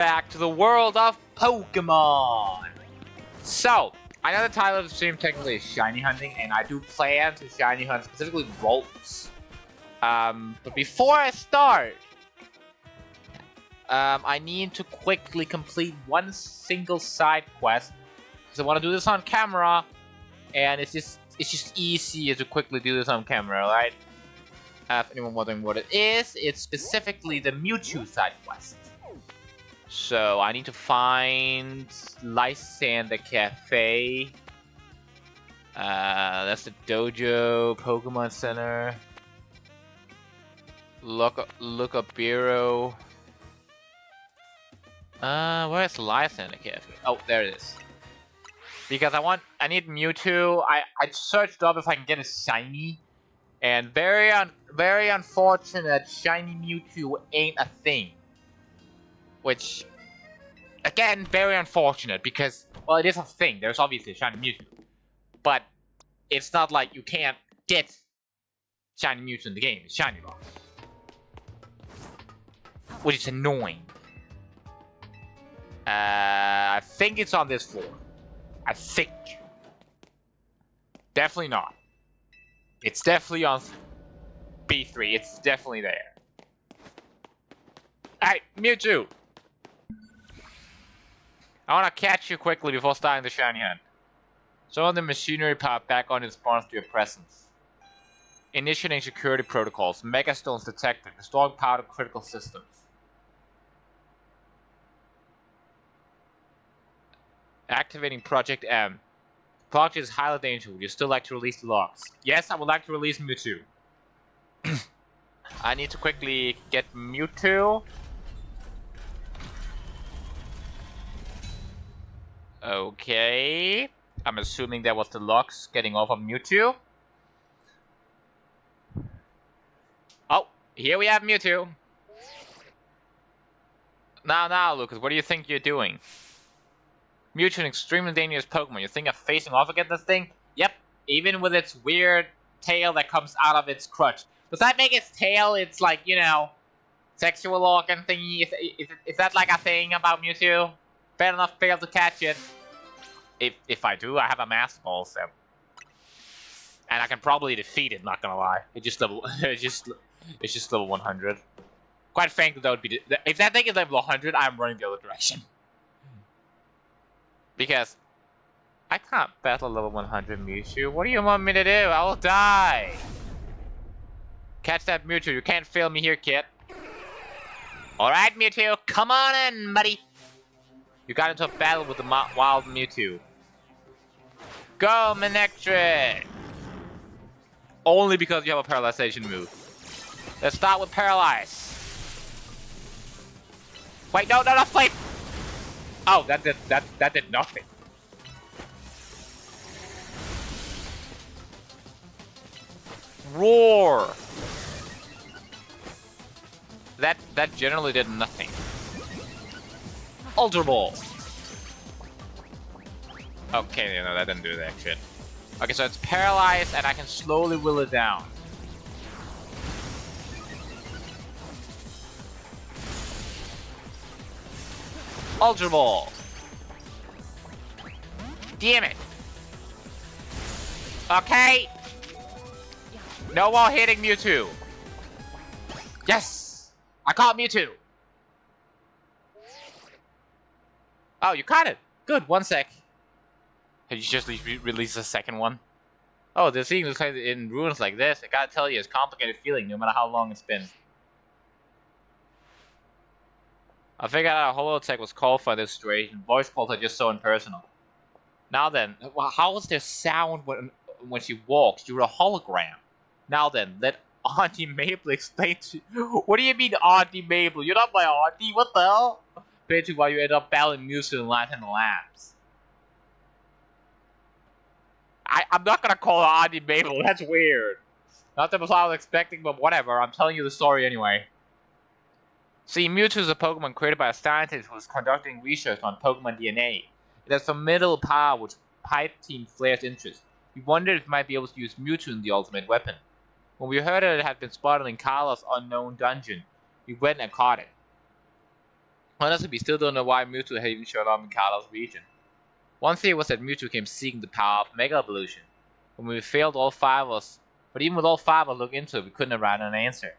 Back to the world of Pokemon! So, I know the title of the stream technically is Shiny Hunting, and I do plan to Shiny Hunt specifically Rolls. But before I start, I need to quickly complete one single side quest, because I want to do this on camera, and it's just easier to quickly do this on camera, right? If anyone wondering what it is, it's specifically the Mewtwo side quest. So I need to find Lysander Cafe. That's the dojo, Pokemon Center. Look up Bureau. Where's Lysander Cafe? Oh, there it is. Because I need Mewtwo. I searched up if I can get a shiny, and very unfortunate, shiny Mewtwo ain't a thing. Which, again, very unfortunate because, well, it is a thing. There's obviously a shiny Mewtwo. But it's not like you can't get shiny Mewtwo in the game. It's shiny box. Which is annoying. I think it's on this floor. I think. Definitely not. It's definitely on B3. It's definitely there. Hey, Mewtwo! I want to catch you quickly before starting the shiny hunt. Some of the machinery powered back on in response to your presence. Initiating security protocols. Megastones detected. Restoring power to critical systems. Activating Project M. The project is highly dangerous. Would you still like to release the logs? Yes, I would like to release Mewtwo. I need to quickly get Mewtwo. Okay. I'm assuming that was the locks getting off of Mewtwo. Oh, here we have Mewtwo. Now, Lucas, what do you think you're doing? Mewtwo, an extremely dangerous Pokemon. You think of facing off against this thing? Yep, even with its weird tail that comes out of its crutch. Does that make its tail, it's like, you know, sexual organ thingy? Is that like a thing about Mewtwo? Fair enough, fail to catch it. If I do, I have a Master Ball, so. And I can probably defeat it, not gonna lie. It's just level level 100. Quite frankly, that would be if that thing is level 100, I'm running the other direction. Because I can't battle level 100 Mewtwo. What do you want me to do? I will die. Catch that Mewtwo. You can't fail me here, kid. Alright, Mewtwo. Come on in, buddy. You got into a battle with the wild Mewtwo. Go, Manectric! Only because you have a paralyzation move. Let's start with Paralyze. Wait, no, flame! Oh, that did nothing. Roar! That generally did nothing. Ultra Ball! Okay, no, that didn't do that shit. Okay, so it's paralyzed and I can slowly will it down. Ultra Ball! Damn it! Okay! No more hitting Mewtwo! Yes! I caught Mewtwo! Oh, you caught it! Good, 1 sec. Have you just released the second one? Oh, the thing looks like in ruins like this. I gotta tell you, it's a complicated feeling no matter how long it's been. I figured out Holotech was called for this situation. Voice calls are just so impersonal. Now then, how was there sound when she walks? You're a hologram. Now then, let Auntie Mabel explain to you. What do you mean, Auntie Mabel? You're not my auntie. What the hell? Basically, why you end up battling Mewtwo in Latin Labs. I'm not gonna call her Auntie Mabel. That's weird. Not that what I was expecting, but whatever. I'm telling you the story anyway. See, Mewtwo is a Pokemon created by a scientist who was conducting research on Pokemon DNA. It has formidable power which piqued Team Flare's interest. We wondered if we might be able to use Mewtwo in the ultimate weapon. When we heard that it had been spotted in Carlos' unknown dungeon, we went and caught it. Honestly, we still don't know why Mewtwo had even showed up in Kala's region. One theory was that Mewtwo came seeking the power of Mega Evolution. When we failed all 5 of us, but even with all 5 of us looking into it, we couldn't have found an answer.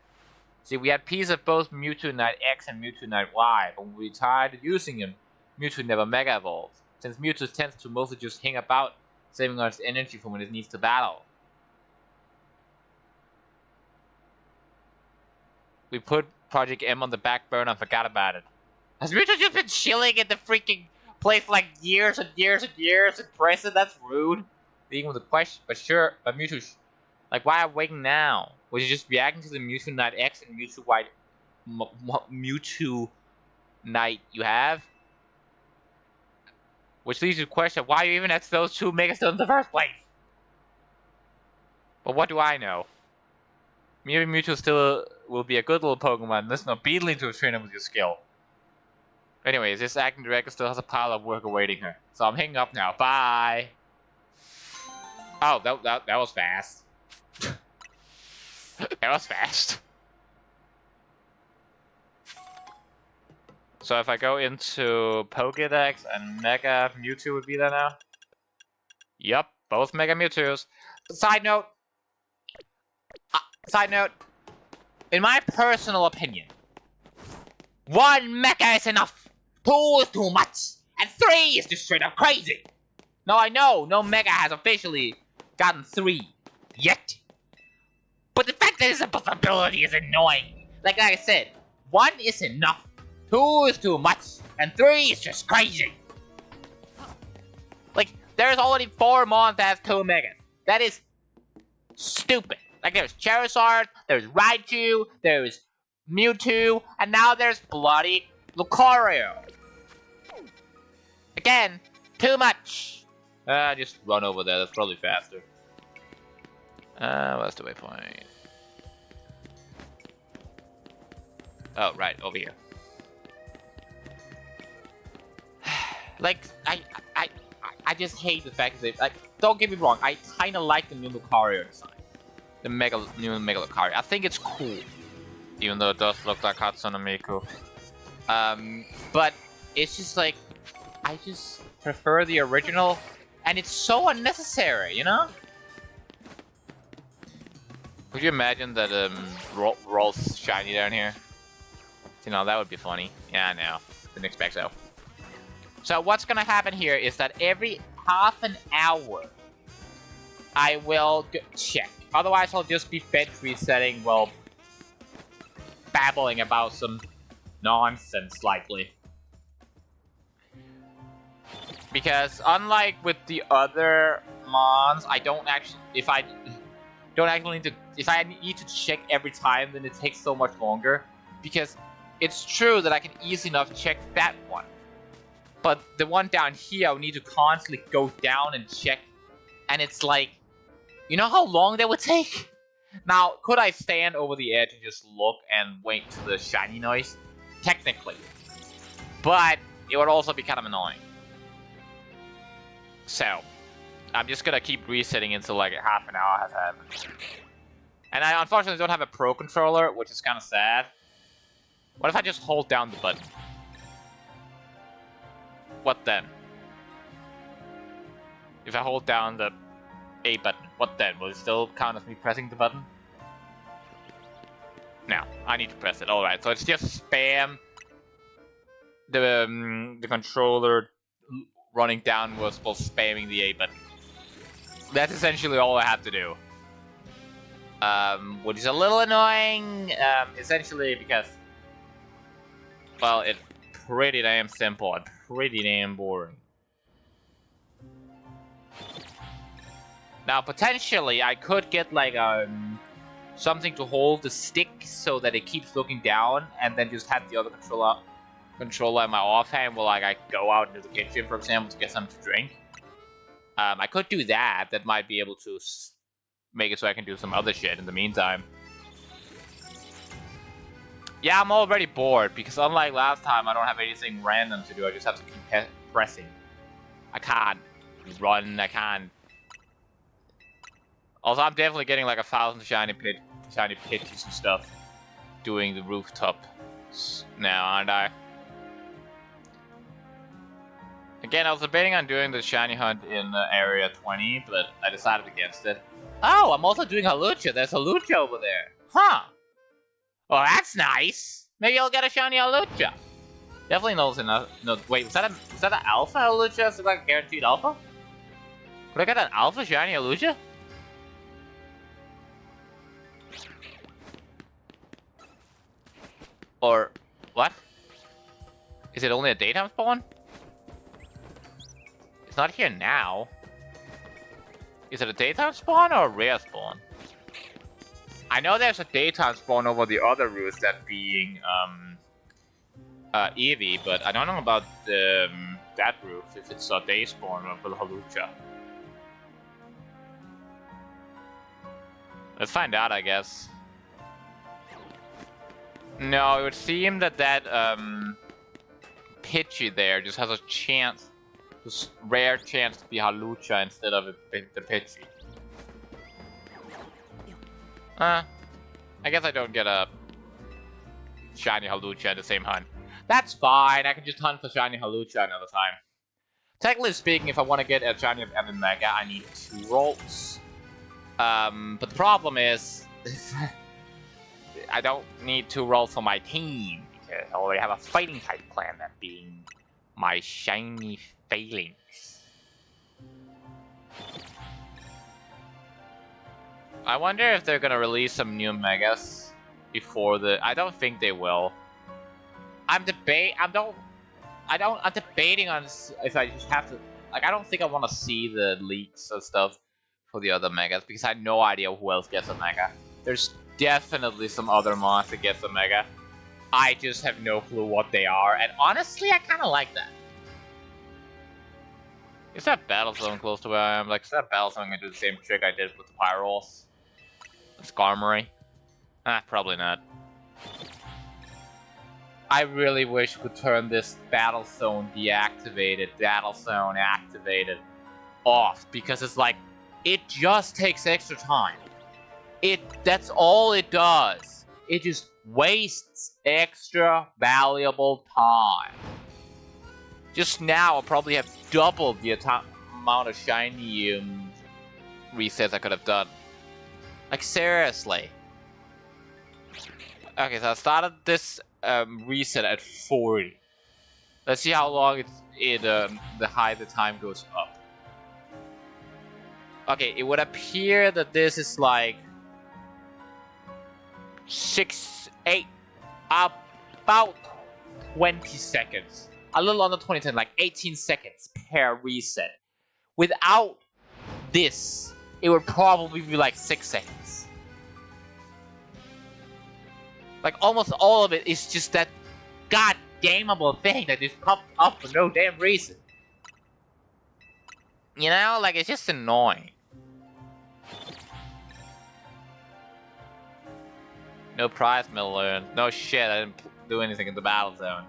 See, we had pieces of both Mewtwo Knight X and Mewtwo Knight Y, but when we tried using him, Mewtwo never Mega Evolved, since Mewtwo tends to mostly just hang about, saving us energy for when it needs to battle. We put Project M on the back burner and forgot about it. Has Mewtwo just been chilling in the freaking place for like years and years and years in prison? That's rude. Even with the question, but sure, but Mewtwo, like, why are we waiting now? Was you just reacting to the Mewtwo Knight X and Mewtwo Y, Mewtwo Knight you have? Which leads to the question, why you even have those 2 Megastones in the first place? But what do I know? Maybe Mewtwo still will be a good little Pokemon. Listen to Beedling to train him with your skill. Anyways, this acting director still has a pile of work awaiting her. So I'm hanging up now. Bye! Oh, that was fast. That was fast. So if I go into Pokédex and Mega Mewtwo would be there now? Yep, both Mega Mewtwo's. Side note, in my personal opinion, 1 Mega is enough, 2 is too much, and 3 is just straight up crazy. Now I know no Mega has officially gotten 3 yet, but the fact that it's a possibility is annoying. Like I said, 1 is enough, 2 is too much, and 3 is just crazy. Like, there's already 4 Mons that have 2 Megas. That is stupid. Like, there's Charizard, there's Raichu, there's Mewtwo, and now there's bloody Lucario. Again, too much. Just run over there, that's probably faster. What's the waypoint? Oh, right, over here. Like, I just hate the fact that they, like, don't get me wrong, I kinda like the new Lucario design. The new Mega Lucario. I think it's cool. Even though it does look like Hatsune Miku. But it's just like, I just prefer the original, and it's so unnecessary, you know? Could you imagine that Rolls shiny down here? You know, that would be funny. Yeah, I know. Didn't expect so. So what's gonna happen here is that every half an hour, I will check. Otherwise, I'll just be bench resetting while babbling about some nonsense, likely. Because unlike with the other Mons, I don't actually. If I need to check every time, then it takes so much longer. Because it's true that I can easily enough check that one. But the one down here, I would need to constantly go down and check. And it's like, you know how long that would take? Now, could I stand over the edge and just look and wait to the shiny noise? Technically. But it would also be kind of annoying. So, I'm just gonna keep resetting until like half an hour has happened. And I unfortunately don't have a Pro Controller, which is kind of sad. What if I just hold down the button? What then? If I hold down the A button, what then? Will it still count as me pressing the button? No, I need to press it. Alright, so it's just spam the controller running downwards while spamming the A button. That's essentially all I have to do. Which is a little annoying, essentially because, well, it's pretty damn simple and pretty damn boring. Now, potentially, I could get like something to hold the stick so that it keeps looking down, and then just have the other controller in my offhand while like I go out into the kitchen, for example, to get something to drink. I could do that. That might be able to make it so I can do some other shit in the meantime. Yeah, I'm already bored, because unlike last time, I don't have anything random to do. I just have to keep pressing. I can't run, I can't. Also, I'm definitely getting like 1,000 shiny pitches and stuff doing the rooftop now, aren't I? Again, I was debating on doing the shiny hunt in Area 20, but I decided against it. Oh, I'm also doing Hawlucha. There's Hawlucha over there. Huh. Well, that's nice. Maybe I'll get a shiny Hawlucha. Definitely knows enough. No, wait, was that an alpha Hawlucha? Is it like a guaranteed alpha? Could I get an alpha shiny Hawlucha? Or what? Is it only a daytime spawn? It's not here now. Is it a daytime spawn or a rare spawn? I know there's a daytime spawn over the other routes, that being Eevee, but I don't know about the that route, if it's a day spawn or for Hawlucha. Let's find out, I guess. No, it would seem that Pidgey there just has a chance, this rare chance to be Hawlucha instead of the Pidgey. I guess I don't get a shiny Hawlucha at the same hunt. That's fine, I can just hunt for shiny Hawlucha another time. Technically speaking, if I want to get a shiny of Evan Mega, I need 2 rolls. But the problem is, I don't need 2 rolls for my team, because I already have a fighting type plan, that being my shiny Phalanx. I wonder if they're gonna release some new Megas before the. I don't think they will. I'm debating on if I just have to. Like, I don't think I want to see the leaks and stuff for the other Megas, because I had no idea who else gets a Mega. There's definitely some other mods that gets a Mega. I just have no clue what they are, and honestly, I kind of like that. Is that Battle Zone close to where I am? Like, is that Battle Zone gonna do the same trick I did with the Pyros? The Skarmory? Probably not. I really wish we could turn this Battle Zone deactivated, Battle Zone activated off, because it's like, it just takes extra time. That's all it does. It just wastes extra valuable time. Just now, I'll probably have doubled the amount of shiny resets I could have done. Like, seriously. Okay, so I started this reset at 40. Let's see how long the higher the time goes up. Okay, it would appear that this is like about 20 seconds. A little under 20, like 18 seconds per reset. Without this, it would probably be like 6 seconds. Like, almost all of it is just that goddamnable thing that just popped up for no damn reason. You know, like, it's just annoying. No prize medal earned. No shit, I didn't do anything in the Battle Zone.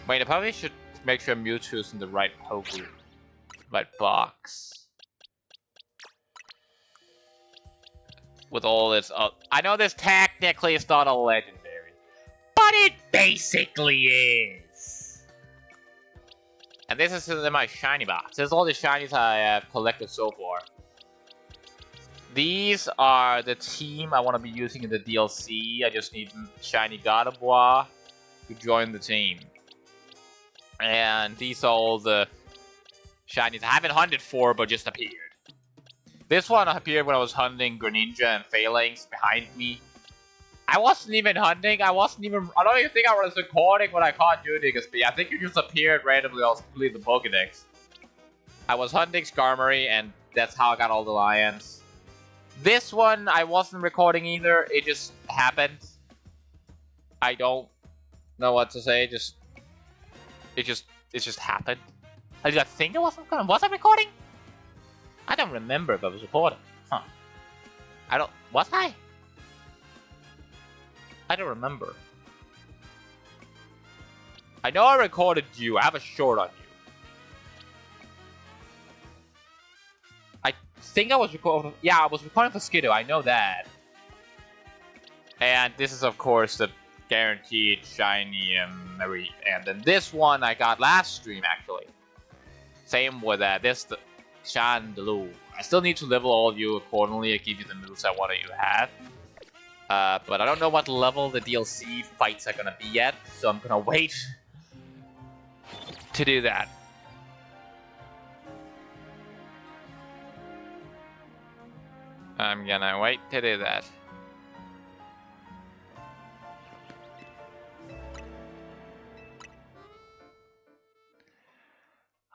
Wait, I probably should make sure Mewtwo's in the right right box. With all this I know this technically is not a legendary, but it basically is. And this is in my shiny box. This is all the shinies I have collected so far. These are the team I want to be using in the DLC. I just need shiny Gardevoir to join the team. And these are all the shinies I haven't hunted for, but just appeared. This one appeared when I was hunting Greninja and Phalanx behind me. I wasn't even hunting, I don't even think I was recording when I caught you, because I think you just appeared randomly while I was completing the Pokedex. I was hunting Skarmory, and that's how I got all the lions. This one, I wasn't recording either, it just happened. I don't know what to say, it just happened. I think it wasn't recording. Was I recording? I don't remember if I was recording. Huh. Was I? I don't remember. I know I recorded you. I have a short on you. I think I was recording. Yeah, I was recording for Skidoo. I know that. And this is, of course, the guaranteed shiny Marie. And then this one I got last stream, actually. Same with this, the Chandelure. I still need to level all of you accordingly and give you the moves I wanted you to have. But I don't know what level the DLC fights are gonna be yet, so I'm gonna wait to do that. I'm gonna wait to do that.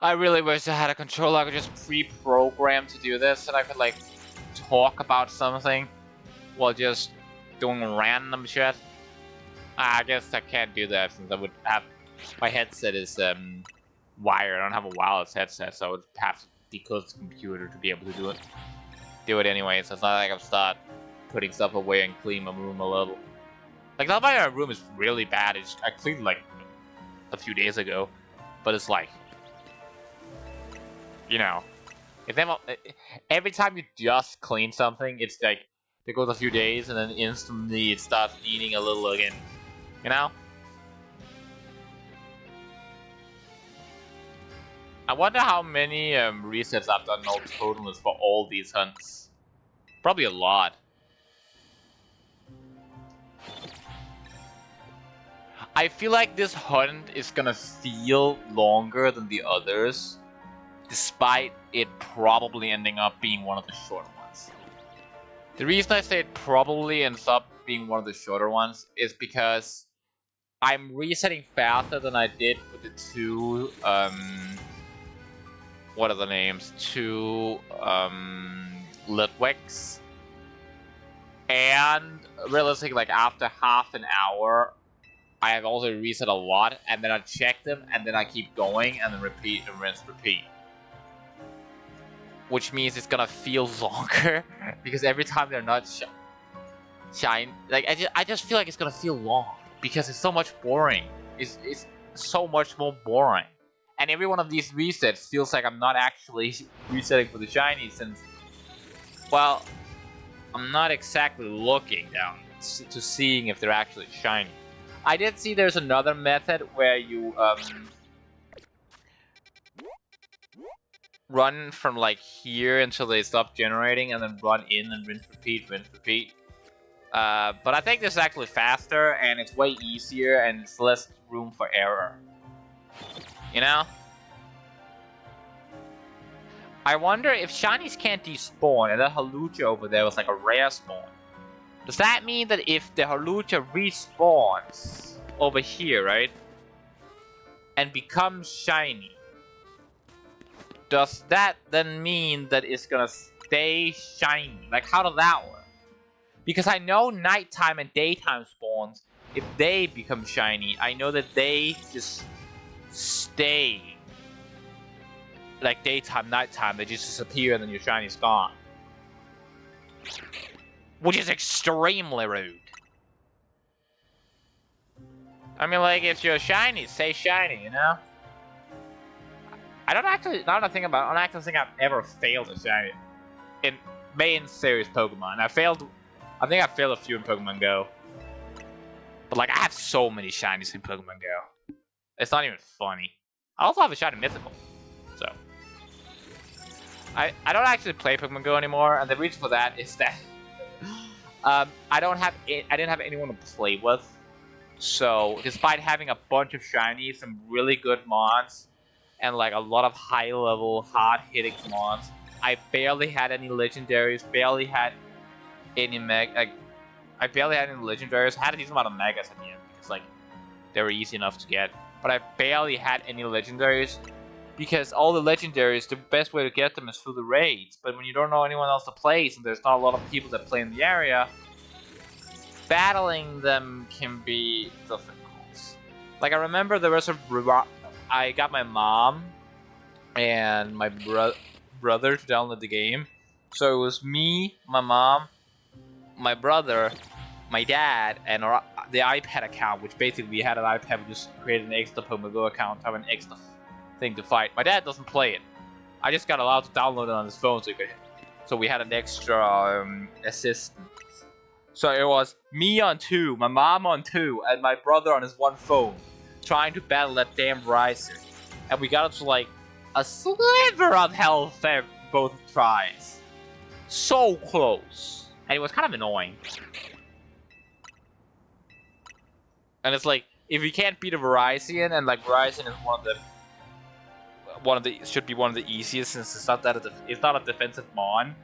I really wish I had a controller I could just pre-program to do this, and I could like talk about something while just doing random shit. I guess I can't do that since I would have my headset is wired. I don't have a wireless headset, so I would have to decode the computer to be able to do it. Do it anyway, so it's not like I'm start putting stuff away and clean my room a little. Like, not my room is really bad. I cleaned like a few days ago, but it's like, you know, every time you just clean something, it's like there goes a few days and then instantly it starts needing a little again. You know? I wonder how many resets I've done all total for all these hunts. Probably a lot. I feel like this hunt is gonna feel longer than the others, despite it probably ending up being one of the shorter ones. The reason I say it probably ends up being one of the shorter ones is because I'm resetting faster than I did with the two, what are the names? Two, Litwicks. And realistically, like after half an hour, I have also reset a lot, and then I check them, and then I keep going, and then repeat, and rinse, repeat. Which means it's gonna feel longer, because every time they're not shine, like I just feel like it's gonna feel long, because it's so much boring. It's so much more boring. And every one of these resets feels like I'm not actually resetting for the shiny, since, well, I'm not exactly looking down to seeing if they're actually shiny. I did see there's another method where you run from like here until they stop generating, and then run in and rinse, repeat, rinse, repeat. But I think this is actually faster, and it's way easier, and it's less room for error. You know? I wonder if shinies can't despawn, and that Hawlucha over there was like a rare spawn. Does that mean that if the Hawlucha respawns over here, right, and becomes shiny, does that then mean that it's gonna stay shiny? Like, how does that work? Because I know nighttime and daytime spawns, if they become shiny, I know that they just stay like daytime, nighttime, they just disappear and then your shiny's gone. Which is extremely rude. I mean, like, if you're shiny, stay shiny, you know? I don't actually, now that I think about it, I don't actually think I've ever failed a shiny in main series Pokemon. I think I failed a few in Pokemon Go. But, like, I have so many shinies in Pokemon Go. It's not even funny. I also have a shiny Mythical, so. I don't actually play Pokemon Go anymore, and the reason for that is that I didn't have anyone to play with. So, despite having a bunch of shinies, some really good mons, and like a lot of high-level, hard-hitting mons, I barely had any legendaries, barely had any I barely had any legendaries. I had a decent amount of megas at the end, because like, they were easy enough to get. But I barely had any legendaries, because all the legendaries, the best way to get them is through the raids. But when you don't know anyone else to play, and there's not a lot of people that play in the area, battling them can be difficult. Like, I remember there was I got my mom and my brother to download the game. So it was me, my mom, my brother, my dad, and the iPad account, which basically we had an iPad, we just created an extra Pokemon Go account to have an extra thing to fight. My dad doesn't play it. I just got allowed to download it on his phone, so we had an extra assistant. So it was me on 2, my mom on 2, and my brother on his one phone, trying to battle that damn Riser. And we got up to like a sliver of health both tries. So close. And it was kind of annoying. And it's like, if you can't beat a Virizion, and like Virizion is should be one of the easiest since it's not a defensive mon,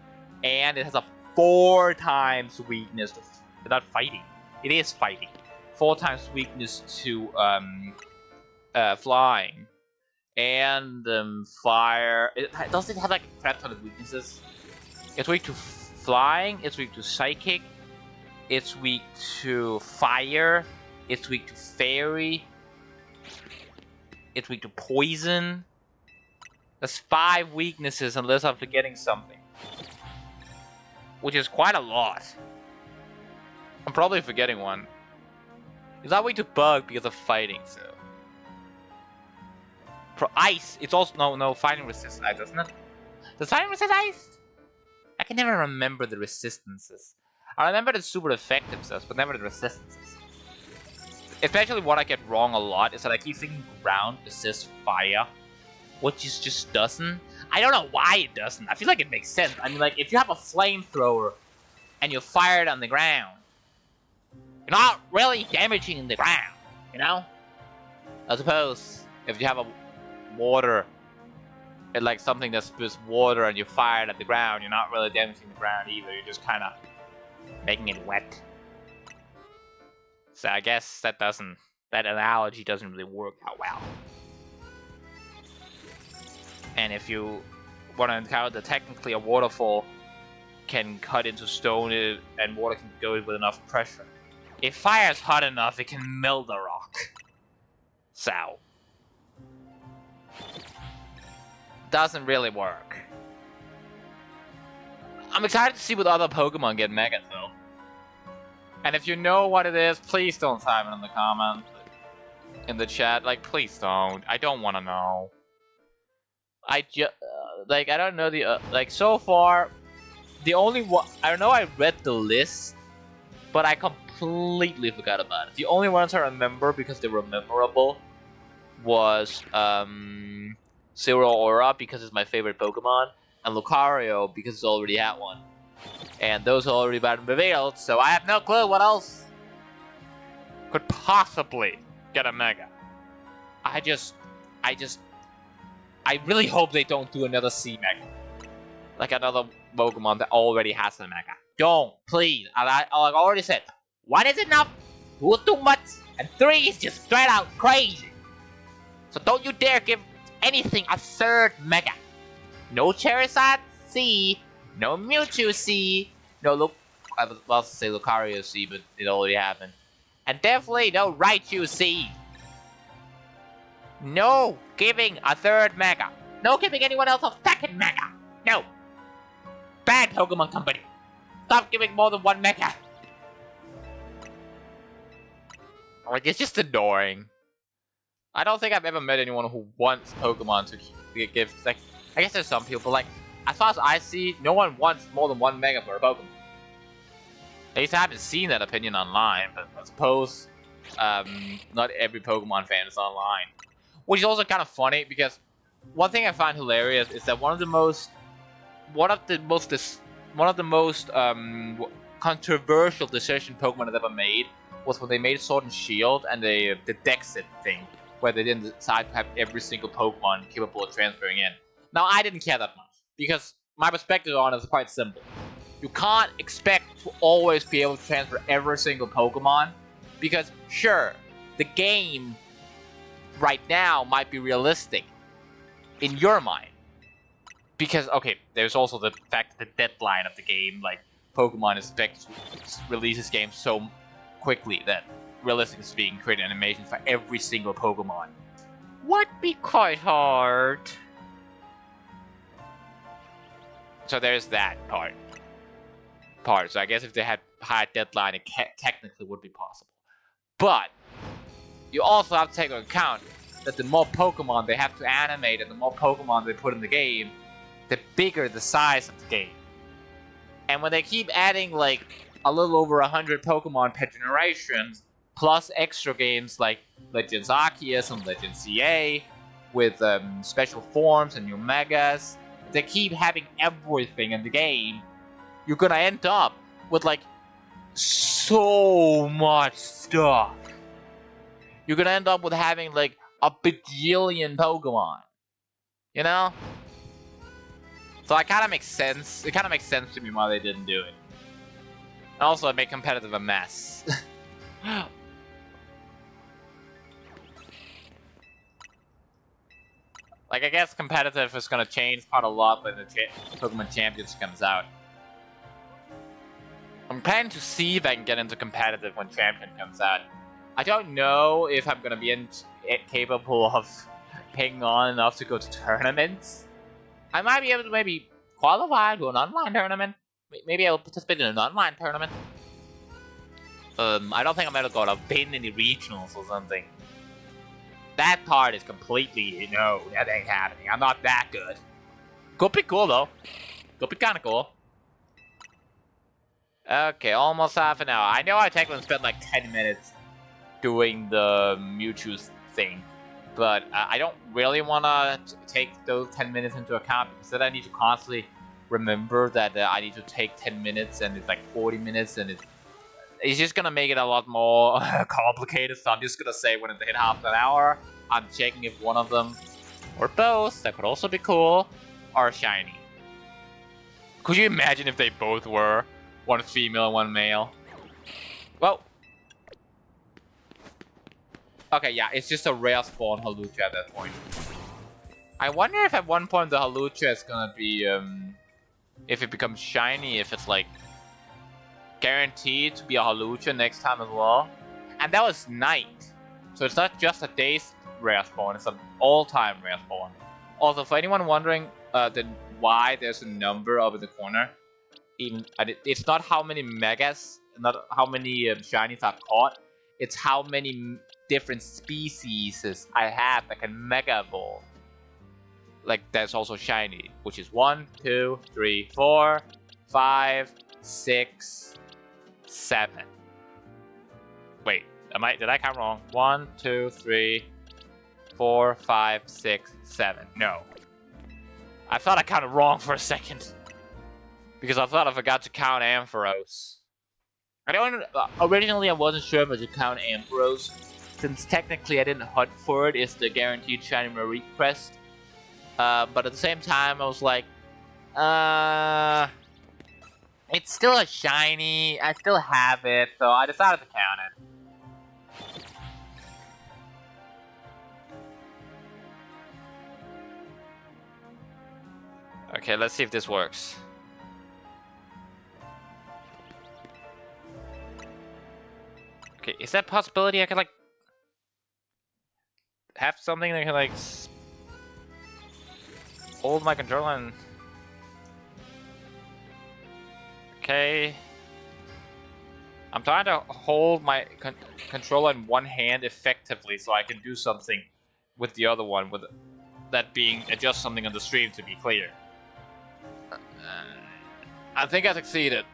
and it has a 4 times weakness to not fighting. It is fighting. 4 times weakness to flying, and fire. Does it have like a crap ton of weaknesses? It's weak to flying. It's weak to psychic. It's weak to fire. It's weak to fairy. It's weak to poison. That's 5 weaknesses unless I'm forgetting something. Which is quite a lot. I'm probably forgetting one. It's not weak to bug because of fighting, so. For ice, it's also no fighting resist ice, doesn't it? Does fighting resist ice? I can never remember the resistances. I remember the super effective stuff, but never the resistances. Especially what I get wrong a lot is that I keep thinking ground resists fire, which just doesn't. I don't know why it doesn't. I feel like it makes sense. I mean, like, if you have a flamethrower and you fire it on the ground, you're not really damaging the ground, you know? I suppose if you have a water, like something that spews water and you fire it at the ground, you're not really damaging the ground either. You're just kind of making it wet. So I guess that analogy doesn't really work out well. And if you want to encounter technically a waterfall can cut into stone and water can go with enough pressure. If fire is hot enough, it can melt a rock. So doesn't really work. I'm excited to see what other Pokemon get Mega though. And if you know what it is, please don't type it in the comments. In the chat, like, please don't. I don't want to know. I don't know the, so far, the only one, I know I read the list, but I completely forgot about it. The only ones I remember because they were memorable was, Zeraora because it's my favorite Pokemon, and Lucario because it's already had one. And those are already been revealed, so I have no clue what else could possibly get a Mega. I really hope they don't do another C Mega. Like another Pokemon that already has a Mega. Don't, please. Like I already said, 1 is enough, 2 is too much, and 3 is just straight out crazy. So don't you dare give anything a 3rd Mega. No Charizard C, no Mewtwo C, no I was about to say Lucario C, but it already happened. And definitely no Raichu C. No giving a 3rd Mega. No giving anyone else a 2nd Mega. No. Bad Pokemon Company. Stop giving more than 1 Mega. Like, it's just annoying. I don't think I've ever met anyone who wants Pokemon to give, like, I guess there's some people, but like, as far as I see, no one wants more than 1 Mega for a Pokemon. At least I haven't seen that opinion online, but I suppose not every Pokemon fan is online. Which is also kind of funny because one thing I find hilarious is that one of the most controversial decision Pokemon has ever made was when they made Sword and Shield and the Dexit thing, where they didn't decide to have every single Pokemon capable of transferring in. Now, I didn't care that much because my perspective on it is quite simple. You can't expect to always be able to transfer every single Pokemon because, sure, the game right now might be realistic in your mind. Because, okay, there's also the fact that the deadline of the game, like, Pokemon is expected to release this game so quickly that, realistically speaking, creating animations for every single Pokemon would be quite hard. So there's that part. So I guess if they had higher deadline, it technically would be possible. But you also have to take into account that the more Pokemon they have to animate and the more Pokemon they put in the game, the bigger the size of the game. And when they keep adding like a little over 100 Pokemon per generation, plus extra games like Legends Arceus and Legends CA, with special forms and new megas, they keep having everything in the game, you're gonna end up with like so much stuff. You're gonna end up with having like a bajillion Pokemon. You know? So it kind of makes sense. It kind of makes sense to me why they didn't do it. And also, it made competitive a mess. Like, I guess competitive is gonna change quite a lot when the Pokemon Champions comes out. I'm planning to see if I can get into competitive when Champion comes out. I don't know if I'm gonna be capable of hanging on enough to go to tournaments. I might be able to maybe qualify to an online tournament. Maybe I'll participate in an online tournament. I don't think I'm able to go to win any regionals or something. That part is completely, no, that ain't happening. I'm not that good. Could be cool though. Could be kinda cool. Okay, almost half an hour. I know I technically spent like 10 minutes doing the Mewtwo thing, but I don't really want to take those 10 minutes into account, because then I need to constantly remember that I need to take 10 minutes and it's like 40 minutes, and it's just gonna make it a lot more complicated. So I'm just gonna say when it hit half an hour, I'm checking if one of them, or both, that could also be cool, are shiny. Could you imagine if they both were? One female and one male. Well. Okay, yeah, it's just a rare spawn Hawlucha at that point. I wonder if at one point the Hawlucha is gonna be, if it becomes shiny, if it's like guaranteed to be a Hawlucha next time as well. And that was night. So it's not just a day's rare spawn, it's an all-time rare spawn. Also, for anyone wondering why there's a number over the corner, it's not how many megas, not how many shinies I've caught, it's how many different species I have that can mega evolve. Like, there's also shiny, which is 1, 2, 3, 4, 5, 6, 7. Wait, did I count wrong? 1, 2, 3, 4, 5, 6, 7. No. I thought I counted wrong for a second. Because I thought I forgot to count Ampharos. Originally I wasn't sure if I should count Ampharos, since technically I didn't hunt for it. It's the guaranteed shiny Marie Crest. But at the same time I was like, it's still a shiny, I still have it, so I decided to count it. Okay, let's see if this works. Okay, is that a possibility I could like have something that can like hold my controller and... Okay. I'm trying to hold my controller in one hand effectively so I can do something with the other one, with that being adjust something on the stream, to be clear. I think I succeeded.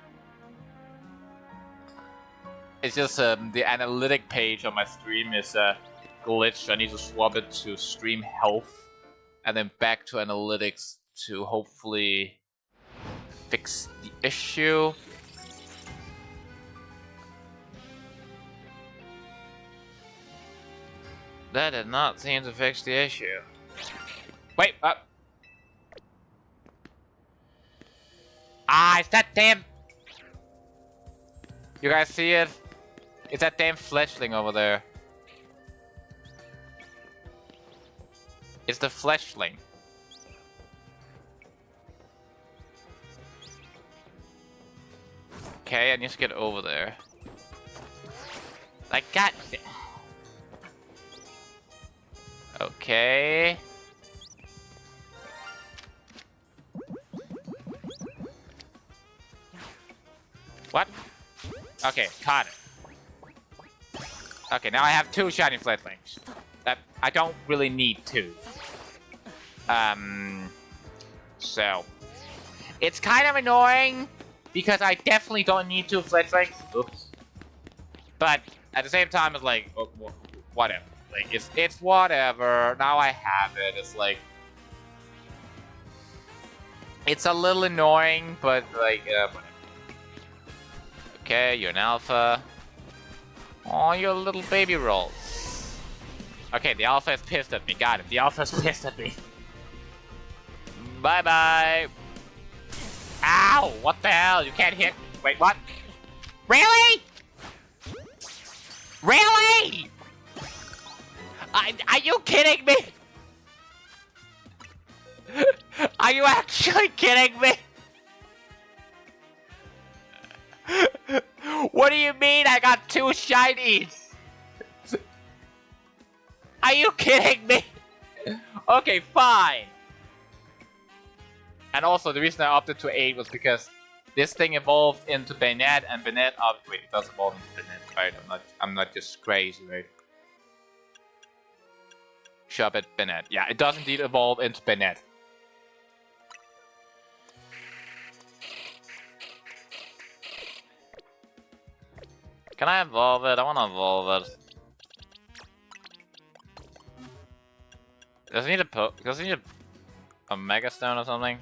It's just the analytic page on my stream is glitched. I need to swap it to stream health and then back to analytics to hopefully fix the issue. That did not seem to fix the issue. Wait, it's that damn... You guys see it? It's that damn Fletchling over there. It's the Fletchling. Okay, I need to get over there. Like, god... Okay... What? Okay, caught it. Okay, now I have 2 shiny fledglings. That I don't really need 2. So it's kind of annoying because I definitely don't need 2 fledglings. Oops. But at the same time, it's like whatever. Like it's whatever. Now I have it. It's like it's a little annoying, but like whatever. Okay, you're an alpha. Oh, you're a little baby rolls. Okay, the alpha is pissed at me. Got it. The alpha is pissed at me. Bye bye. Ow! What the hell? You can't hit. Wait, what? Really? Really? Are you kidding me? Are you actually kidding me? What do you mean I got 2 shinies? Are you kidding me? Okay, fine. And also, the reason I opted to 8 was because this thing evolved into Banette, and Banette. Oh, wait, it does evolve into Banette, right? I'm not just crazy, right? Shuppet, Banette. Yeah, it does indeed evolve into Banette. Can I evolve it? I want to evolve it. Does it need a Mega Stone or something?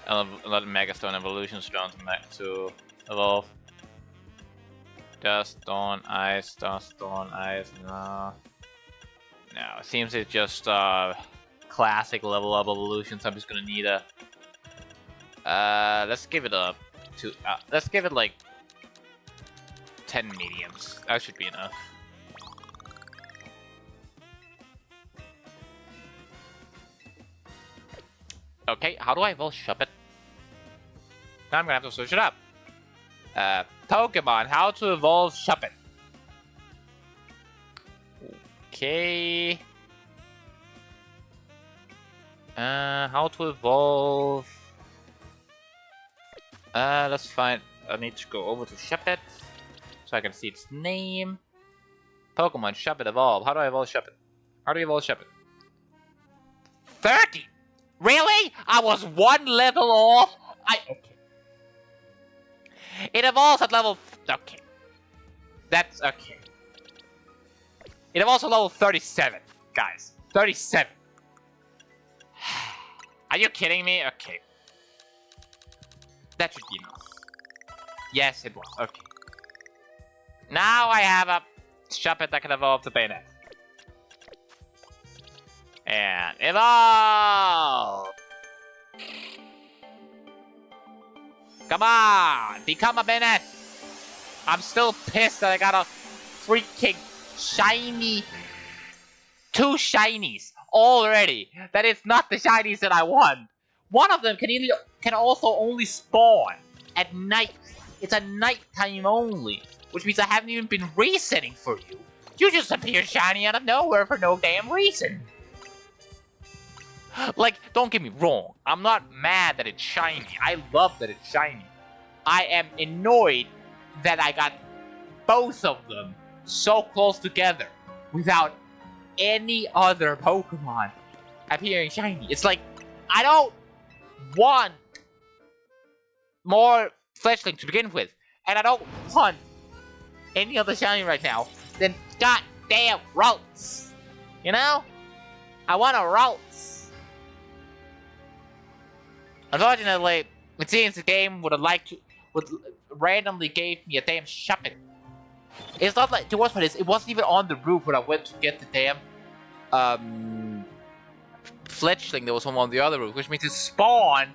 Not a Mega Stone, Evolution Stone to evolve. Dust, Stone, Ice, Dust, Stone, Ice. No. No, it seems it's just classic level up evolution. So I'm just gonna need a. Let's give it a 2. Let's give it like 10 mediums. That should be enough. Okay, how do I evolve Shuppet? Now I'm gonna have to switch it up. Pokemon, how to evolve Shuppet. Okay. How to evolve? Let's find. I need to go over to Shuppet so I can see its name. Pokemon Shuppet evolve. How do I evolve Shuppet? How do you evolve Shuppet? 30. Really? I was 1 level off. Okay. It evolves at level. Okay. That's okay. It evolves at level 37, guys. 37. Are you kidding me? Okay. That should be enough. Yes, it was. Okay. Now I have a Shuppet that can evolve to Banette. And evolve! Come on! Become a Banette! I'm still pissed that I got a freaking shiny... 2 shinies already! That is not the shinies that I want! One of them can also only spawn at night. It's a nighttime only, which means I haven't even been resetting for you. You just appear shiny out of nowhere for no damn reason. Like, don't get me wrong, I'm not mad that it's shiny. I love that it's shiny. I am annoyed that I got both of them so close together without any other Pokemon appearing shiny. It's like, I don't want more Fletchling to begin with, and I don't want any other shiny right now than goddamn Ralts. You know? I want a Ralts. Unfortunately, it seems the game would randomly gave me a damn Shuppet. It's not like the worst part is it wasn't even on the roof when I went to get the damn Fletchling that was on the other roof, which means it spawned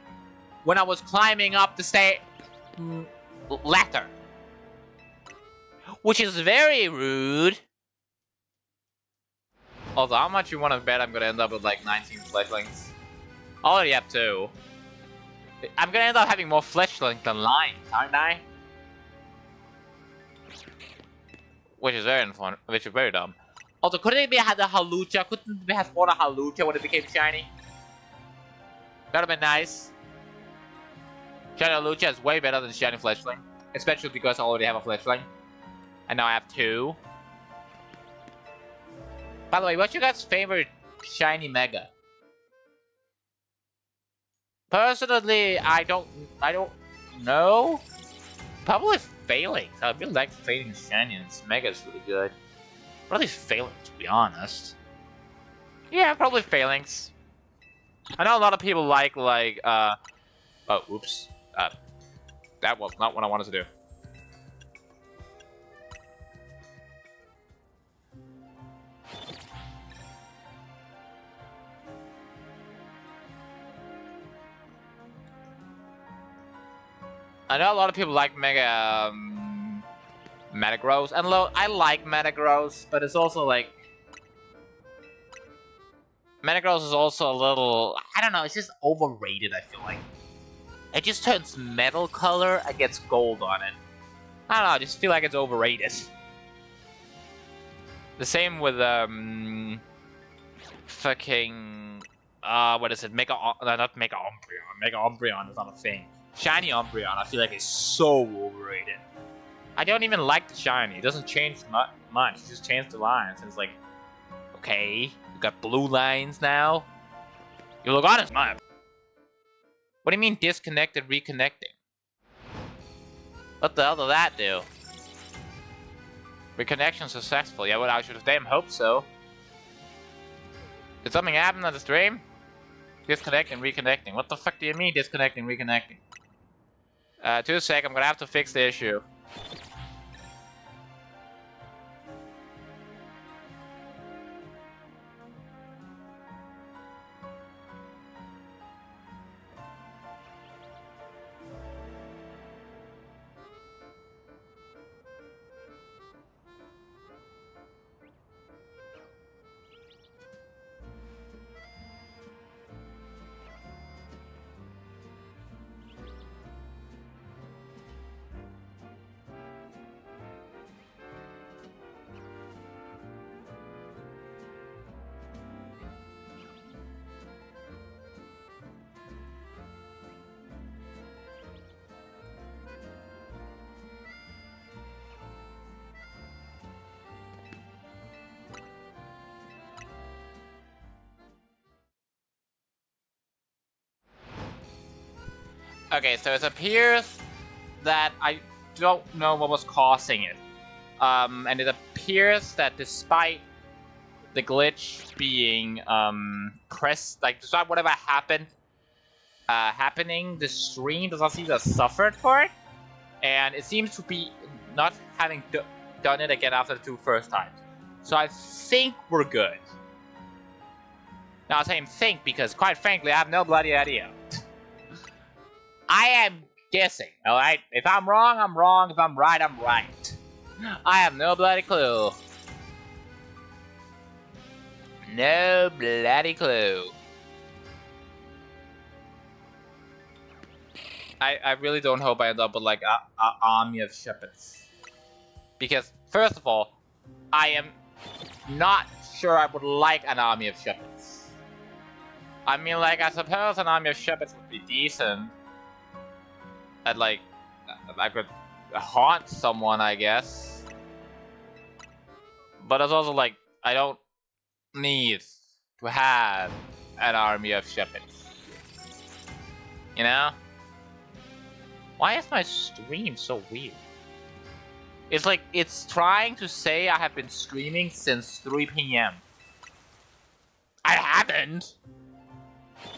when I was climbing up the ladder, which is very rude. Although, how much you want to bet I'm gonna end up with like 19 Fletchlings? I already have 2. I'm gonna end up having more Fletchling than lines, aren't I? Which is very fun, which is very dumb. Also, couldn't it be had a Hawlucha? Couldn't it have spawned a Hawlucha when it became shiny? That'd have been nice. Shiny Hawlucha is way better than shiny Fletchling, especially because I already have a Fletchling, and now I have 2. By the way, what's your guys' favorite shiny Mega? Personally, I don't know. Probably Phalanx. I really like Phalanx shiny, and its Mega is really good. Probably Phalanx, to be honest. Yeah, probably Phalanx. I know a lot of people like oh, oops. That was not what I wanted to do. I know a lot of people like Metagross, and I like Metagross, but it's also like Metagross is also a little, I don't know, it's just overrated, I feel like. It just turns metal color and gets gold on it. I don't know, I just feel like it's overrated. The same with fucking what is it? Not Mega Umbreon. Mega Umbreon is not a thing. Shiny Umbreon, I feel like it's so overrated. I don't even like the shiny. It doesn't change much. It just changed the lines. And it's like, okay, you got blue lines now. You look honest, man. What do you mean disconnected, reconnecting? What the hell did that do? Reconnection successful. Yeah, well, I should have damn hoped so. Did something happen on the stream? Disconnecting, reconnecting. What the fuck do you mean disconnecting, reconnecting? 2 seconds, I'm gonna have to fix the issue. Okay, so it appears that I don't know what was causing it. And it appears that despite the glitch being pressed, like despite whatever happened happening, the stream does not seem to have suffered for it. And it seems to be not having done it again after the 2 first times. So I think we're good. Now I'm saying think because quite frankly I have no bloody idea. I am guessing, alright? If I'm wrong, I'm wrong. If I'm right, I'm right. I have no bloody clue. No bloody clue. I really don't hope I end up with like a army of shepherds. Because, first of all, I am not sure I would like an army of shepherds. I mean, like, I suppose an army of shepherds would be decent. I'd like, I could haunt someone, I guess. But it's also like, I don't need to have an army of shepherds. You know? Why is my stream so weird? It's like, it's trying to say I have been streaming since 3 PM. I haven't!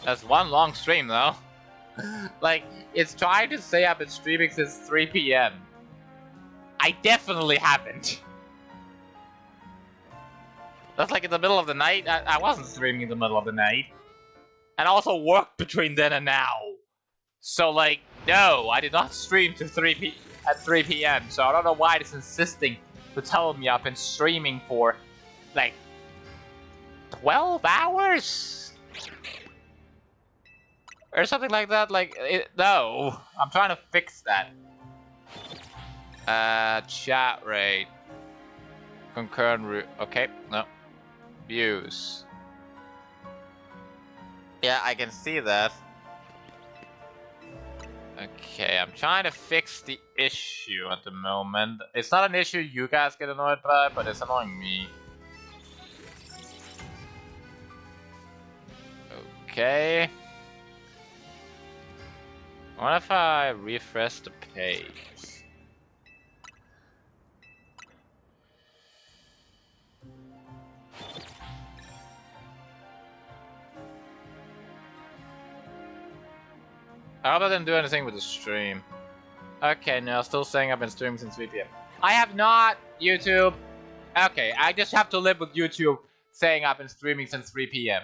That's one long stream though. Like, it's trying to say I've been streaming since 3 PM. I definitely haven't. That's like in the middle of the night. I wasn't streaming in the middle of the night. And I also worked between then and now. So like, no, I did not stream to 3 PM. So I don't know why it's insisting to tell me I've been streaming for like 12 hours? Or something like that, like, no. I'm trying to fix that. Chat rate. Concurrent okay, no. Views. Yeah, I can see that. Okay, I'm trying to fix the issue at the moment. It's not an issue you guys get annoyed by, but it's annoying me. Okay. What if I refresh the page? I hope I didn't do anything with the stream. Okay, no, still saying I've been streaming since 3 p.m. I have not, YouTube. Okay, I just have to live with YouTube saying I've been streaming since 3 p.m.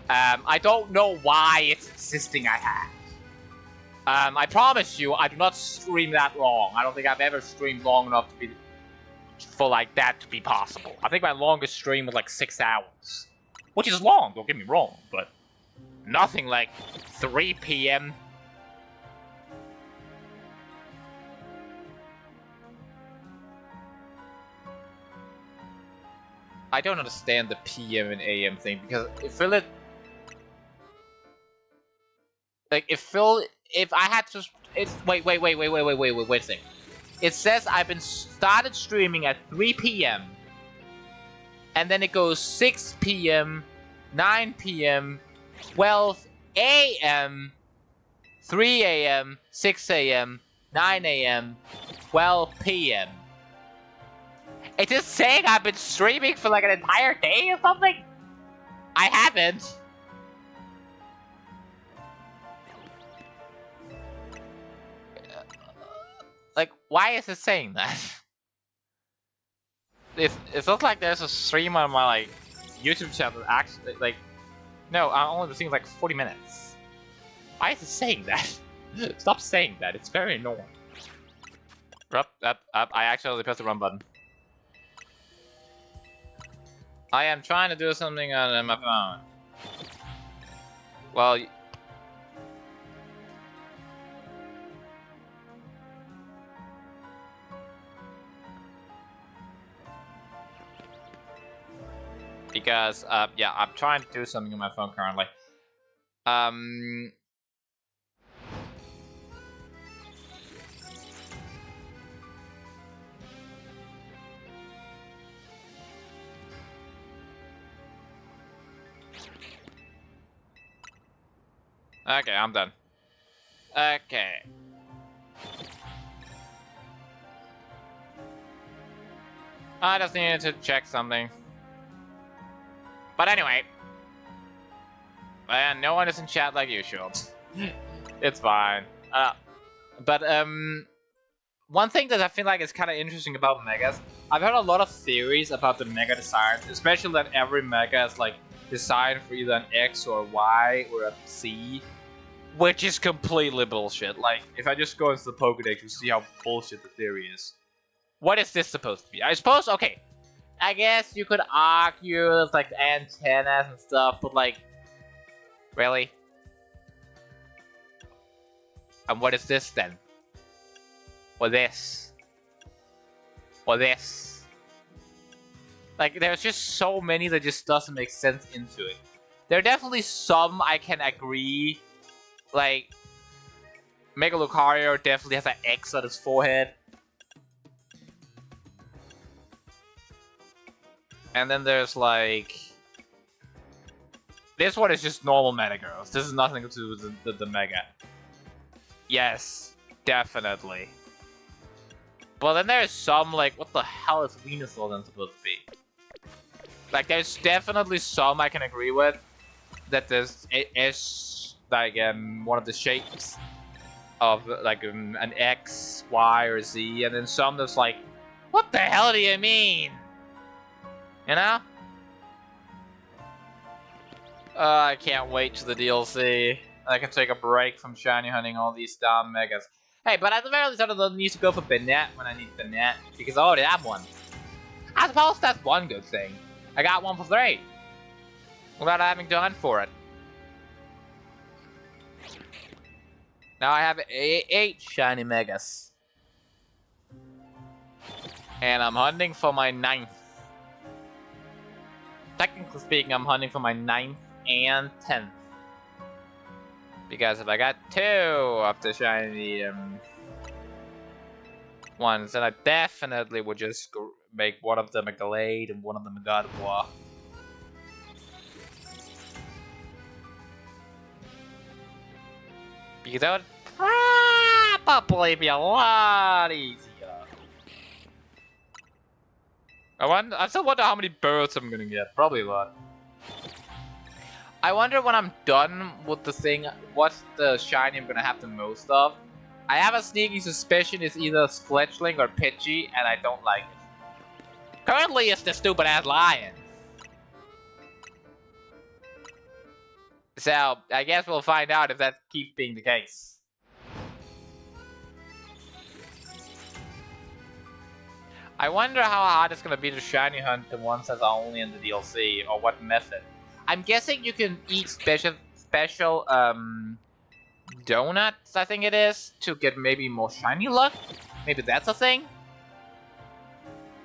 I don't know why it's insisting I have. I promise you, I do not stream that long. I don't think I've ever streamed long enough to be for like that to be possible. I think my longest stream was like 6 hours, which is long. Don't get me wrong, but nothing like 3 p.m. I don't understand the PM and AM thing because if it like if I had to, it's wait a second. It says I've been started streaming at 3 p.m. and then it goes 6 p.m., 9 p.m., 12 a.m., 3 a.m., 6 a.m., 9 a.m., 12 p.m. It's just saying I've been streaming for like an entire day or something? I haven't. Like, why is it saying that? It's not like there's a stream on my like YouTube channel actually like. No, I'm only seeing like 40 minutes. Why is it saying that? Stop saying that. It's very annoying. Up. I actually pressed the wrong button. I am trying to do something on my phone. Well. Because, yeah, I'm trying to do something on my phone currently. Okay, I'm done. Okay. I just needed to check something. But anyway. And no one is in chat like usual. It's fine. But one thing that I feel like is kind of interesting about megas, I've heard a lot of theories about the mega designs, especially that every mega is like designed for either an X or a Y or a C, which is completely bullshit. Like, if I just go into the Pokédex, you see how bullshit the theory is. What is this supposed to be? I suppose, okay, I guess you could argue it's like antennas and stuff, but like, really? And what is this then? Or this? Or this? Like, there's just so many that just doesn't make sense into it. There are definitely some I can agree. Like, Mega Lucario definitely has an X on his forehead. And then there's like... This one is just normal Metagross. This is nothing to do with the Mega. Yes, definitely. But then there's some, like, what the hell is Venusaur then supposed to be? Like, there's definitely some I can agree with. That this is, like, one of the shapes of, like, an X, Y, or Z. And then some that's like, what the hell do you mean? You know? I can't wait to the DLC. I can take a break from shiny hunting all these damn megas. Hey, but at the very least, I don't need to go for Banette when I need Banette, because I already have one. I suppose that's one good thing. I got one for free, without having to hunt for it. Now I have 8 shiny megas. And I'm hunting for my 9th. Technically speaking, I'm hunting for my 9th and 10th. Because if I got 2 of the shiny ones, then I definitely would just make one of them a Gallade and one of them a God of War. Because that would probably be a lot easier. I still wonder how many birds I'm gonna get. Probably a lot. I wonder when I'm done with the thing, what's the shiny I'm gonna have the most of. I have a sneaky suspicion it's either Fletchling or Pidgey, and I don't like it. Currently, it's the stupid ass lion. So, I guess we'll find out if that keeps being the case. I wonder how hard it's gonna be to shiny hunt the ones that are only in the DLC, or what method. I'm guessing you can eat special donuts, I think it is, to get maybe more shiny luck. Maybe that's a thing.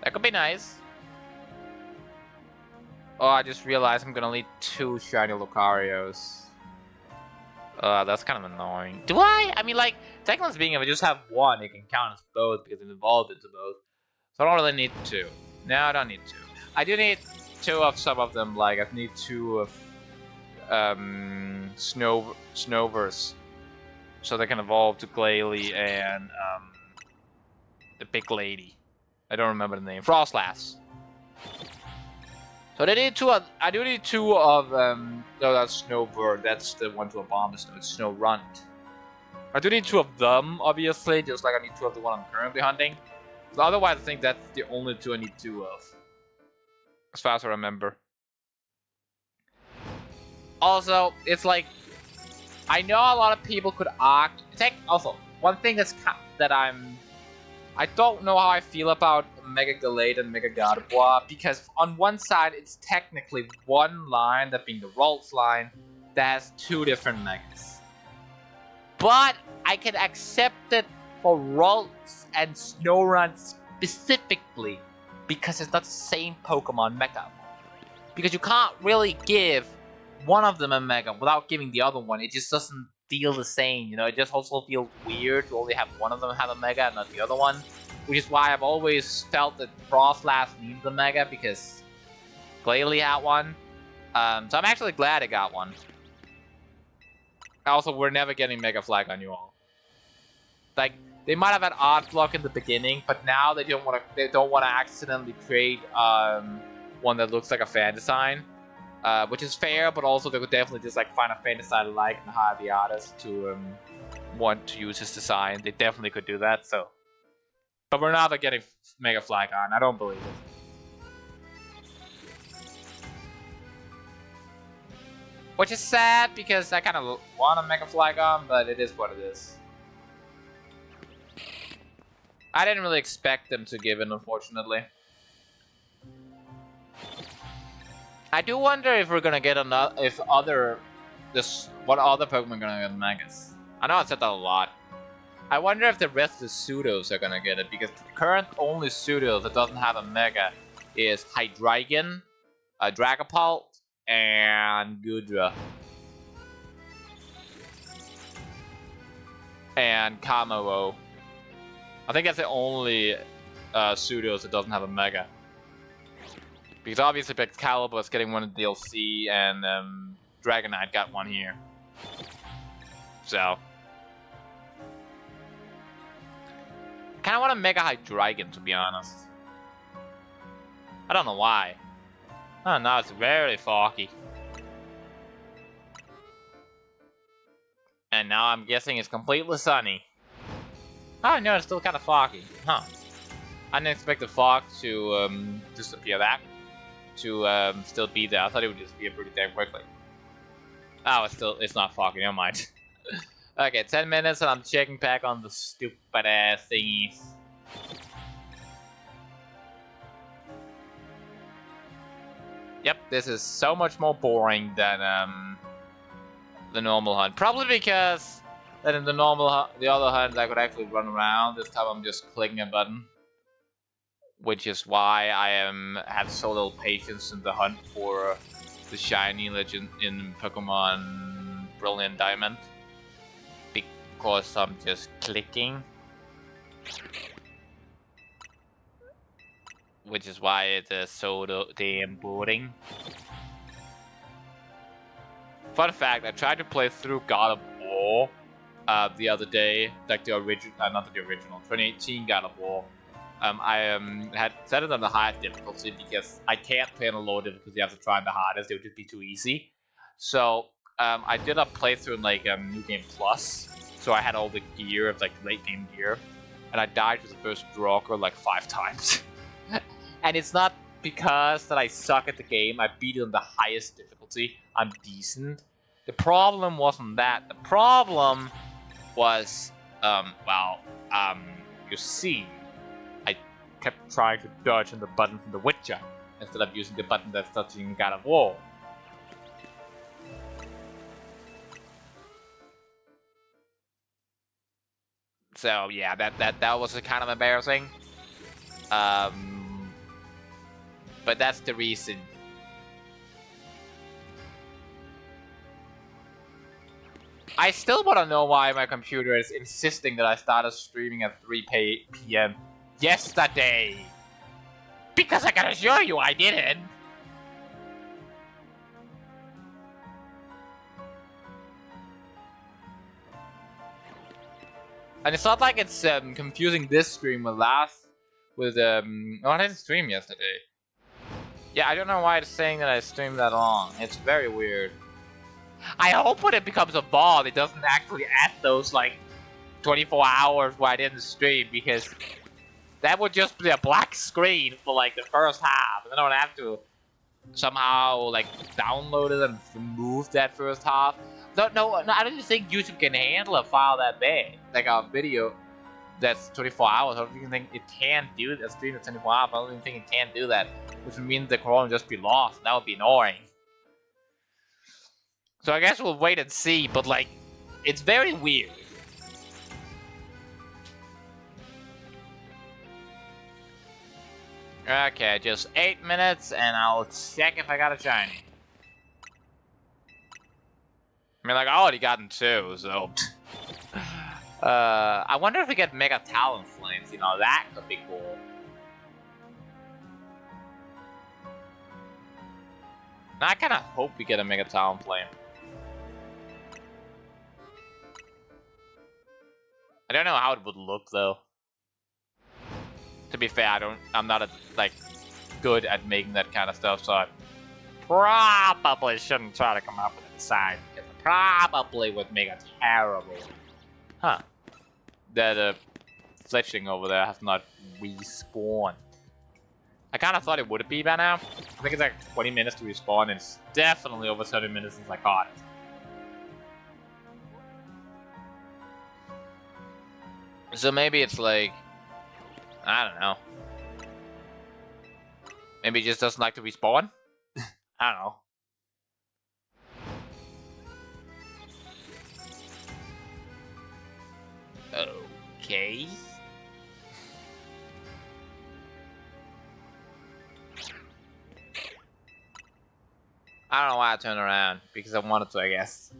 That could be nice. Oh, I just realized I'm gonna need 2 shiny Lucarios. That's kind of annoying. Do I? I mean, like, technically speaking, if I just have 1, it can count as both because I'm evolved into both. So I don't really need 2. No, I don't need 2. I do need 2 of some of them, like, I need 2 of Snover's, so they can evolve to Glalie and the big lady. I don't remember the name. Frostlass. So I need 2 of. I do need 2 of. No, that's Snowbird. That's the one to a bomb. It's Snorunt. I do need 2 of them, obviously, just like I need 2 of the one I'm currently hunting. So otherwise, I think that's the only 2 I need 2 of, as far as I remember. Also, it's like, I know a lot of people could argue. Also, one thing I don't know how I feel about Mega Gallade and Mega Gardevoir, because on one side, it's technically one line, that being the Ralts line, that has 2 different Megas. But I can accept it for Ralts and Snorunt specifically, because it's not the same Pokemon Mega. Because you can't really give one of them a Mega without giving the other one. It just doesn't feel the same, you know. It just also feels weird to only have one of them have a Mega and not the other one. Which is why I've always felt that Frostlass needs a Mega, because Glalie had one. So I'm actually glad I got one. Also, we're never getting Mega Flag on you all. Like, they might have had Art Block in the beginning, but now they don't want to accidentally create one that looks like a fan design. Which is fair, but also they could definitely just like find a fan design alike and hire the artist to want to use his design. They definitely could do that. So, but we're never getting Mega Flygon. I don't believe it. Which is sad because I kind of want a Mega Flygon, but it is what it is. I didn't really expect them to give it, unfortunately. I do wonder if we're gonna get another, what other Pokemon are gonna get Megas. I know I said that a lot. I wonder if the rest of the pseudos are gonna get it, because the current only pseudo that doesn't have a Mega is Hydreigon, Dragapult, and Goodra. And Kamaro. I think that's the only pseudos that doesn't have a Mega. Because obviously Excalibur is getting one in DLC, and Dragonite got one here. So. I kind of want a Mega Hydreigon, to be honest. I don't know why. Oh, now it's very foggy. And now I'm guessing it's completely sunny. Oh no, it's still kind of foggy. Huh. I didn't expect the fog to disappear back. To still be there. I thought it would disappear pretty damn quickly. Oh, it's not foggy, never mind. Okay, 10 minutes and I'm checking back on the stupid ass thingies. Yep, this is so much more boring than the normal hunt. Probably because that in the other hunt I could actually run around. This time I'm just clicking a button. Which is why I have so little patience in the hunt for the shiny legend in Pokemon Brilliant Diamond. Because I'm just clicking. Which is why it is so damn boring. Fun fact, I tried to play through God of War the other day, like the original, not the original, 2018 God of War. I had set it on the high difficulty because I can't play on a low difficulty. You have to try on the hardest; it would just be too easy. So I did a playthrough in like New Game Plus, so I had all the gear of like late game gear, and I died with the first Draugr like 5 times. And it's not because that I suck at the game. I beat it on the highest difficulty. I'm decent. The problem wasn't that. The problem was, you see, I kept trying to dodge on the button from The Witcher instead of using the button that's touching God of War. So yeah, that was kind of embarrassing. But that's the reason. I still want to know why my computer is insisting that I started streaming at 3 p.m. yesterday. Because I can assure you I didn't. And it's not like it's confusing this stream with oh, I didn't stream yesterday. Yeah, I don't know why it's saying that I streamed that long. It's very weird. I hope when it becomes a VOD, it doesn't actually add those, like, 24 hours where I didn't stream, because that would just be a black screen for, like, the first half, and then I would have to somehow, like, download it and remove that first half. No, I don't think YouTube can handle a file that big, like a video that's 24 hours. I don't even think it can do that. Stream at 24 hours. I don't even think it can do that, which would mean the call would just be lost. That would be annoying. So I guess we'll wait and see. But like, it's very weird. Okay, just 8 minutes, and I'll check if I got a shiny. I mean, like, I already gotten 2, so. I wonder if we get Mega Talonflames, you know, that could be cool. Now, I kinda hope we get a Mega Talonflame. I don't know how it would look, though. To be fair, I'm not, like, good at making that kind of stuff, so I probably shouldn't try to come up with a design, because it probably would make it terrible. Huh. That fletching over there has not respawned. I kind of thought it would be by now. I think it's like 20 minutes to respawn, and it's definitely over 30 minutes since I caught it. So maybe it's like, I don't know. Maybe it just doesn't like to respawn? I don't know. Okay. I don't know why I turned around, because I wanted to, I guess.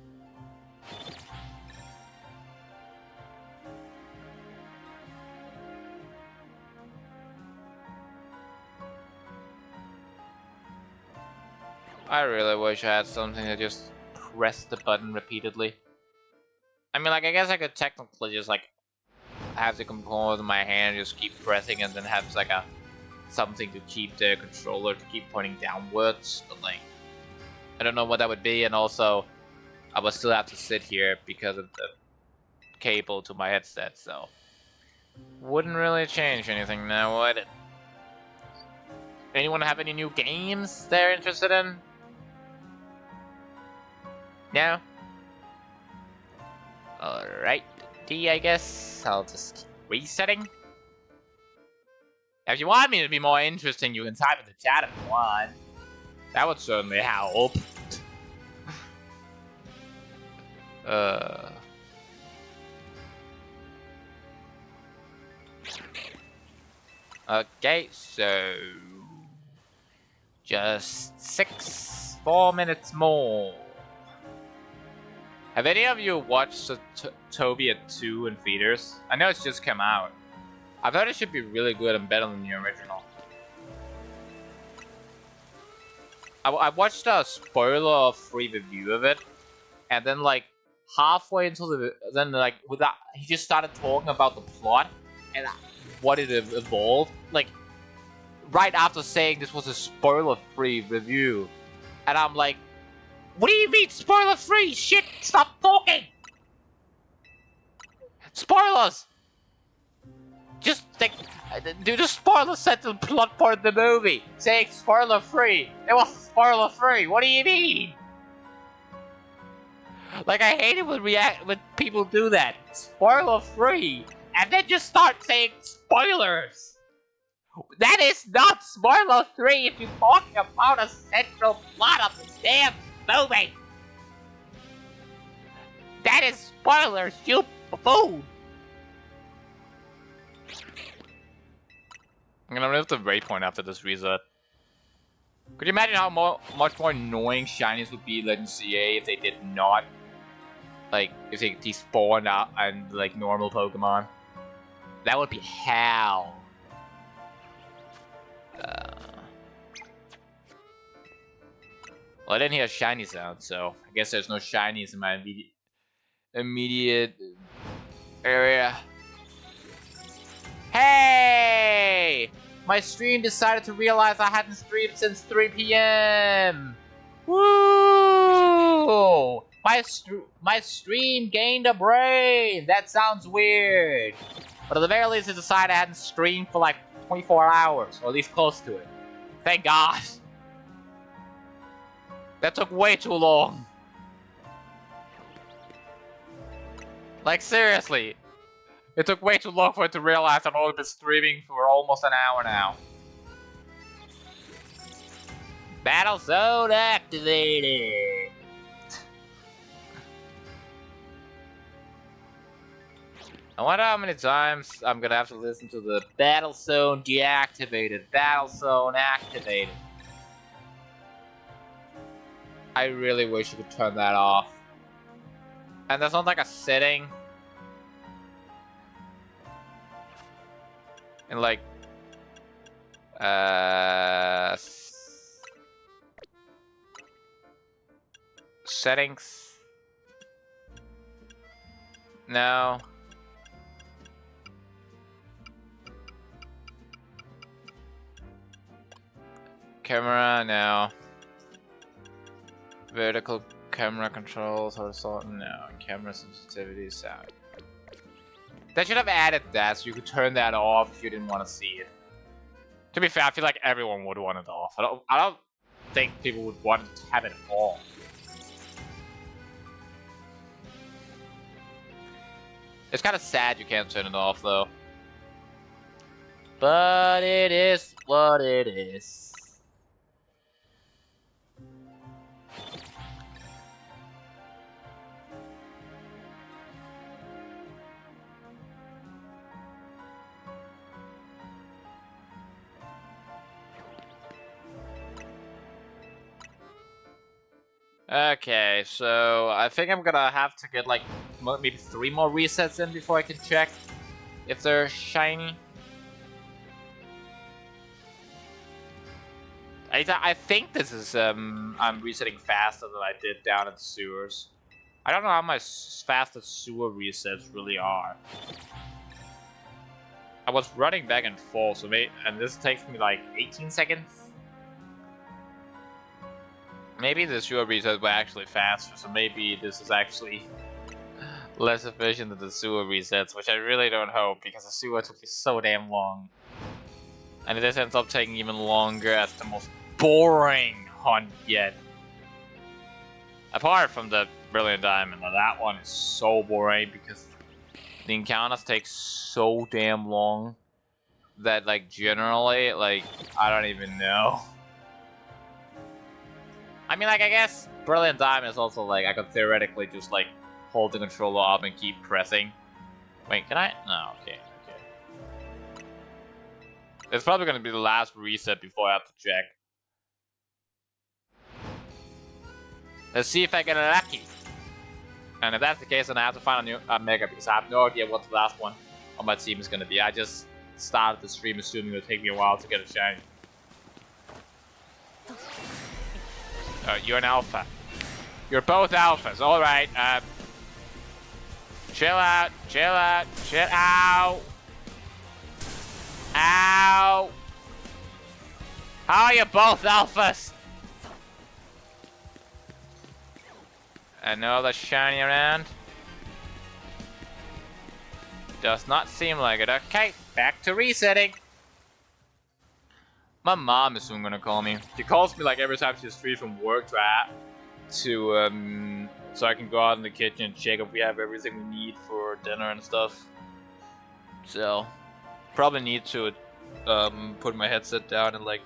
I really wish I had something to just press the button repeatedly. I mean, like, I guess I could technically just, like, have the controller in my hand, just keep pressing, and then have, like, something to keep the controller to keep pointing downwards, but, like, I don't know what that would be, and also, I would still have to sit here because of the cable to my headset, so wouldn't really change anything now, would it? Anyone have any new games they're interested in? No? Alright, I guess I'll just keep resetting. If you want me to be more interesting, you can type in the chat if you want. That would certainly help. Okay, so just 4 minutes more. Have any of you watched Tobia 2 in theaters? I know it's just come out. I've heard it should be really good and better than the original. I watched a spoiler-free review of it, and then like halfway into then like without he just started talking about the plot and what it evolved. Like right after saying this was a spoiler-free review, and I'm like, what do you mean spoiler-free? Shit! Stop talking! Spoilers! Just like, do the spoiler set the plot part of the movie. Saying spoiler-free. It was spoiler-free. What do you mean? Like, I hate it when people do that. Spoiler-free. And then just start saying spoilers. That is not spoiler-free if you're talking about a central plot of the damn movie. That is spoilers, you buffoon. I'm gonna remove the waypoint after this reset. Could you imagine how much more annoying shinies would be in CA if they did not, like, if they despawned out and like normal Pokemon? That would be hell. Well, I didn't hear a shiny sound, so I guess there's no shinies in my immediate area. Hey! My stream decided to realize I hadn't streamed since 3 PM. Woo! My stream gained a brain. That sounds weird. But at the very least, it decided I hadn't streamed for like 24 hours, or at least close to it. Thank God. That took way too long. Like, seriously. It took way too long for it to realize I've only been streaming for almost an hour now. Battle Zone activated! I wonder how many times I'm gonna have to listen to the Battle Zone deactivated, Battle Zone activated. I really wish you could turn that off. And there's not like a setting. And like, settings. No. Camera, no. Vertical camera controls, horizontal, no. Camera sensitivity, sound. They should have added that so you could turn that off if you didn't want to see it. To be fair, I feel like everyone would want it off. I don't think people would want to have it on. It's kind of sad you can't turn it off though. But it is what it is. Okay, so I think I'm gonna have to get like maybe 3 more resets in before I can check if they're shiny. I think this is I'm resetting faster than I did down in the sewers. I don't know how much fast the sewer resets really are. I was running back and forth, so and this takes me like 18 seconds. Maybe the sewer resets were actually faster, so maybe this is actually less efficient than the sewer resets, which I really don't hope, because the sewer took me so damn long. And this ends up taking even longer as the most boring hunt yet. Apart from the Brilliant Diamond, now that one is so boring because the encounters take so damn long that, like, generally, like, I don't even know. I mean, like, I guess Brilliant Diamond is also, like, I could theoretically just, like, hold the controller up and keep pressing. Wait, can I? No, okay. It's probably gonna be the last reset before I have to check. Let's see if I get lucky. And if that's the case, then I have to find a new Mega, because I have no idea what the last one on my team is gonna be. I just started the stream assuming it would take me a while to get a shiny. You're an alpha. You're both alphas. All right. Chill out, chill out, chill out. Ow! How are you both alphas? Another shiny around. Does not seem like it. Okay, back to resetting. My mom is soon gonna call me. She calls me like every time she's free from work so I can go out in the kitchen and check if we have everything we need for dinner and stuff. So probably need to put my headset down and like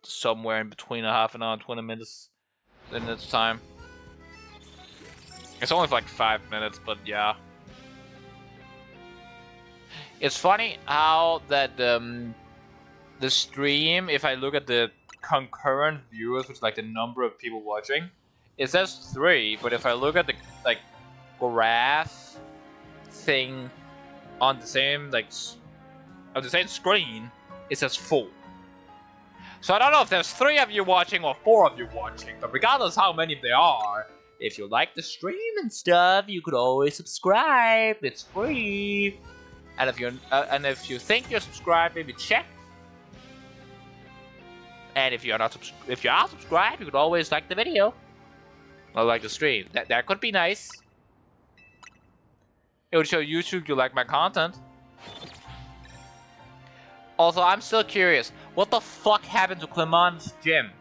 somewhere in between a half an hour and 20 minutes in this time. It's only for like 5 minutes, but yeah. It's funny how that the stream, if I look at the concurrent viewers, which is like the number of people watching, it says 3, but if I look at the like graph thing on the same screen, it says 4. So I don't know if there's 3 of you watching or 4 of you watching, but regardless how many there are, if you like the stream and stuff, you could always subscribe. It's free. And if you think you're subscribed, maybe check. And if you're not subscribed, you could always like the video or like the stream. That could be nice. It would show YouTube you like my content. Also, I'm still curious. What the fuck happened to Clement's gym?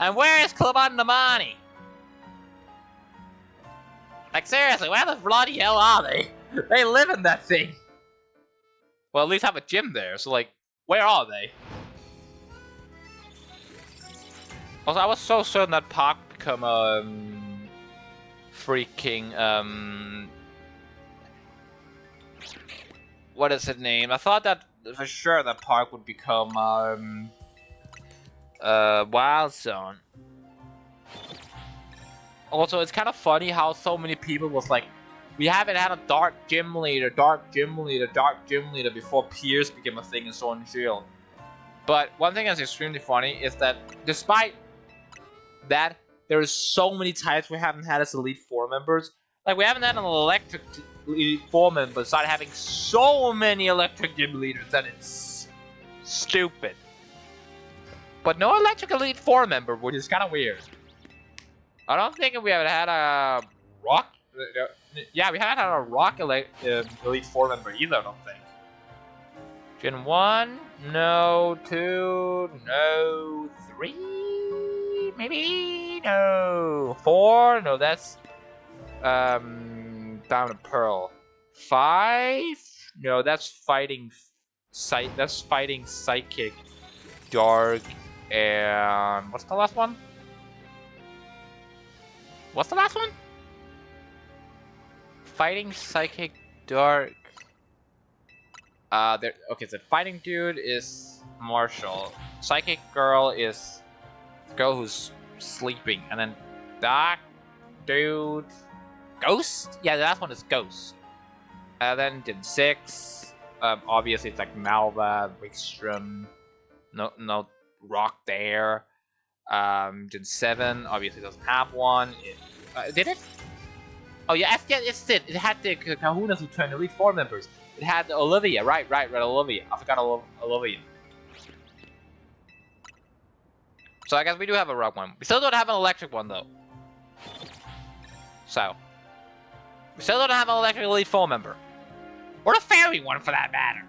And where is Clement Namani? Like seriously, where the bloody hell are they? They live in that thing. Well, at least have a gym there. So like, where are they? Also, I was so certain that Park would become freaking what is his name? I thought that for sure that Park would become Wild Zone. Also, it's kind of funny how so many people was like, we haven't had a Dark Gym Leader before Pierce became a thing in Sword and Shield. But one thing that's extremely funny is that despite that, there is so many types we haven't had as Elite Four members. Like, we haven't had an Electric Elite Four member, but started having so many Electric Gym Leaders that it's stupid. But no Electric Elite Four member, which is kind of weird. I don't think we have had a Rock. Yeah, we haven't had a Rock Elite Four member either, I don't think. Gen 1, no. 2, no. 3, maybe? No. 4, no, that's Down to Pearl. 5, no, that's fighting Psychic, Dark, and what's the last one? What's the last one? Fighting Psychic, Dark. Okay, so Fighting Dude is Marshall. Psychic Girl is the girl who's sleeping. And then Dark Dude... Ghost? Yeah, the last one is Ghost. And then Gen 6. Obviously it's like Malva, Wickstrom. No Rock there. Gen 7 obviously doesn't have one. Did it? Oh yeah, it did. It had the Kahunas who turned Elite Four members. It had Olivia, right, Olivia. I forgot Olivia. So I guess we do have a rock one. We still don't have an electric one though. So we still don't have an electric Elite Four member. Or a fairy one for that matter.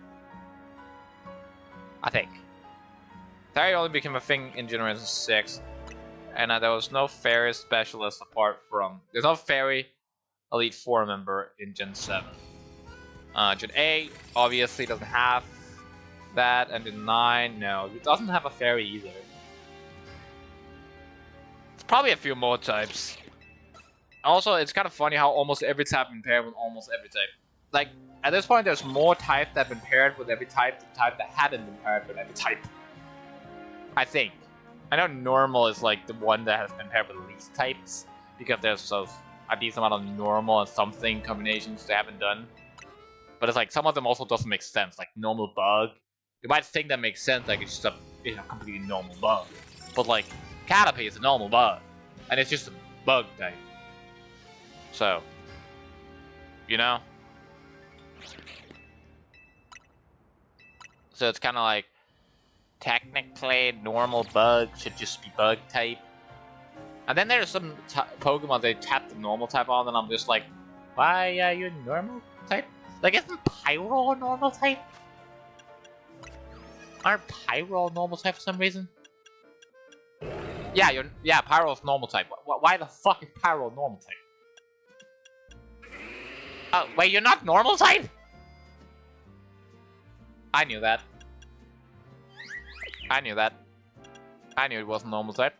I think. Fairy only became a thing in Generation 6. And there was no fairy specialist apart from... There's no fairy Elite Four member in Gen 7. Gen 8 obviously doesn't have that, and Gen 9, no, it doesn't have a fairy either. It's probably a few more types. Also, it's kind of funny how almost every type been paired with almost every type. Like, at this point, there's more types that have been paired with every type than type that haven't been paired with every type. I think. I know normal is like the one that has been paired with least types, because there's a decent amount of normal and something combinations they haven't done. But it's like some of them also doesn't make sense, like normal bug. You might think that makes sense, like it's just a completely normal bug. But like Caterpie is a normal bug, and it's just a bug type. So you know? So it's kind of like, technically, normal bug should just be bug type. And then there's some Pokemon they tap the normal type on, and I'm just like, why are you normal type? Like, isn't Pyro a normal type? Aren't Pyro a normal type for some reason? Yeah, Pyro's normal type. Why the fuck is Pyro normal type? Wait, you're not normal type? I knew that. I knew it wasn't normal type.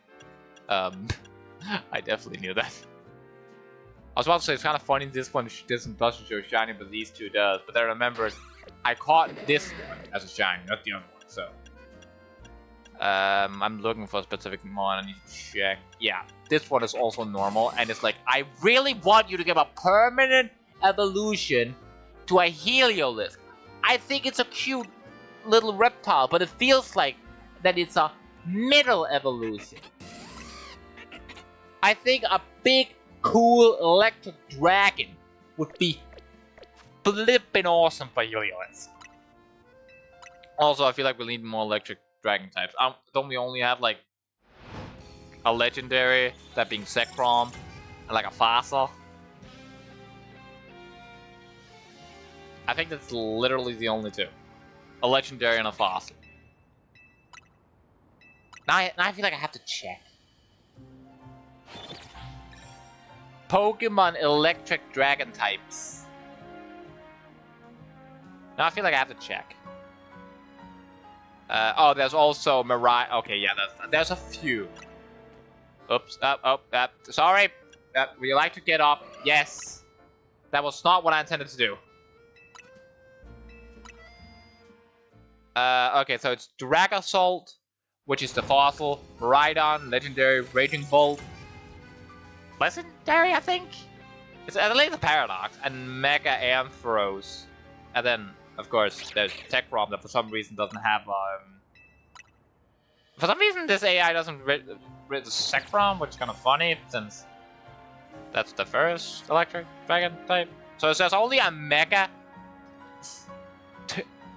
I definitely knew that. I was about to say, it's kind of funny this one doesn't show shiny, but these two does. But then remember, I caught this one as a shiny, not the other one, so. I'm looking for a specific one, I need to check. Yeah, this one is also normal, and it's like, I really want you to give a permanent evolution to a Heliolisk. I think it's a cute little reptile, but it feels like that it's a middle evolution. I think a big, cool electric dragon would be flippin' awesome for Heliolisk. Also, I feel like we need more electric dragon types. Don't we only have like a legendary, that being Zekrom, and like a fossil? I think that's literally the only two. A legendary and a fossil. Now I feel like I have to check. Pokemon electric dragon types. Now I feel like I have to check. Oh, there's also Mirai. Okay, yeah, there's a few. Oops. Sorry. Would you like to get up? Yes. That was not what I intended to do. Okay, so it's Dragosult, which is the fossil. Miraidon, legendary. Raging Bolt. Legendary, I think? It's at least a Paradox. And Mega Ampharos. And then, of course, there's Zekrom that for some reason doesn't have, For some reason, this AI doesn't rid the Zekrom, which is kind of funny, since that's the first electric dragon type. So there's only a Mega,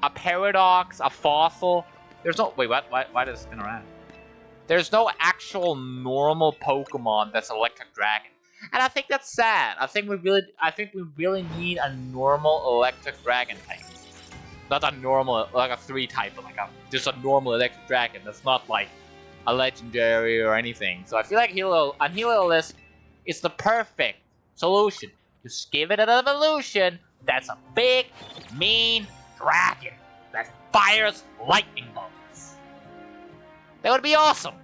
a Paradox, a Fossil. There's no... Wait, what? Why does it spin around? There's no actual normal Pokemon that's electric dragon. And I think that's sad. I think we really need a normal electric dragon type. Not a normal, like a 3 type, but like just a normal electric dragon that's not like a legendary or anything. So I feel like Heliolisk is the perfect solution. Just give it an evolution that's a big, mean dragon that fires lightning bolts. That would be awesome.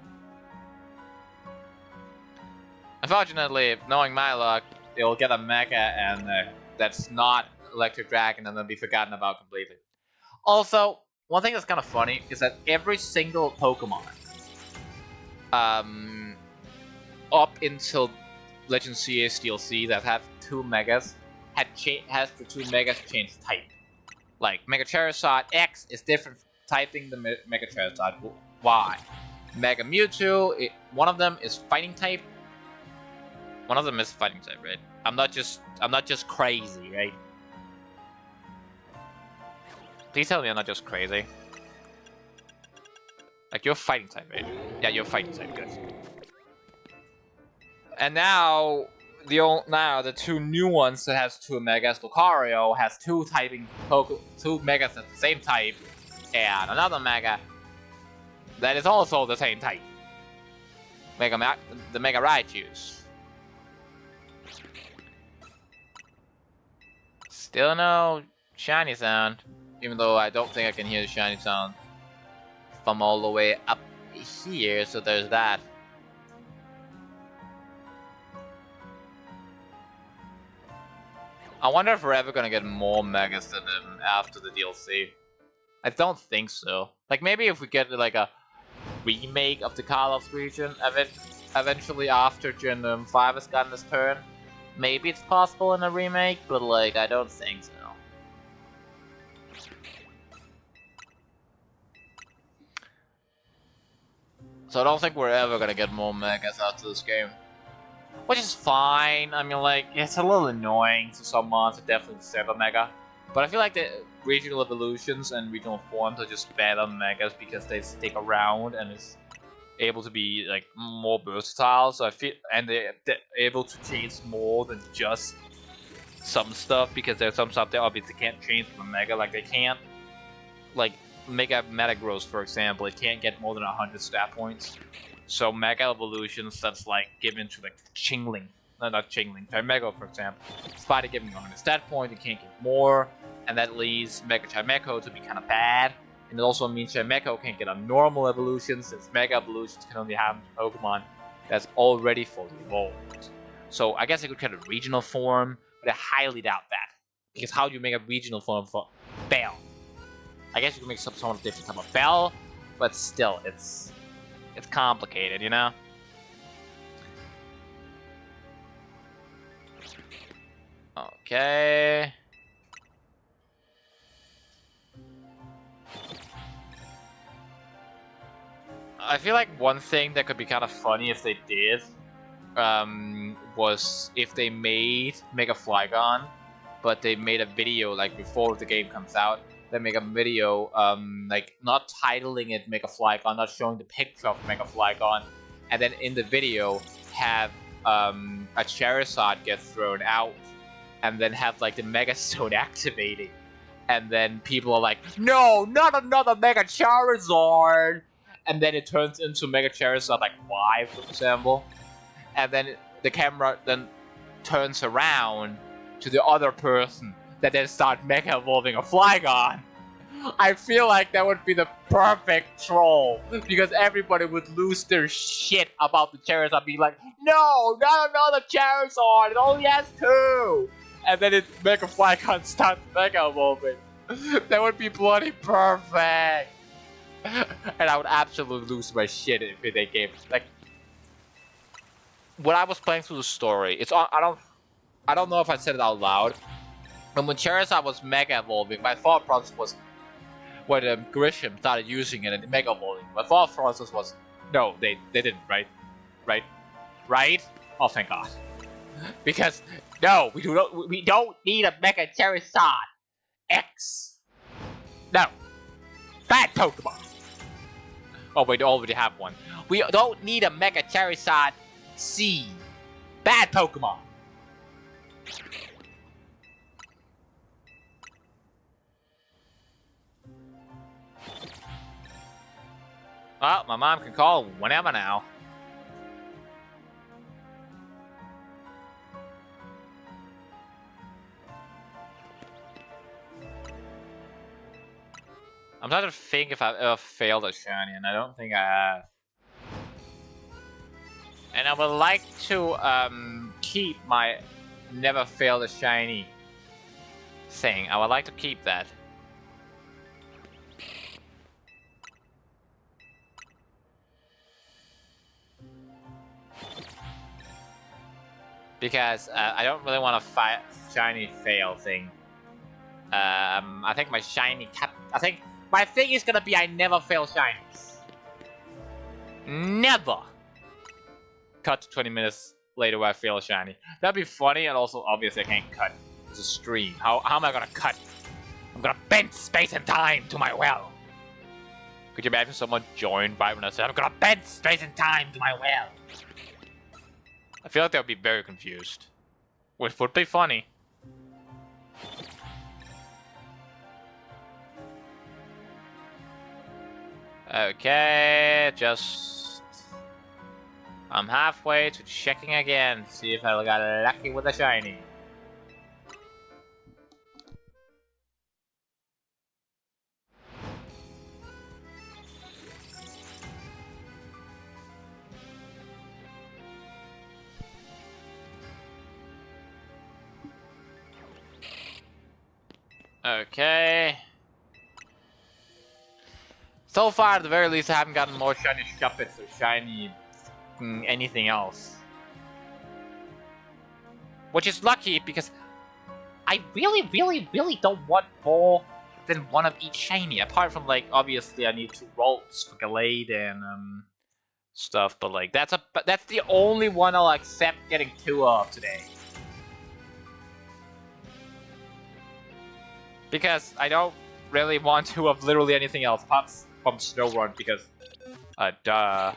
Unfortunately, knowing my luck, it'll get a Mega and that's not electric dragon and then be forgotten about completely. Also, one thing that's kind of funny is that every single Pokemon, up until Legend CS DLC that have 2 Megas, has the 2 Megas changed type. Like, Mega Charizard X is different typing than Mega Charizard Y. Mega Mewtwo, one of them is fighting type. One of them is fighting type, right? I'm not just crazy, right? Please tell me I'm not just crazy. Like, you're fighting type, right? Yeah, you're fighting type, good. And now, the 2 new ones that has 2 Megas, Lucario has 2 Megas at the same type, and another Mega that is also the same type. The Mega Raichus. Still no shiny sound. Even though I don't think I can hear the shiny sound from all the way up here, so there's that. I wonder if we're ever gonna get more Megas than him after the DLC. I don't think so. Like, maybe if we get like a remake of the Kalos region eventually after Gen 5 has gotten its turn, maybe it's possible in a remake, but like, I don't think so. So I don't think we're ever gonna get more Megas after this game. which is fine. I mean, like, it's a little annoying to some mons to definitely serve a Mega. But I feel like the regional evolutions and regional forms are just better Megas because they stick around and is able to be like more versatile. So I feel, and they're able to change more than just some stuff, because there's some stuff they obviously can't change from a Mega. Like they can't, like Mega Metagross, for example, it can't get more than 100 stat points. So Mega evolutions that's like given to like Chingling, no, not Chingling, Chimecho, for example. Despite it giving you 100 stat points, it can't get more, and that leaves Mega Chimecho to be kind of bad. And it also means Chimecho can't get a normal evolution, since Mega evolutions can only have Pokemon that's already fully evolved. So I guess I could get a regional form, but I highly doubt that. Because how do you make a regional form for Bell? I guess you can make some sort of different type of Bell, but still, it's complicated, you know? Okay. I feel like one thing that could be kind of funny if they did was if they made Mega Flygon, but they made a video like before the game comes out. They make a video like not titling it Mega Flygon, not showing the picture of Mega Flygon, and then in the video have a Charizard get thrown out, and then have like the Mega Stone activating, and then people are like, no, not another Mega Charizard, and then it turns into Mega Charizard like Y, for example, and then the camera then turns around to the other person that then start Mega Evolving a Flygon. I feel like that would be the perfect troll, because everybody would lose their shit about the Charizard, being like, no, not another Charizard, it only has 2! And then it Mega Flygon starts Mega Evolving. That would be bloody perfect! And I would absolutely lose my shit if they gave, like, when I was playing through the story, it's on, I don't know if I said it out loud, but when Charizard was Mega Evolving, my thought process was, when Grisham started using it in Mega Evolving, my thought process was, no, they didn't, right? Right? Oh, thank God. Because, no, we don't need a Mega Charizard X. No. Bad Pokemon. Oh, we already have one. We don't need a Mega Charizard C. Bad Pokemon. Well, my mom can call whenever now. I'm trying to think if I've ever failed a shiny, and I don't think I have. And I would like to keep my never failed a shiny thing. I would like to keep that. Because I don't really want a shiny fail thing. I think my shiny I think my thing is gonna be I never fail shinies. Never! Cut to 20 minutes later where I fail a shiny. That'd be funny, and also obviously I can't cut. It's a stream. How am I gonna cut? I'm gonna bend space and time to my will. Could you imagine someone joined right when I said I'm gonna bend space and time to my will? I feel like they would be very confused. Which would be funny. Okay, just... I'm halfway to checking again, see if I got lucky with a shiny. Okay. So far, at the very least, I haven't gotten more shiny Shuppets or shiny anything else. Which is lucky, because I really don't want more than one of each shiny. Apart from, like, obviously I need 2 Rolls for Gallade and stuff, but like that's the only one I'll accept getting 2 of today. Because I don't really want 2 of literally anything else, apart from Snow because kind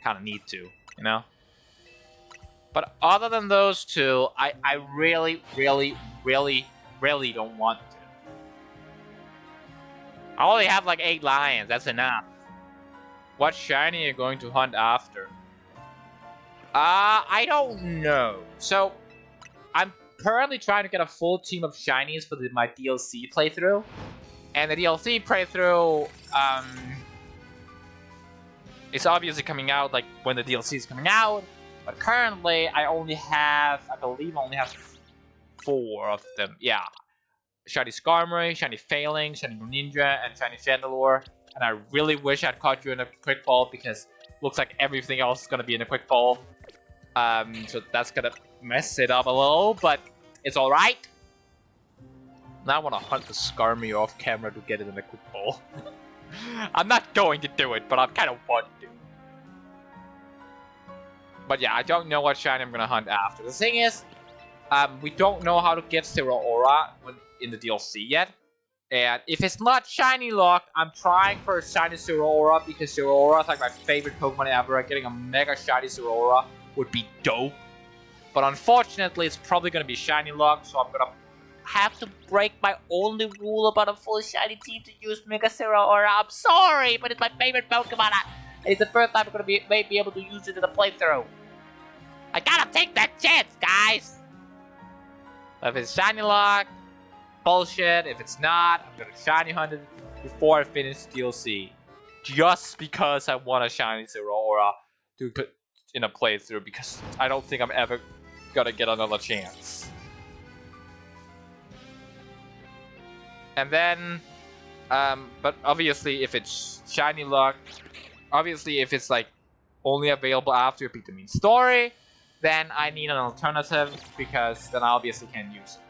of need to, you know? But other than those 2, I really don't want to. I only have like 8 lions, that's enough. What shiny are you going to hunt after? I don't know. So, I'm currently trying to get a full team of shinies for my DLC playthrough. And the DLC playthrough, it's obviously coming out like when the DLC is coming out. But currently, I believe I only have 4 of them. Yeah. Shiny Skarmory, Shiny Failing, Shiny Greninja, and Shiny Chandelure. And I really wish I'd caught you in a quick ball because it looks like everything else is gonna be in a quick ball. So that's gonna mess it up a little, but it's alright. Now I wanna hunt the Skarmory off camera to get it in a quick ball. I'm not going to do it, but I kind of want to. But yeah, I don't know what shiny I'm gonna hunt after. The thing is, we don't know how to get Zeraora in the DLC yet. And if it's not shiny locked, I'm trying for a shiny Zeraora because Zeraora is like my favorite Pokemon ever. Getting a mega shiny Zeraora would be dope. But unfortunately, it's probably gonna be shiny locked, so I'm gonna have to break my only rule about a full shiny team to use Mega Zeraora. I'm sorry, but it's my favorite Pokemon. And it's the first time I'm gonna be able to use it in a playthrough. I gotta take that chance, guys! If it's shiny locked, bullshit. If it's not, I'm gonna shiny hunt it before I finish DLC. Just because I want a shiny Zeraora to put in a playthrough, because I don't think I'm ever gonna get another chance. And then, but obviously if it's shiny locked, obviously if it's like only available after you beat the main story, then I need an alternative, because then I obviously can't use it.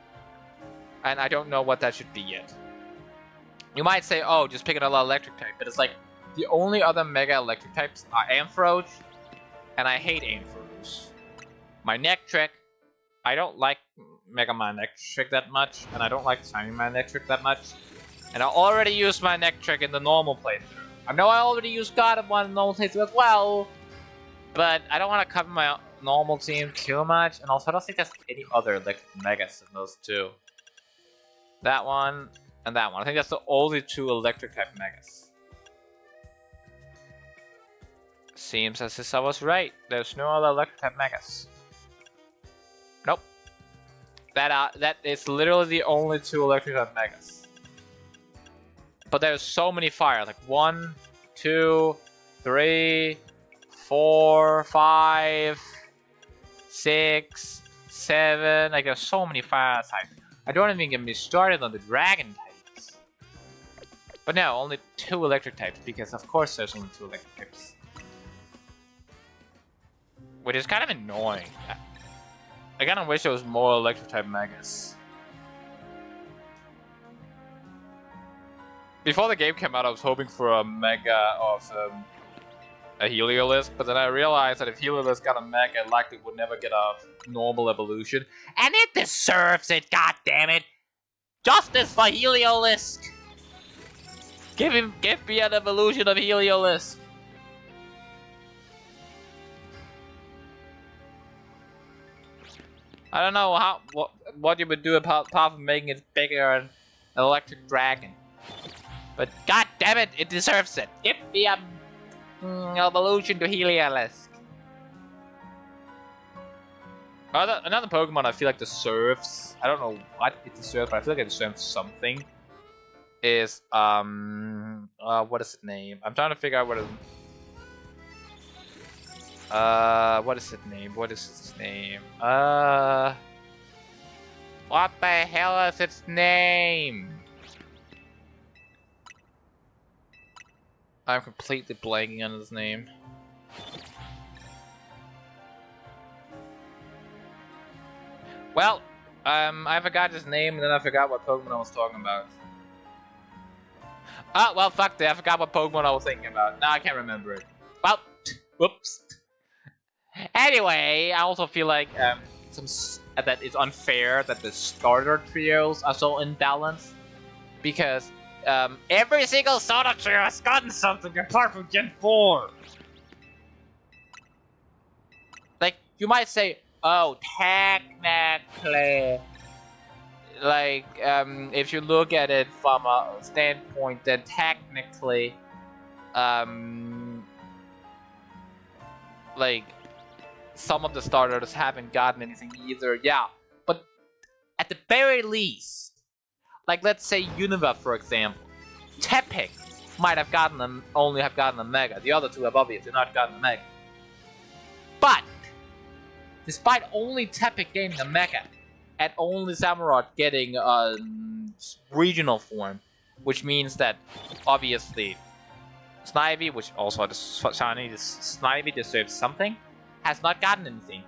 And I don't know what that should be yet. You might say, oh, just pick another electric type, but it's like, the only other mega electric types are Ampharos, and I hate Ampharos. My Nectric, I don't like Mega Man Nectric that much, and I don't like Shiny Man Nectric that much. And I already used my Nectric in the normal playthrough. I know I already used Gardevoir in the normal playthrough as well, but I don't want to cover my normal team too much, and also I don't think there's any other electric megas in those 2. That one, and that one. I think that's the only 2 electric type megas. Seems as if I was right. There's no other electric type megas. Nope. That is literally the only 2 electric type megas. But there's so many fire, like 1, 2, 3, 4, 5, 6, 7. Like there's so many fire types. I don't even get me started on the dragon types. But no, only 2 electric types, because of course there's only 2 electric types. Which is kind of annoying. I kind of wish there was more electric type megas. Before the game came out, I was hoping for a mega of a Heliolisk, but then I realized that if Heliolisk got a mega, it likely would never get a normal evolution. And it deserves it, god damn it! Justice for Heliolisk! Give me an evolution of Heliolisk! I don't know what you would do apart from making it bigger and an electric dragon. But god damn it, it deserves it! Give me a evolution to Heliolisk. Another Pokemon I feel like deserves, I don't know what it deserves, but I feel like it deserves something, is, what is its name? I'm trying to figure out what is its name? What the hell is its name? I'm completely blanking on his name. Well, I forgot his name, and then I forgot what Pokemon I was talking about. Ah, well, fuck that. I forgot what Pokemon I was thinking about. Now I can't remember it. Well, Whoops. Anyway, I also feel like that it's unfair that the starter trios are so imbalanced because every single starter trio has gotten something apart from Gen 4. Like, you might say, oh, technically, like, if you look at it from a standpoint, then technically, like, some of the starters haven't gotten anything either, yeah. But at the very least, like, let's say Unova, for example, Tepig might have only have gotten a Mega. The other two have obviously not gotten a Mega. But despite only Tepig getting a Mega, and only Samurott getting a regional form, which means that obviously Snivy, which also shiny Snivy deserves something, has not gotten anything.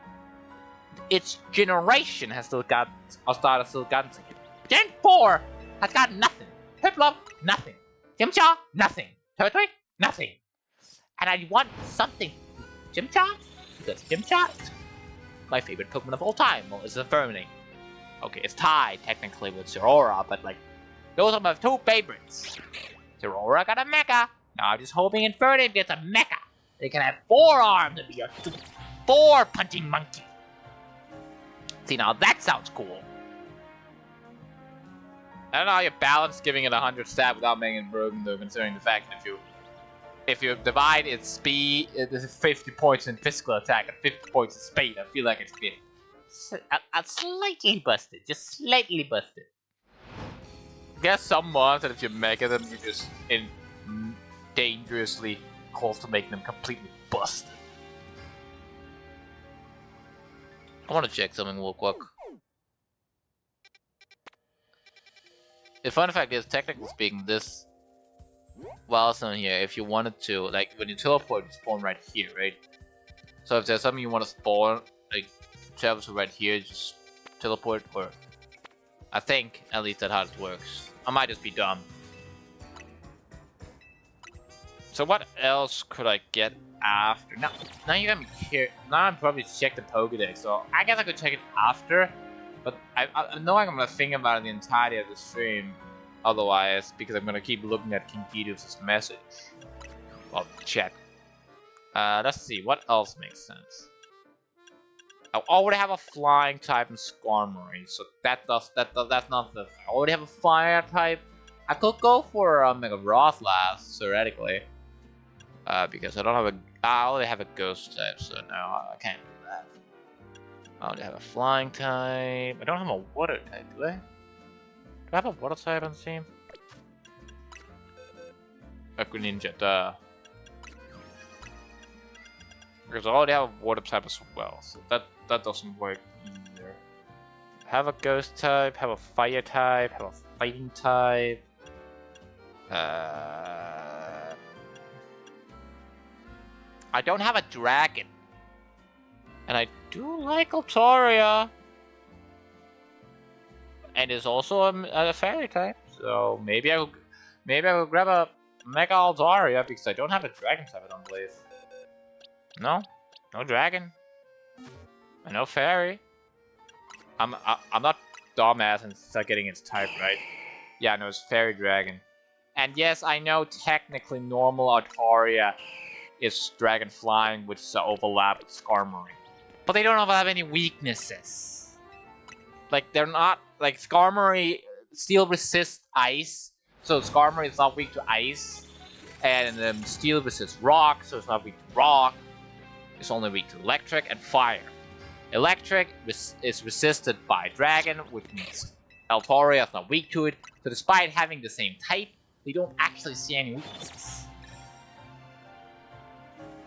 Its generation has still got a starter still gotten something. Gen 4 has got nothing. Piplup, nothing. Chimchar, nothing. Turtwig, nothing. And I want something Chimchar, because Chimchar is my favorite Pokemon of all time. Well, it's Infernape. Okay, it's tied technically with Zeraora, but like, those are my two favorites. Zeraora got a Mecha. Now I'm just hoping Infernape gets a Mecha. They can have 4 arms and be a 4 punching monkey. See, now that sounds cool. I don't know how you balance giving it 100 stat without making it broken, though, considering the fact that if you divide its speed, it's 50 points in physical attack and 50 points in speed, I feel like it's slightly busted, just slightly busted. I guess some months that if you mega them, you're just dangerously close to making them completely busted. I want to check something real quick. The fun fact is, technically speaking, this Wildstorm here, if you wanted to, like, when you teleport, you spawn right here, right? So if there's something you want to spawn, like, travel to right here, just teleport, or I think at least that's how it works. I might just be dumb. So what else could I get after? Now you got me here. Now I'm probably check the Pokédex, so I guess I could check it after. But I know I'm gonna think about it the entirety of the stream, otherwise, because I'm gonna keep looking at King Tidus' message. Well, chat. Let's see, what else makes sense? I already have a flying type in Skarmory, so that's not the. I already have a fire type. I could go for like a Rothlast theoretically, because I already have a ghost type, so no, I can't do that. I only have a flying type. I don't have a water type, do I? Do I have a water type on Steam? A Greninja, duh. Because I already have a water type as well, so that doesn't work either. Have a ghost type, have a fire type, have a fighting type. I don't have a dragon. And I do like Altaria. And it's also a fairy type. So maybe I will grab a Mega Altaria because I don't have a dragon type, I don't believe. No dragon. And no fairy. I'm not dumbass and start getting its type right. Yeah, no, it's fairy dragon. And yes, I know technically normal Altaria is dragon flying, which is overlap with Skarmory. But they don't have any weaknesses. Like, they're not, like, Skarmory still resists ice, so Skarmory is not weak to ice. And Steel resists rock, so it's not weak to rock. It's only weak to electric and fire. Electric is resisted by dragon, which means Altaria is not weak to it. So despite having the same type, they don't actually see any weaknesses.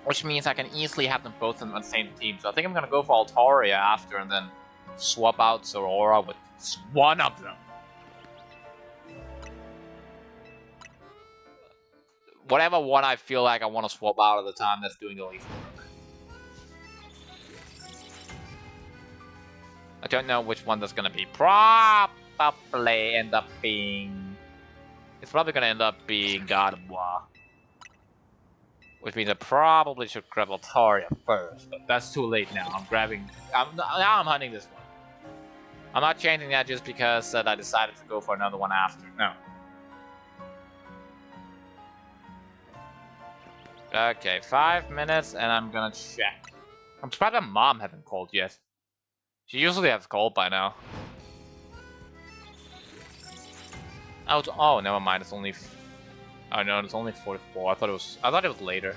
Which means I can easily have them both on the same team. So I think I'm gonna go for Altaria after and then swap out Zeraora with one of them. Whatever one I feel like I want to swap out at the time that's doing the least work. I don't know which one that's gonna be. Probably end up being... It's probably gonna end up being God of War. Which means I probably should grab Altaria first, but that's too late now. Now I'm hunting this one. I'm not changing that just because I decided to go for another one after. No. Okay, 5 minutes, and I'm gonna check. I'm surprised my mom hasn't called yet. She usually has called by now. Oh, never mind. It's only. Oh no, it's only 44. I thought it was later.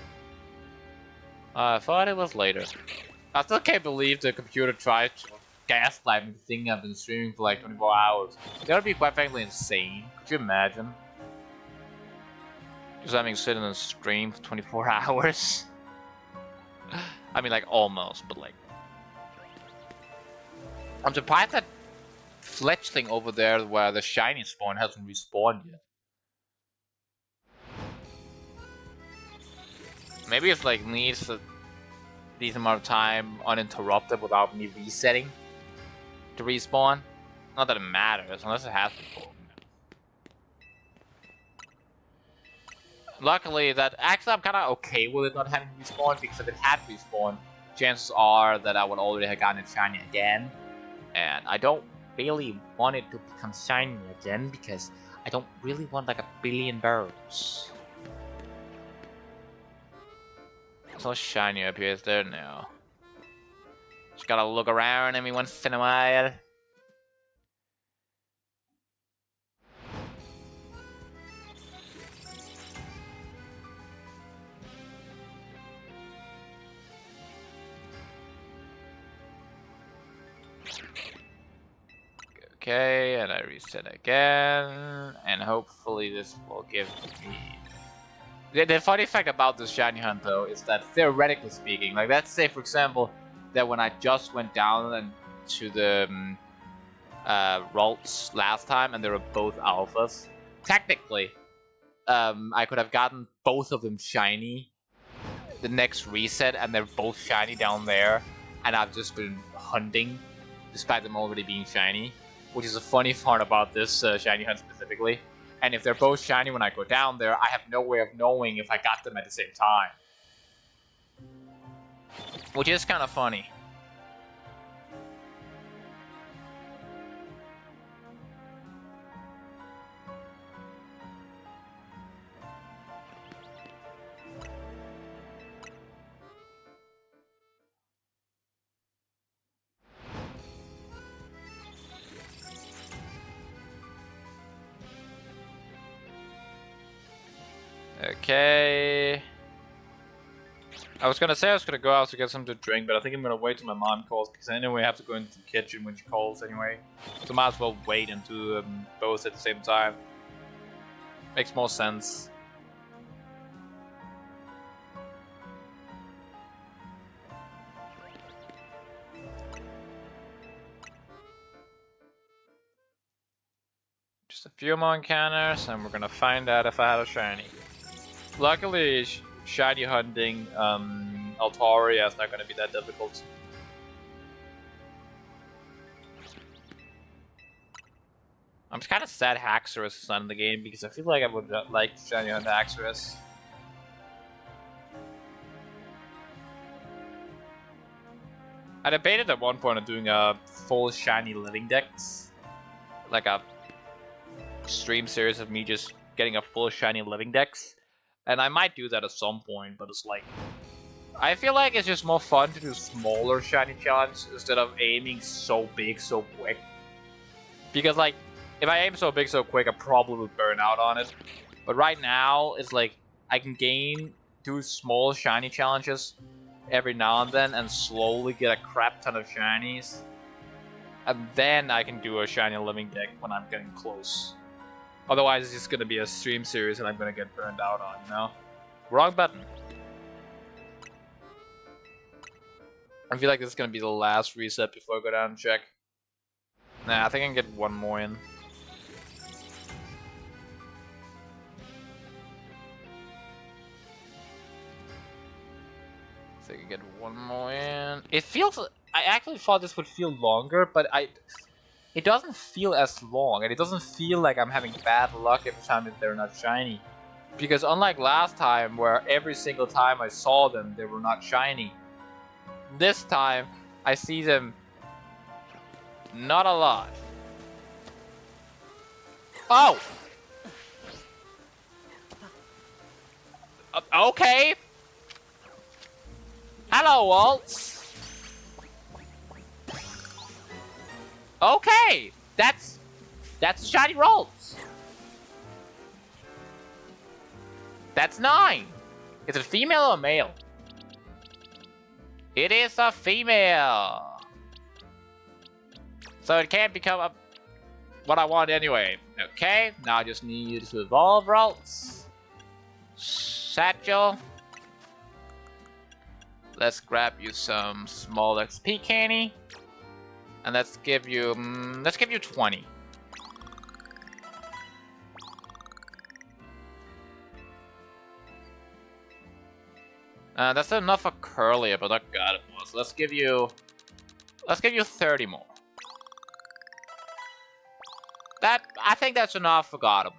I thought it was later. I still can't believe the computer tried to gaslight me thinking I've been streaming for like 24 hours. That would be quite frankly insane. Could you imagine? Just having to sit in a stream for 24 hours. I mean, like almost, but like. I'm surprised that fledgling over there where the shiny spawn hasn't respawned yet. Maybe it's like needs a decent amount of time uninterrupted without me resetting to respawn. Not that it matters, unless it has to. Luckily, actually I'm kind of okay with it not having respawn, because if it had respawn, chances are that I would already have gotten it shiny again. And I don't really want it to become shiny again, because I don't really want like a billion barrels. So shiny up here is there now. Just gotta look around every once in a while. Okay, and I reset again, and hopefully this will give me... The funny fact about this shiny hunt though is that theoretically speaking, like let's say for example that when I just went down and to the Ralts last time and they were both alphas, technically I could have gotten both of them shiny the next reset, and they're both shiny down there, and I've just been hunting despite them already being shiny, which is a funny part about this shiny hunt specifically. And if they're both shiny when I go down there, I have no way of knowing if I got them at the same time. Which is kind of funny. Okay. I was gonna say I was gonna go out to get something to drink, but I think I'm gonna wait till my mom calls, because anyway I have to go into the kitchen when she calls anyway. So might as well wait and do them both at the same time. Makes more sense. Just a few more encounters, and we're gonna find out if I have a shiny. Luckily, shiny hunting Altaria is not going to be that difficult. I'm kind of sad Haxorus is not in the game, because I feel like I would like shiny hunt Haxorus. I debated at one point on doing a full shiny living dex, like a stream series of me just getting a full shiny living dex. And I might do that at some point, but it's like... I feel like it's just more fun to do smaller shiny challenges instead of aiming so big so quick. Because like, if I aim so big so quick, I probably would burn out on it. But right now, it's like, I can do small shiny challenges every now and then and slowly get a crap ton of shinies. And then I can do a shiny living deck when I'm getting close. Otherwise, it's just gonna be a stream series and I'm gonna get burned out on, you know? Wrong button. I feel like this is gonna be the last reset before I go down and check. Nah, I think I can get one more in. I think I can get one more in. It feels... I actually thought this would feel longer, but it doesn't feel as long, and it doesn't feel like I'm having bad luck every time that they're not shiny. Because unlike last time, where every single time I saw them, they were not shiny, this time I see them not a lot. Oh! Okay. Hello, Waltz. Okay, that's shiny Rolls. That's 9. Is it female or male? It is a female. So it can't become what I want anyway. Okay, now I just need to evolve Rolls. Satchel. Let's grab you some small XP candy. And let's give you 20. That's enough for Curlia, but not Gardevoir. So let's give you 30 more. I think that's enough for Gardevoir.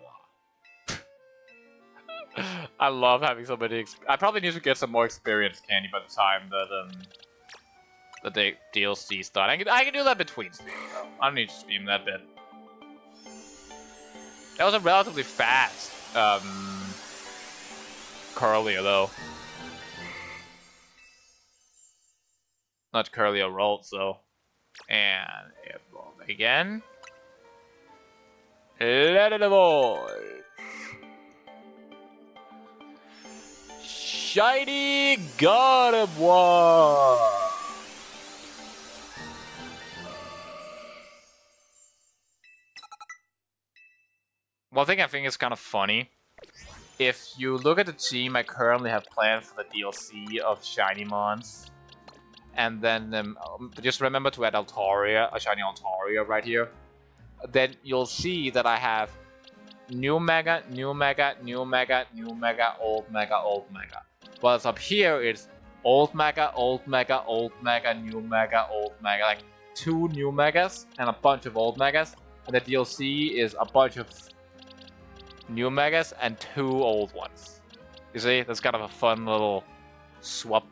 I love having so many. I probably need to get some more experience candy by the time that the DLC start. I can do that between streams though. I don't need to stream that bit. That was a relatively fast Curlia though. Not Curlia Rolls though. And evolve again. Let it evolve. Shiny Gardevoir. One thing I think is kind of funny, if you look at the team I currently have planned for the DLC of Shiny Mons, and then just remember to add Altaria, a Shiny Altaria right here, then you'll see that I have New Mega, New Mega, New Mega, New Mega, Old Mega, Old Mega. Whereas up here it's Old Mega, Old Mega, Old Mega, New Mega, Old Mega, like 2 New Megas and a bunch of Old Megas, and the DLC is a bunch of New Megas and 2 old ones. You see, that's kind of a fun little swap.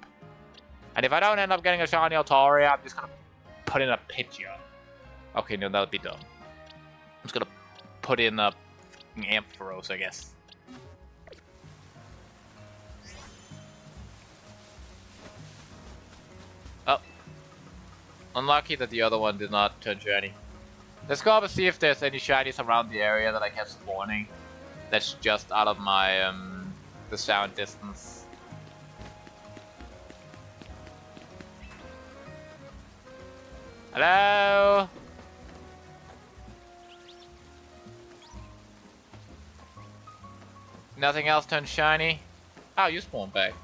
And if I don't end up getting a Shiny Altaria, I'm just gonna put in a Pidgeot. Okay, no, that would be dumb. I'm just gonna put in a Ampharos, I guess. Oh. Unlucky that the other one did not turn shiny. Let's go up and see if there's any shinies around the area that I kept spawning. That's just out of my, the sound distance. Hello? Nothing else turned shiny? Oh, you spawned back.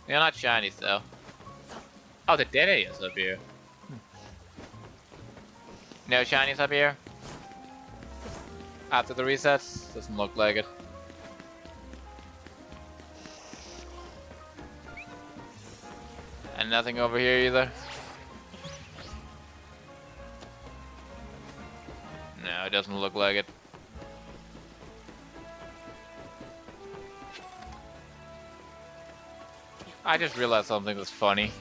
You're not shiny, though. Oh, the Dedede is up here. No shinies up here? After the resets? Doesn't look like it. And nothing over here either? No, it doesn't look like it. I just realized something was funny.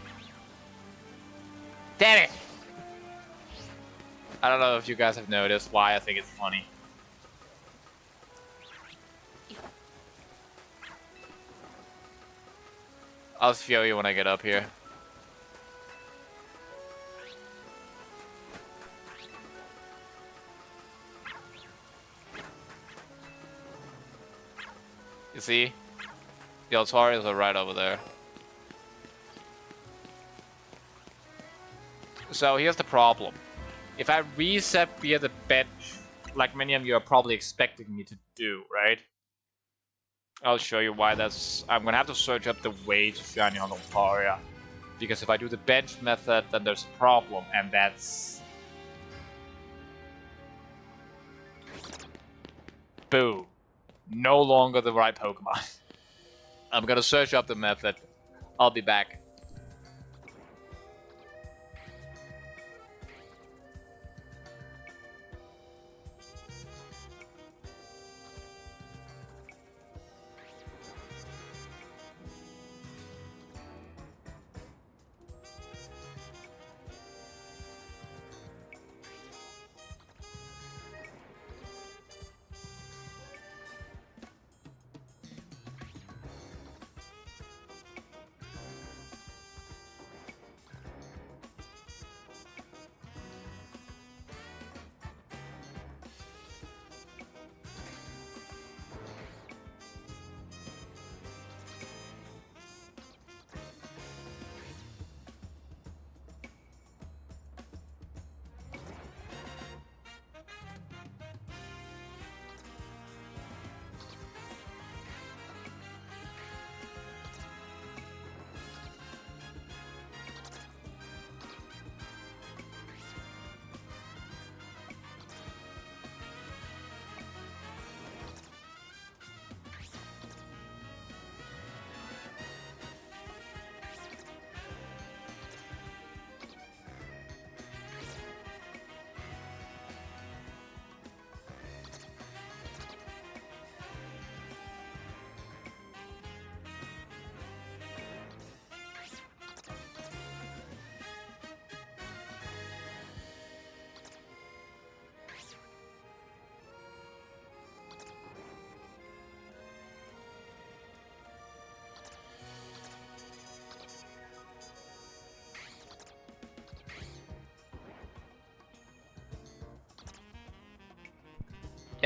Damn it! I don't know if you guys have noticed why I think it's funny. I'll show you when I get up here. You see? The Altarias are right over there. So here's the problem. If I reset via the bench, like many of you are probably expecting me to do, right? I'll show you why that's... I'm gonna have to search up the way to shiny on Altaria. Because if I do the bench method, then there's a problem, and that's... Boom. No longer the right Pokemon. I'm gonna search up the method. I'll be back.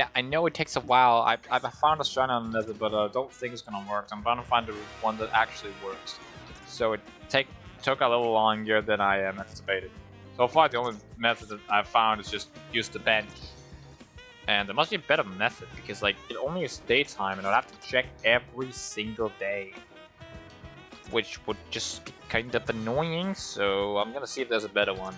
Yeah, I know it takes a while. I've found a shiny on Nether, but I don't think it's gonna work. I'm gonna find the one that actually works. So it took a little longer than I anticipated. So far, the only method that I've found is just use the bench. And there must be a better method, because like it only is daytime and I'll have to check every single day. Which would just be kind of annoying, so I'm gonna see if there's a better one.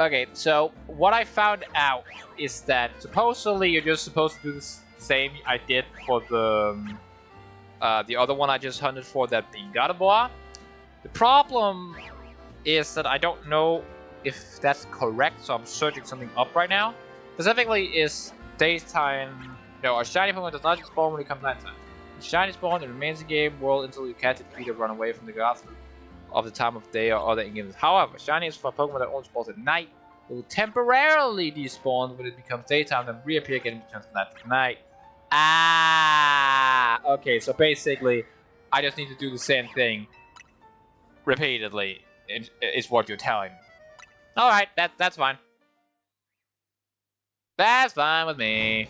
Okay, so what I found out is that supposedly you're just supposed to do the same I did for the other one I just hunted for, that being Gardevoir. The problem is that I don't know if that's correct, so I'm searching something up right now. Specifically, is daytime. No, a shiny Pokemon does not spawn when it comes nighttime. The shiny spawn, it remains in game world until you catch it, defeat or run away from the guards of the time of day or other in-games. However, shiny is for a Pokemon that only spawns at night. It will temporarily despawn when it becomes daytime, then reappear again when it turns from night. Ah, okay. So basically, I just need to do the same thing repeatedly. Is what you're telling me. All right, that's fine. That's fine with me.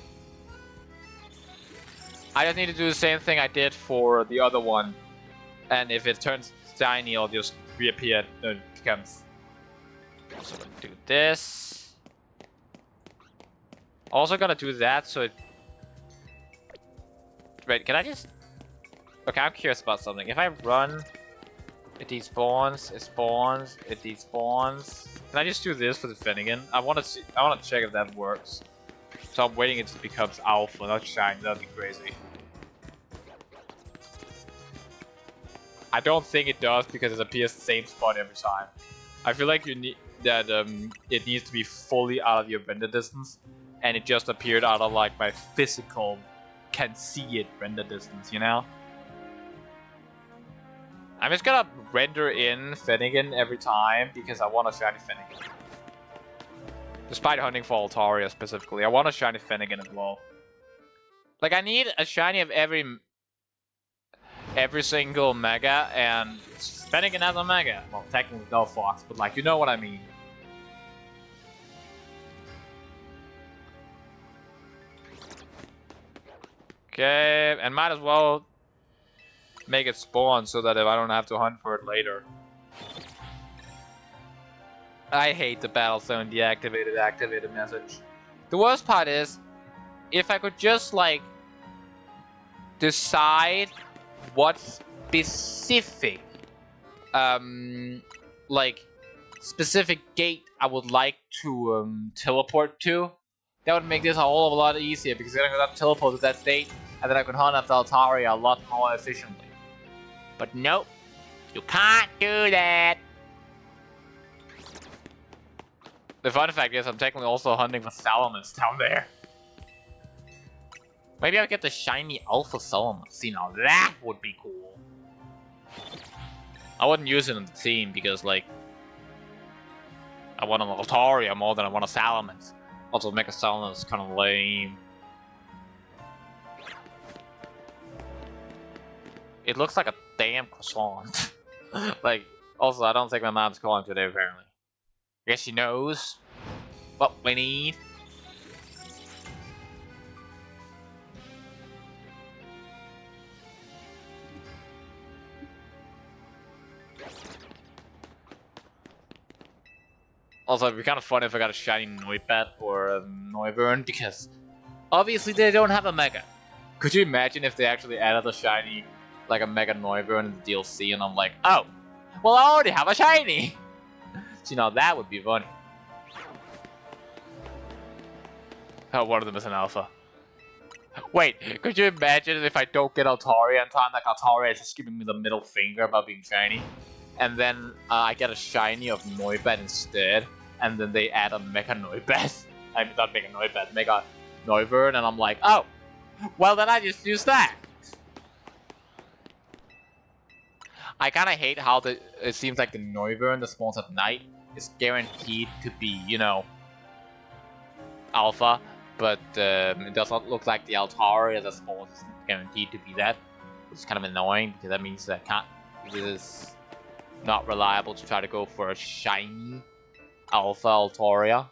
I just need to do the same thing I did for the other one, and if it turns shiny, I'll just reappear. It becomes. So I'm gonna do this. Also gonna do that so it. Wait, can I just? Okay, I'm curious about something. If I run, it despawns, it spawns, it despawns. Can I just do this for the Fennekin? I want to check if that works. So I'm waiting until it becomes alpha, not shiny. That'd be crazy. I don't think it does because it appears the same spot every time. I feel like you need that it needs to be fully out of your render distance, and it just appeared out of like my physical can see it render distance, you know? I'm just gonna render in Fennekin every time because I want a shiny Fennekin. Despite hunting for Altaria specifically, I want a shiny Fennekin as well. Like, I need a shiny of every single Mega, and Fennekin has a Mega. Well, technically Delphox, but like, you know what I mean. Okay, and might as well make it spawn so that if I don't have to hunt for it later. I hate the battle zone deactivated activated message. The worst part is, if I could just like decide what specific specific gate I would like to teleport to, that would make this a whole lot easier, because then I could teleport to that state and then I could hunt after Altaria a lot more efficiently. But nope, you can't do that. The fun fact is I'm technically also hunting for Salamence down there. Maybe I'll get the shiny Alpha Salamence. See, now that would be cool. I wouldn't use it on the team because, like, I want an Altaria more than I want a Salamence. Also, Mega Salamence is kind of lame. It looks like a damn croissant. Like, also, I don't think my mom's calling today, apparently. I guess she knows what we need. Also, it'd be kind of fun if I got a shiny Noibat or a Noivern, because obviously they don't have a Mega. Could you imagine if they actually added a shiny, like a Mega Noivern in the DLC, and I'm like, oh, well, I already have a shiny! So, you know, that would be funny. Oh, one of them is an Alpha. Wait, could you imagine if I don't get Altaria in time, like Altaria is just giving me the middle finger about being shiny? And then I get a shiny of Noibat instead, and then they add a Mega Noibat. I mean, not Mega Noibat, Mega Noivern, and I'm like, oh, well then I just use that. I kind of hate how it seems like the Noivern that spawns at night is guaranteed to be, you know, Alpha, but it does not look like the Altaria that spawns is guaranteed to be that, which is kind of annoying because that means that it is not reliable to try to go for a shiny Alpha Altaria.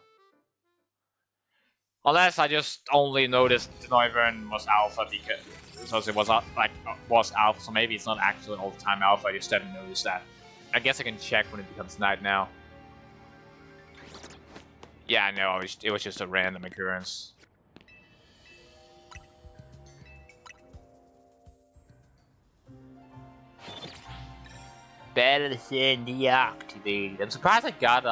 Unless I just only noticed the Noivern was Alpha because it was was Alpha, so maybe it's not actually an all-the-time Alpha. I just didn't notice that. I guess I can check when it becomes night now. Yeah, no, it was just a random occurrence. Battle Sand deactivated. I'm surprised I got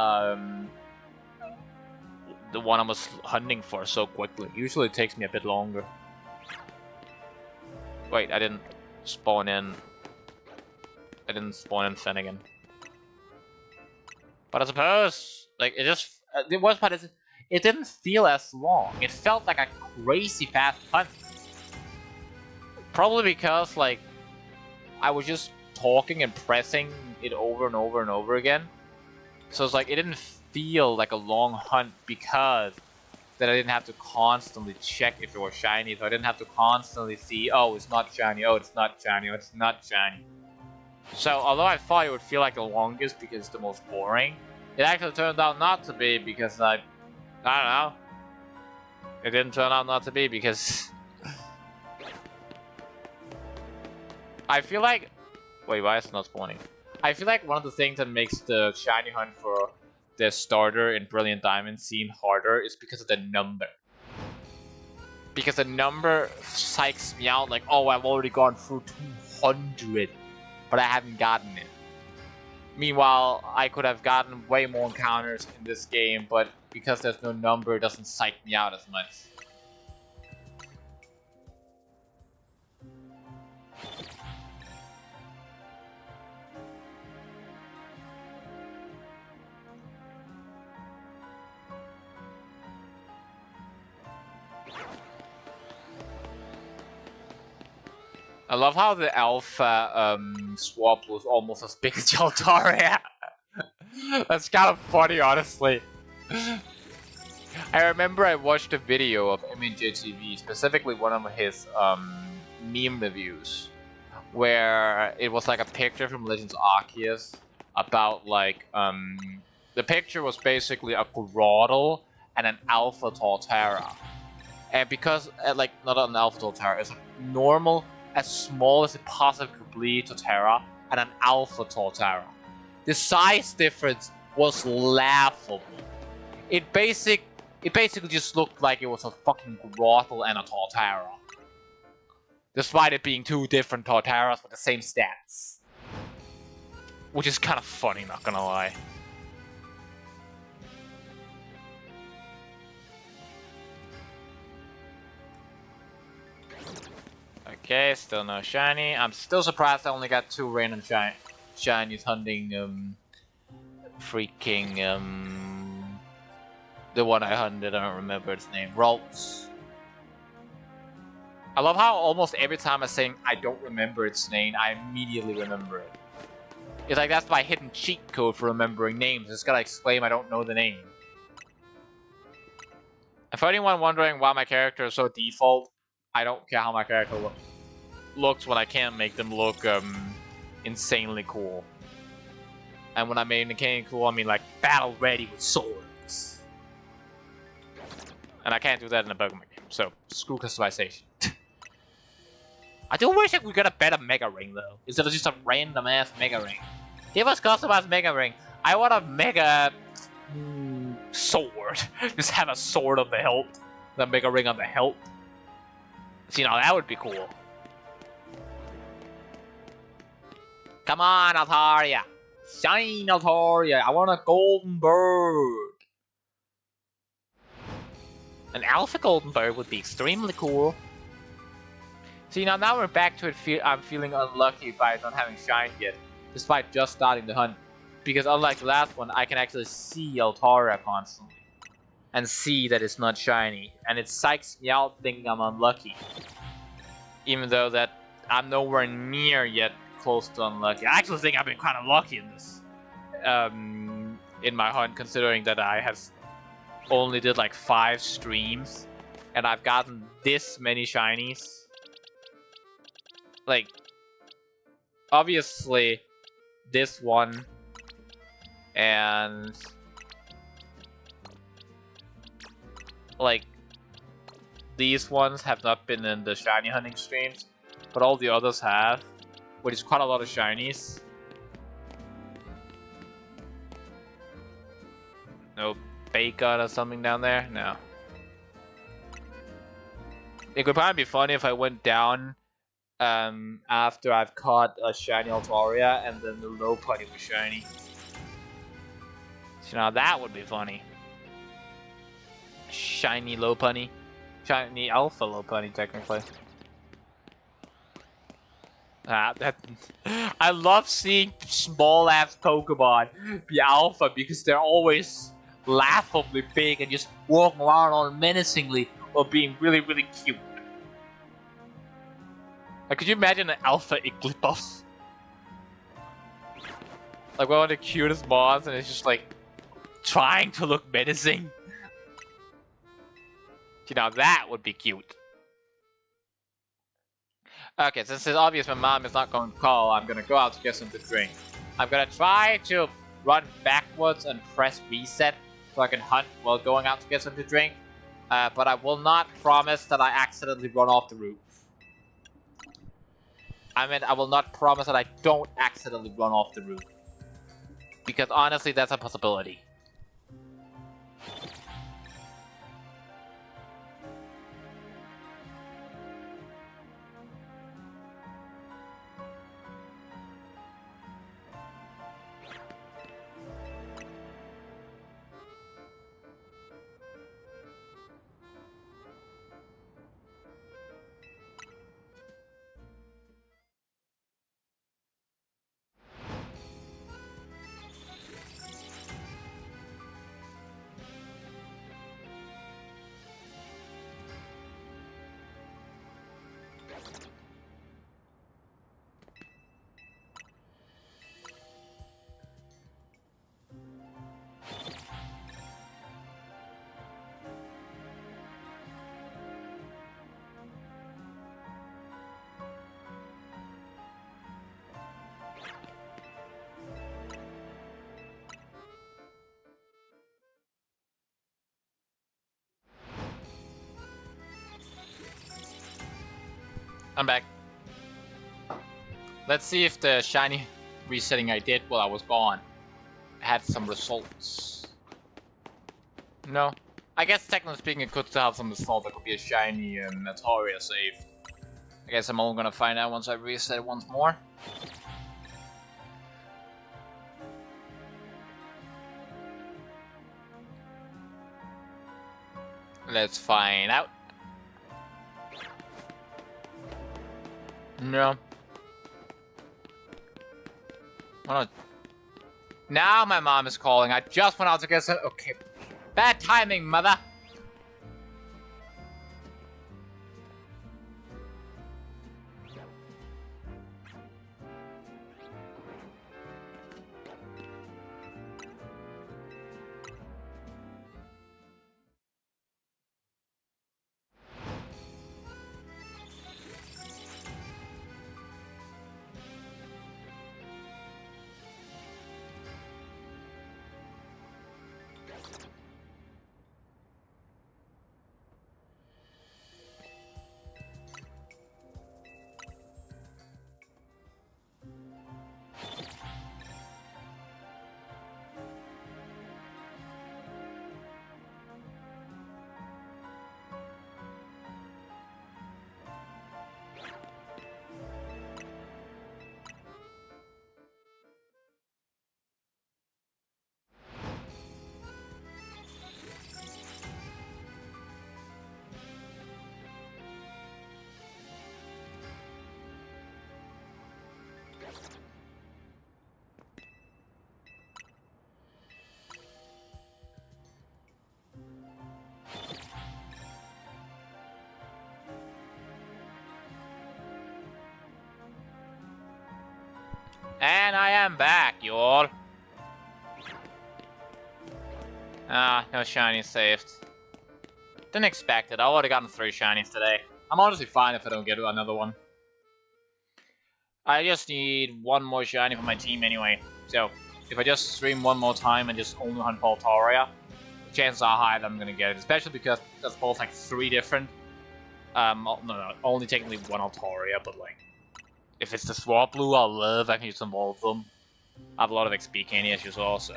the one I was hunting for so quickly. Usually it takes me a bit longer. Wait, I didn't spawn in Finnegan. But I suppose, like, the worst part is it didn't feel as long. It felt like a crazy fast hunt. Probably because, like, I was just talking and pressing it over and over and over again. So it's like, it didn't feel like a long hunt because that I didn't have to constantly check if it was shiny. So I didn't have to constantly see, oh, it's not shiny, oh, it's not shiny, oh, it's not shiny. So although I thought it would feel like the longest because it's the most boring, it actually turned out not to be because I don't know. It didn't turn out not to be because I feel like, wait, why is it not spawning? I feel like one of the things that makes the shiny hunt for the starter in Brilliant Diamond seem harder is because of the number. Because the number psychs me out like, oh, I've already gone through 200, but I haven't gotten it. Meanwhile, I could have gotten way more encounters in this game, but because there's no number, it doesn't psych me out as much. I love how the alpha swap was almost as big as Altaria. That's kind of funny, honestly. I remember I watched a video of MNJTV, specifically one of his meme reviews, where it was like a picture from Legends Arceus about like the picture was basically a Groddle and an Alpha Torterra, and because like not an Alpha Torterra, it's a normal, as small as it possibly could be Torterra, and an Alpha Torterra. The size difference was laughable. It basically just looked like it was a fucking Groddle and a Torterra, despite it being two different Torterras with the same stats, which is kind of funny, not gonna lie. Okay, still no shiny. I'm still surprised I only got 2 random shinies hunting the one I hunted, I don't remember its name. Ralts. I love how almost every time I say I don't remember its name, I immediately remember it. It's like that's my hidden cheat code for remembering names. Just gotta explain I don't know the name. And for anyone wondering why my character is so default, I don't care how my character looks when I can't make them look insanely cool. And when I mean insanely cool, I mean like battle ready with swords. And I can't do that in a Pokemon game, so screw customization. I do wish we got a better Mega Ring though, instead of just a random ass Mega Ring. Give us customized Mega Ring. I want a Mega sword. Just have a sword on the hilt, the Mega Ring on the hilt. See, now that would be cool. Come on, Altaria. Shine, Altaria. I want a golden bird. An alpha golden bird would be extremely cool. See, now we're back to it. I'm feeling unlucky by not having Shine yet, despite just starting the hunt. Because unlike the last one, I can actually see Altaria constantly. And see that it's not shiny. And it psychs me out thinking I'm unlucky. Even though that I'm nowhere near yet close to unlucky. I actually think I've been kind of lucky in this. In my hunt, considering that I have only did like 5 streams. And I've gotten this many shinies. Like, obviously, this one and like these ones have not been in the shiny hunting streams, but all the others have, which is quite a lot of shinies. No bacon or something down there? No. It could probably be funny if I went down after I've caught a shiny Altaria and then the Lopunny was shiny. So now that would be funny. Shiny Lopunny. Shiny Alpha Lopunny, technically. I love seeing small ass Pokemon be Alpha because they're always laughably big and just walking around all menacingly or being really, really cute. Like, could you imagine an Alpha Igglybuff? Like one of the cutest mons, and it's just like trying to look menacing. You know, that would be cute. Okay, since it's obvious my mom is not going to call, I'm gonna go out to get something to drink. I'm gonna try to run backwards and press reset so I can hunt while going out to get something to drink. But I will not promise that I accidentally run off the roof. I mean, I will not promise that I don't accidentally run off the roof. Because honestly, that's a possibility. I'm back. Let's see if the shiny resetting I did while I was gone had some results. No. I guess technically speaking it could still have some results. There could be a shiny and Altaria save. I guess I'm only gonna find out once I reset it once more. Let's find out. No. Oh, now my mom is calling. I just went out to get some. Okay. Bad timing, mother. And I am back, y'all. No shinies saved. Didn't expect it. I would've gotten 3 shinies today. I'm honestly fine if I don't get another one. I just need 1 more shiny for my team anyway. So, if I just stream 1 more time and just only hunt for Altaria, chances are high that I'm gonna get it. Especially because that's both like 3 different... no, only technically 1 Altaria, but like... If it's the Swablu, I'll love. I can use some of them. I have a lot of XP candy issues also.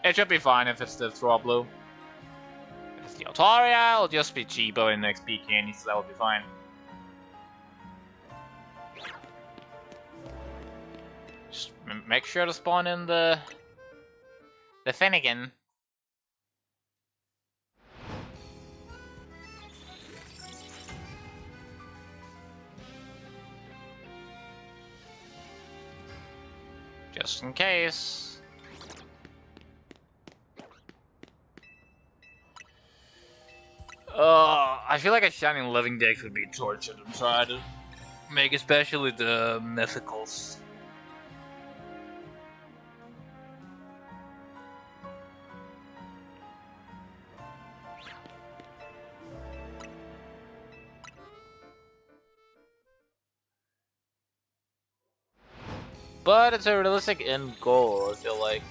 It should be fine if it's the Swablu. If it's the Altaria, it'll just be cheaper in XP candy, so that will be fine. Just make sure to spawn in the Finnegan. Just in case. I feel like a Shining Living Dex would be tortured and try to make especially the mythicals. But it's a realistic end goal, I feel like.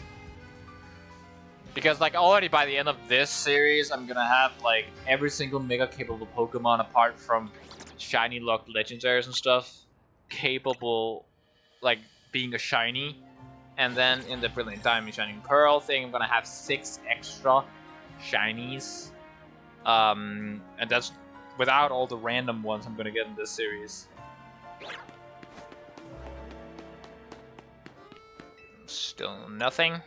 Because, like, already by the end of this series, I'm gonna have, like, every single Mega-capable Pokemon apart from Shiny Locked Legendaries and stuff capable, like, being a Shiny. And then in the Brilliant Diamond Shining Pearl thing, I'm gonna have 6 extra Shinies. And that's without all the random ones I'm gonna get in this series. Still nothing.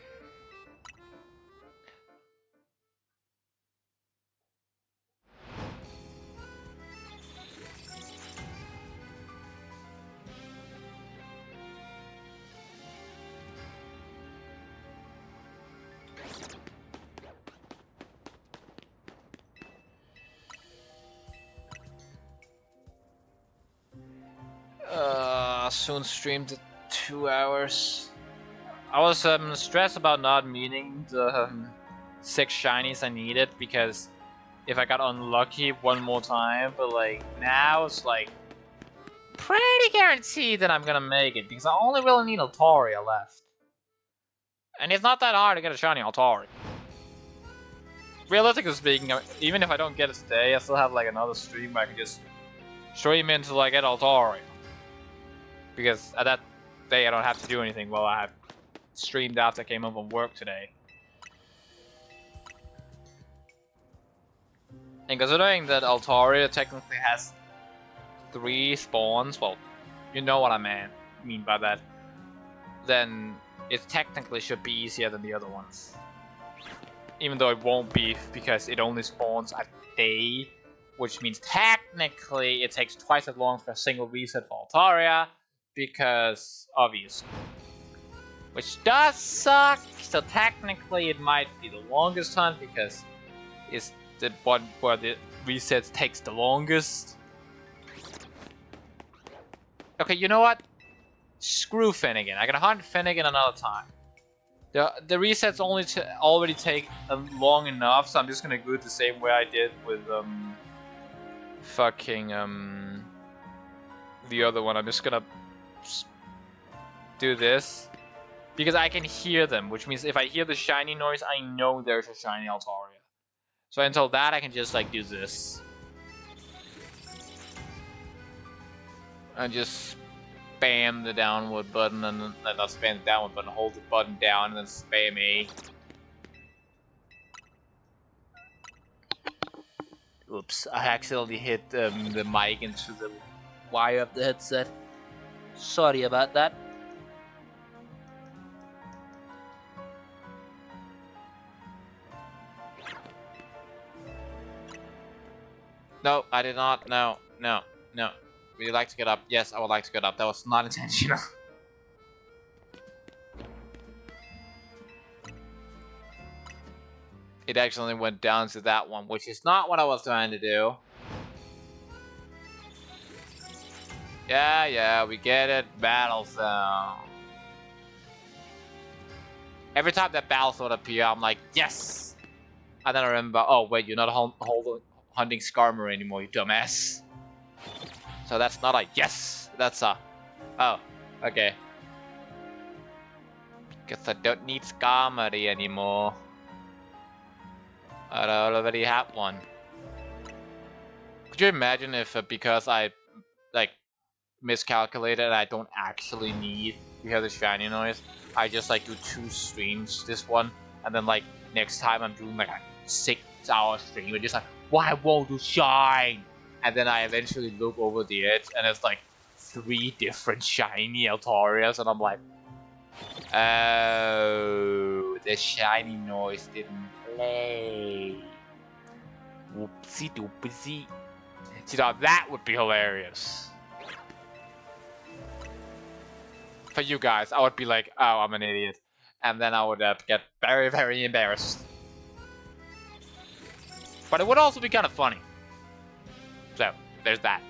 Soon streamed 2 hours. I was stressed about not meeting the 6 shinies I needed because if I got unlucky 1 more time, but like now it's like pretty guaranteed that I'm gonna make it because I only really need Altaria left. And it's not that hard to get a shiny Altaria. Realistically speaking, even if I don't get it today, I still have like another stream where I can just stream into like get Altaria. Because at that day I don't have to do anything while I have streamed after I came home from work today. And considering that Altaria technically has 3 spawns, well, you know what I mean by that, then it technically should be easier than the other ones. Even though it won't be because it only spawns a day, which means technically it takes twice as long for a single reset for Altaria, because obviously. Which does suck, so technically it might be the longest time because it's the one where the resets takes the longest. Okay, you know what? Screw Finnegan. I can hunt Finnegan another time. The resets already take long enough, so I'm just gonna do it the same way I did with the other one. I'm just gonna do this because I can hear them, which means if I hear the shiny noise, I know there's a shiny Altaria. So until that, I can just like do this and just spam the downward button, and then not spam the downward button, hold the button down, and then spam A. Oops, I accidentally hit the mic into the wire of the headset. Sorry about that. No, I did not. No. Would you like to get up? Yes, I would like to get up. That was not intentional. It actually went down to that one, which is not what I was trying to do. Yeah, we get it. Battle Zone. Every time that battle sword appear, I'm like, yes! And then I remember, oh wait, you're not hunting Skarmory anymore, you dumbass. So that's not a yes, that's a, oh, okay. Guess I don't need Skarmory anymore. I already have one. Could you imagine if because I like miscalculated and I don't actually need to hear the shiny noise, I just like do 2 streams this one, and then like next time I'm doing like a 6-hour stream, and just like, why won't you shine? And then I eventually look over the edge and it's like 3 different shiny Altorias, and I'm like, oh, the shiny noise didn't play. Whoopsie doopsie. See, now that would be hilarious. For you guys, I would be like, oh, I'm an idiot. And then I would get very, very embarrassed. But it would also be kind of funny. So, there's that.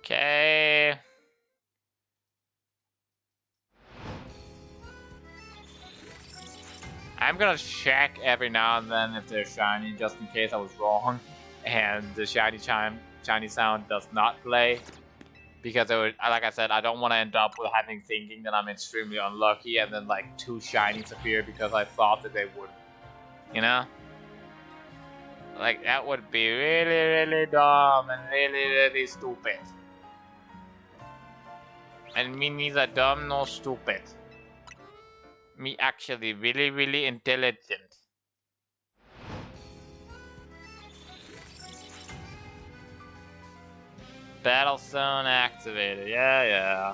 Okay. I'm gonna check every now and then if they're shiny, just in case I was wrong and the shiny sound does not play. Because it would, like I said, I don't want to end up with thinking that I'm extremely unlucky and then like 2 shinies appear because I thought that they would. You know? Like, that would be really, really dumb and really, really stupid. And me neither dumb nor stupid. Me actually really, really intelligent. Battle zone activated. Yeah, yeah.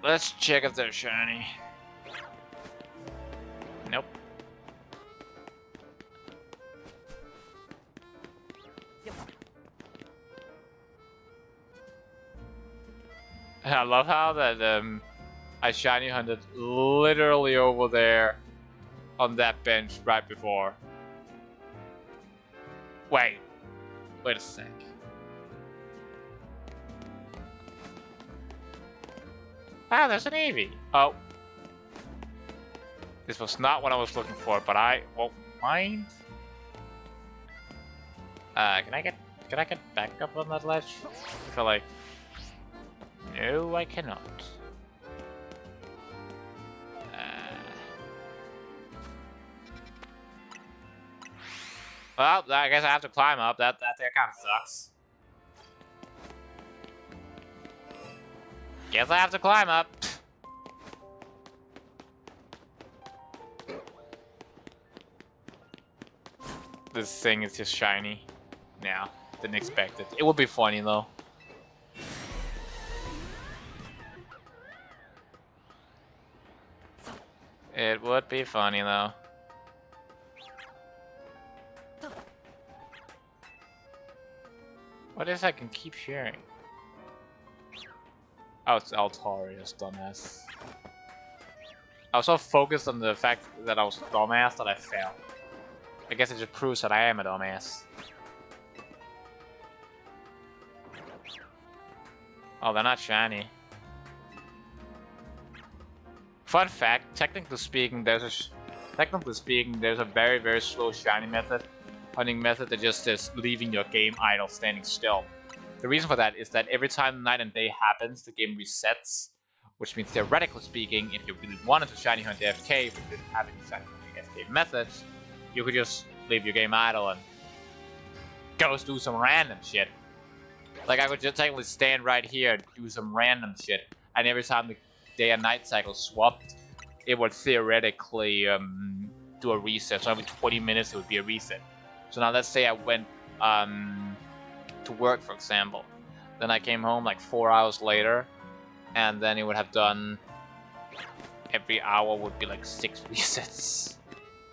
Let's check if they're shiny. Nope. I love how that I shiny hunted literally over there on that bench right before. Wait a sec. Ah, there's an Eevee. Oh. This was not what I was looking for, but I won't mind. Can I get back up on that ledge? I feel like, no, I cannot. Well, I guess I have to climb up. That kind of sucks. Guess I have to climb up. This thing is just shiny. Now, didn't expect it. It would be funny though. It would be funny though. What is I can keep sharing? Oh, it's Altorius, dumbass. I was so focused on the fact that I was a dumbass that I failed. I guess it just proves that I am a dumbass. Oh, they're not shiny. Fun fact, technically speaking, there's a very, very slow shiny hunting method that just is leaving your game idle, standing still. The reason for that is that every time night and day happens, the game resets, which means theoretically speaking, if you really wanted to shiny hunt AFK, but didn't have any shiny hunting AFK methods, you could just leave your game idle and go do some random shit. Like, I could just technically stand right here and do some random shit, and every time the day and night cycle swapped, it would theoretically do a reset. So every 20 minutes it would be a reset. So now let's say I went to work, for example. Then I came home like 4 hours later, and then it would have done every hour would be like 6 resets.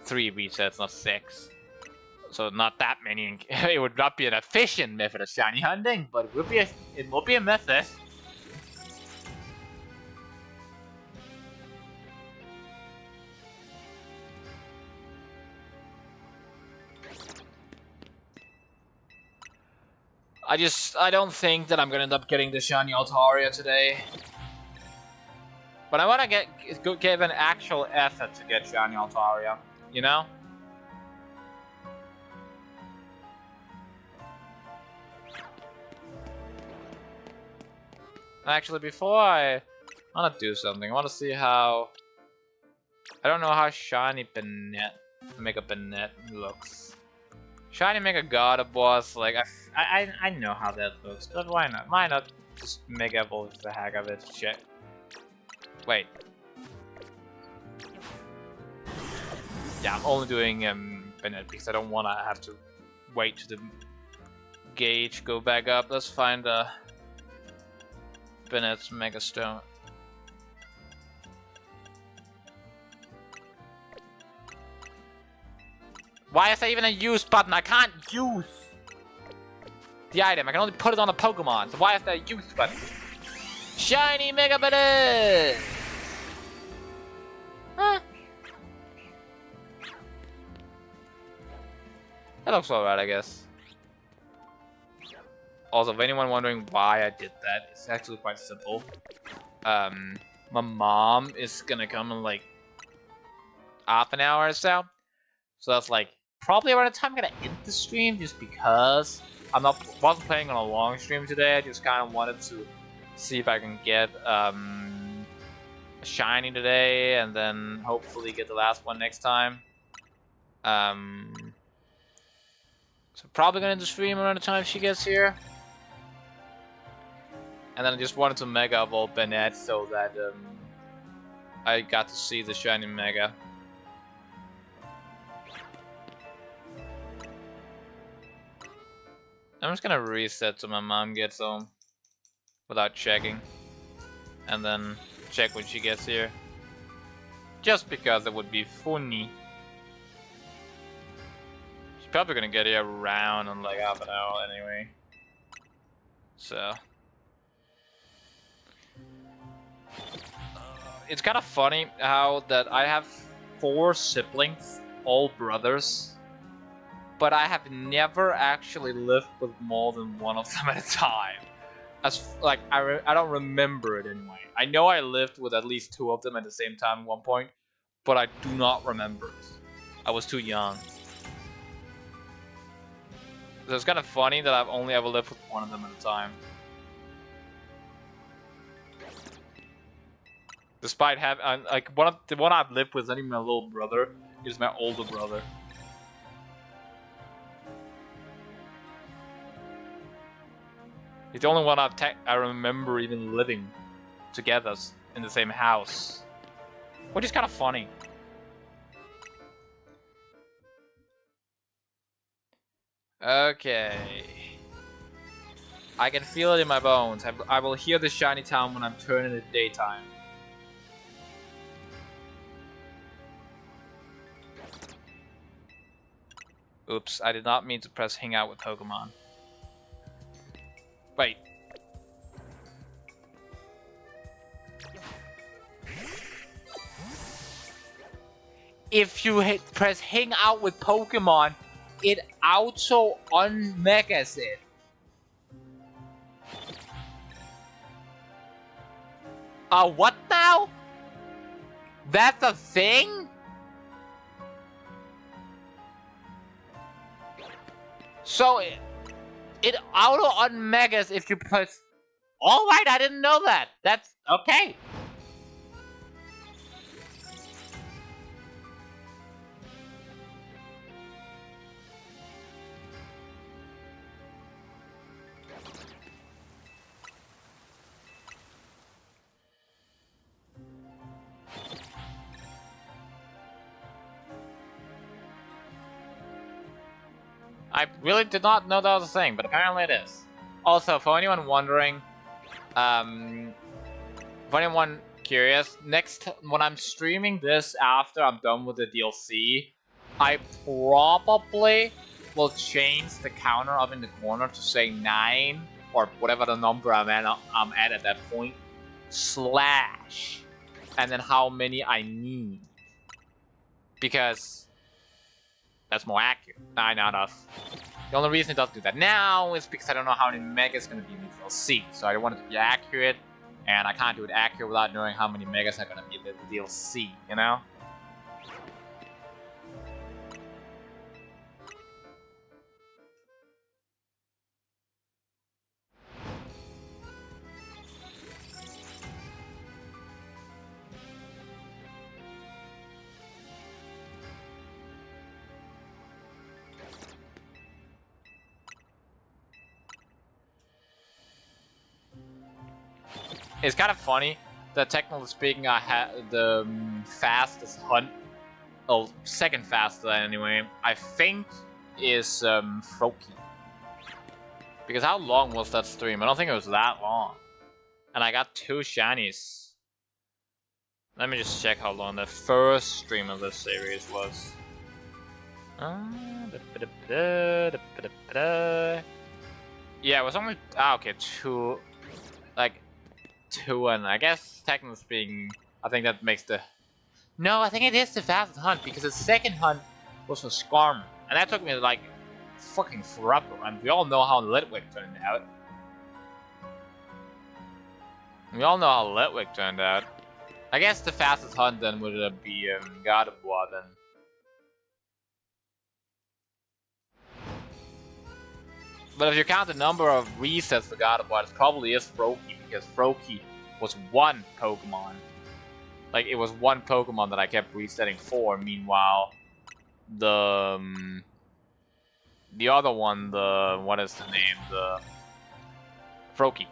3 resets, not 6. So not that many. It would not be an efficient method of shiny hunting, but it will be a method. I don't think that I'm gonna end up getting the shiny Altaria today. But I wanna give an actual effort to get shiny Altaria, you know? Actually, before I wanna do something, I wanna see how... I don't know how shiny Mega Banette looks. Shiny Mega Gardevoir, like, I know how that looks, but why not? Why not just Mega Evolve the heck of it? Shit. Wait. Yeah, I'm only doing Banette because I don't wanna have to wait to the gauge go back up. Let's find Banette's Mega Stone. Why is there even a use button? I can't use the item. I can only put it on a Pokemon. So why is there a use button? Shiny Mega Banette! Huh? That looks alright, I guess. Also, if anyone wondering why I did that, it's actually quite simple. My mom is gonna come in like half an hour or so. So that's like probably around the time I'm gonna end the stream, just because wasn't planning on a long stream today. I just kind of wanted to see if I can get a shiny today, and then hopefully get the last one next time. So probably gonna end the stream around the time she gets here. And then I just wanted to Mega Evolve Banette so that I got to see the shiny Mega. I'm just gonna reset so my mom gets home without checking, and then check when she gets here, just because it would be funny. She's probably gonna get here around in like half an hour anyway, so it's kind of funny how that I have 4 siblings, all brothers. But I have never actually lived with more than one of them at a time. Like I don't remember it anyway. I know I lived with at least 2 of them at the same time at one point, but I do not remember it. I was too young. So it's kind of funny that I've only ever lived with one of them at a time. Despite having like the one I've lived with is not even my little brother. It's my older brother. It's the only one I remember even living together in the same house, which is kind of funny. Okay. I can feel it in my bones. I will hear the shiny town when I'm turning it daytime. Oops, I did not mean to press hang out with Pokemon. Wait. If you press hang out with Pokemon, it auto unmegas it. What now? That's a thing? So it auto unmegas if you press... Alright, I didn't know that. That's okay. I really did not know that was a thing, but apparently it is. Also, for anyone wondering, for anyone curious, when I'm streaming this after I'm done with the DLC, I probably will change the counter up in the corner to say 9 or whatever the number I'm at that point, slash, and then how many I need, because that's more accurate. 9 out of. The only reason it doesn't do that now is because I don't know how many megas are going to be in the DLC, so I want it to be accurate, and I can't do it accurate without knowing how many megas are going to be in the DLC, you know? It's kind of funny that, technically speaking, I had the fastest hunt, oh, second fastest anyway, I think is Froakie. Because how long was that stream? I don't think it was that long. And I got 2 shinies. Let me just check how long the first stream of this series was. Yeah, it was only, okay, 2, like, 2, and I guess, technically speaking, I think that makes the... No, I think it is the fastest hunt, because the second hunt was for Skarm, and that took me, like, fucking forever, and we all know how Litwick turned out. We all know how Litwick turned out. I guess the fastest hunt then would be Gardevoir then. But if you count the number of resets for Gardevoir, it probably is Froakie, because Froakie was one Pokemon. Like, it was one Pokemon that I kept resetting for. Meanwhile, the other one, what is the name? The Froakie.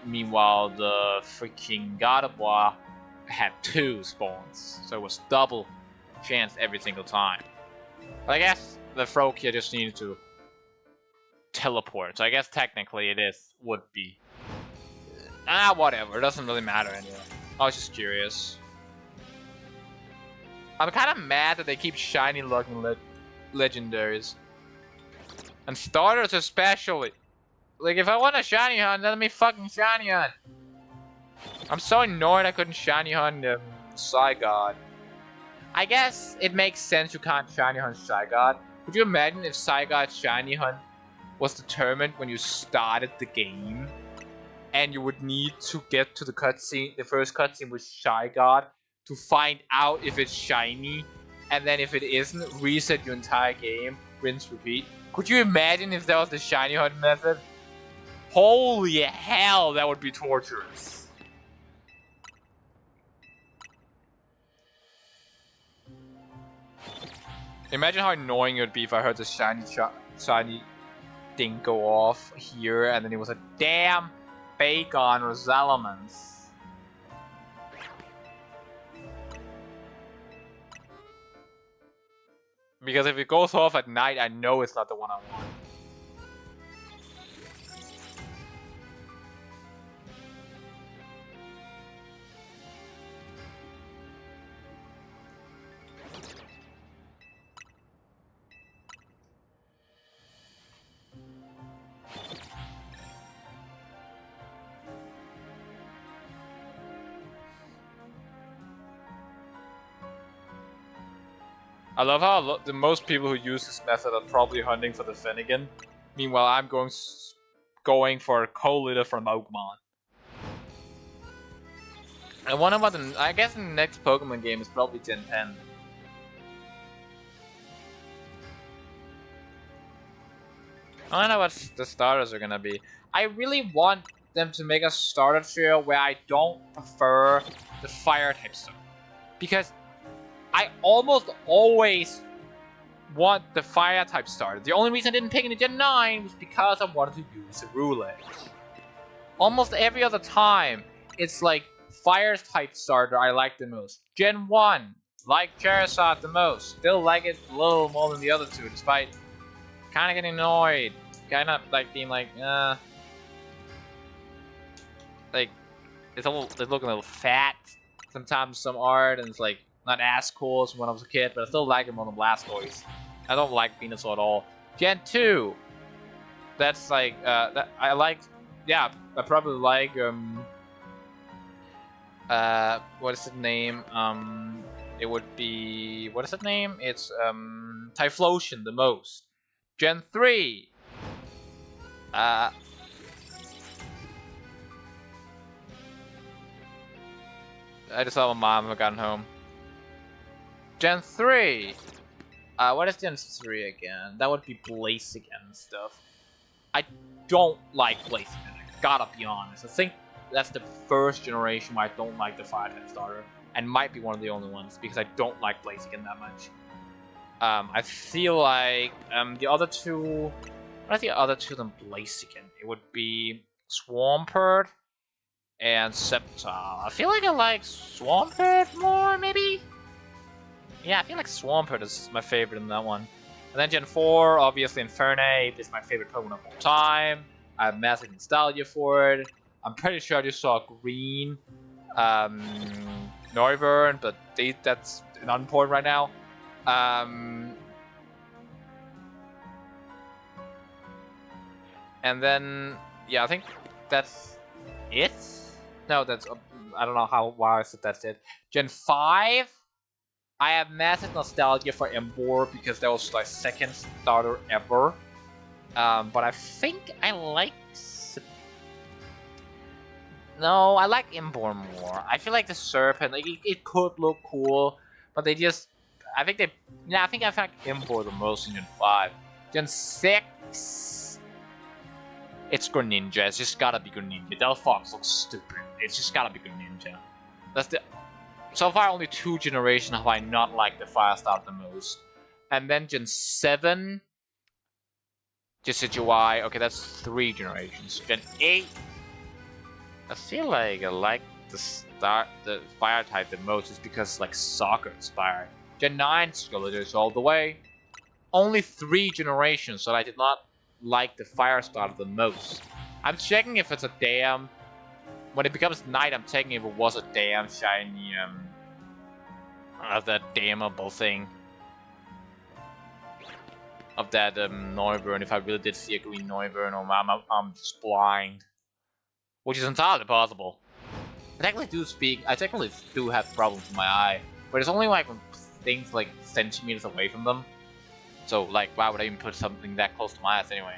Meanwhile, the freaking Gardevoir had 2 spawns, so it was double chance every single time. But I guess the Froakie just needed to teleport, so I guess technically would be. Whatever, it doesn't really matter anyway. I was just curious. I'm kind of mad that they keep shiny looking legendaries. And starters especially. Like, if I want a shiny hunt, let me fucking shiny hunt. I'm so annoyed I couldn't shiny hunt Zygarde. I guess it makes sense you can't shiny hunt Zygarde. Could you imagine if Zygarde's shiny hunt was determined when you started the game, and you would need to get to the cutscene, the first cutscene with Zygarde, to find out if it's shiny, and then if it isn't, reset your entire game, rinse, repeat. Could you imagine if that was the shiny hunt method? Holy hell, that would be torturous. Imagine how annoying it would be if I heard the shiny thing go off here, and then it was a damn Bacon or Salamence. Because if it goes off at night, I know it's not the one I want. I love how the most people who use this method are probably hunting for the Finnegan. Meanwhile, I'm going for a co-leader from Pokemon. I wonder what I guess the next Pokemon game is probably Gen 10. I don't know what the starters are gonna be. I really want them to make a starter trio where I don't prefer the fire type starter. Because I almost always want the fire type starter. The only reason I didn't pick it in Gen 9 was because I wanted to use the Roulette. Almost every other time, it's like fire type starter I like the most. Gen 1, like Charizard the most. Still like it a little more than the other two, despite kind of getting annoyed. Kind of like being like, it's looking a little fat. Sometimes some art, and it's like not as cool as when I was a kid, but I still like him on the Blastoise. I don't like Venusaur at all. Gen 2. That's like that I like. Yeah, I probably like what is its name? It would be, what is its name? It's Typhlosion the most. Gen 3. I just saw my mom who gotten home. Gen 3. What is Gen 3 again? That would be Blaziken and stuff. I don't like Blaziken, I gotta be honest. I think that's the first generation where I don't like the Fire-type starter, and might be one of the only ones, because I don't like Blaziken that much. I feel like the other two... What are the other two than Blaziken? It would be Swampert and Sceptile. I feel like I like Swampert more, maybe? Yeah, I feel like Swampert is my favorite in that one. And then Gen 4, obviously Infernape is my favorite Pokemon of all time. I have massive nostalgia for it. I'm pretty sure I just saw green Noivern, but that's not important right now. And then, yeah, I think that's it? No, that's, I don't know why I said that's it. Gen 5, I have massive nostalgia for Emboar because that was my second starter ever. But I think I like... No, I like Emboar more. I feel like the Serpent, like, it could look cool, but they just... I think I like Emboar the most in Gen 5. Gen 6... It's Greninja. It's just gotta be Greninja. Delphox looks stupid. It's just gotta be Greninja. That's the... So far, only 2 generations have I not liked the Fire Start the most. And then Gen 7... Decidueye. Okay, that's 3 generations. Gen 8... I feel like I like the Fire type the most is because like Soccer inspired. Gen 9, Skeletors all the way. Only 3 generations, so I did not like the Fire Starter the most. I'm checking if it's a damn... When it becomes night, I'm checking if it was a damn shiny, that damnable thing. Of that, Noivern, if I really did see a green Noivern, or I'm just blind. Which is entirely possible. I technically do have problems with my eye, but it's only like when things like centimeters away from them. So like, why would I even put something that close to my eyes anyway?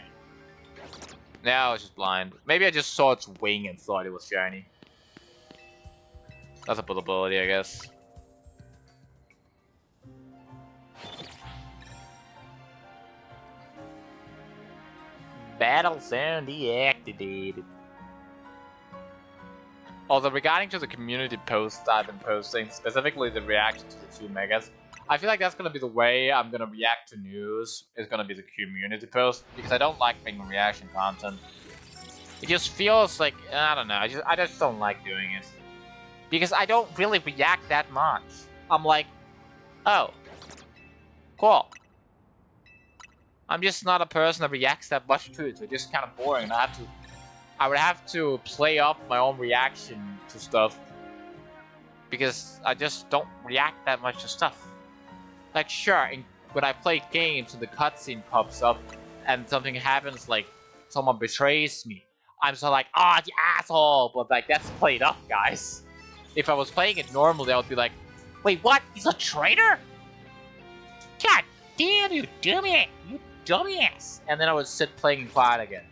Now I was just blind. Maybe I just saw its wing and thought it was shiny. That's a possibility, I guess. Battle sound deactivated. Also, regarding to the community posts I've been posting, specifically the reaction to the 2 megas, I feel like that's gonna be the way I'm gonna react to news, is gonna be the community post, because I don't like making reaction content. It just feels like, I don't know, I just don't like doing it. Because I don't really react that much. I'm like, oh, cool. I'm just not a person that reacts that much to it, so it's just kind of boring, and I would have to play up my own reaction to stuff, because I just don't react that much to stuff. Like, sure, when I play games and the cutscene pops up and something happens, like someone betrays me, I'm so like, ah, oh, the asshole, but like, that's played up, guys. If I was playing it normally, I would be like, wait, what? He's a traitor? God damn, you dumbass! And then I would sit playing quiet again.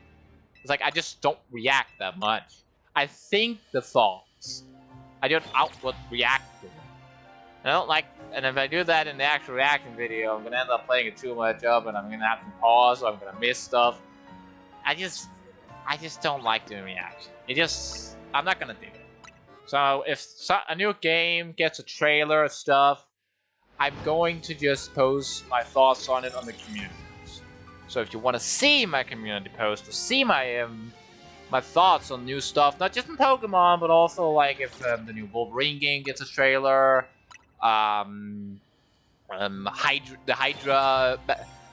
It's like, I just don't react that much. I think the thoughts. I don't outward react to them. I don't like, and if I do that in the actual reaction video, I'm gonna end up playing it too much up, and I'm gonna have to pause, or I'm gonna miss stuff. I just don't like doing reaction. I'm not gonna do it. So if a new game gets a trailer or stuff, I'm going to just post my thoughts on it on the community. So if you want to see my community post, to see my thoughts on new stuff, not just in Pokemon, but also like if the new Wolverine game gets a trailer, the Hydra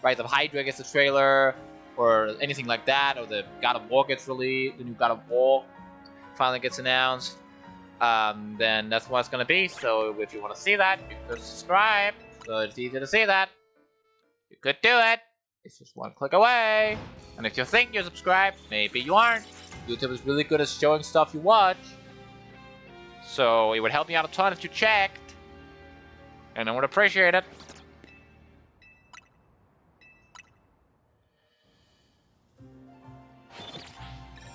Rise of Hydra gets a trailer, or anything like that, or the God of War gets released, the new God of War finally gets announced, then that's what it's gonna be. So if you want to see that, you could subscribe. So it's easy to see that. You could do it. It's just one click away. And if you think you're subscribed, maybe you aren't. YouTube is really good at showing stuff you watch. So it would help me out a ton if you checked. And I would appreciate it.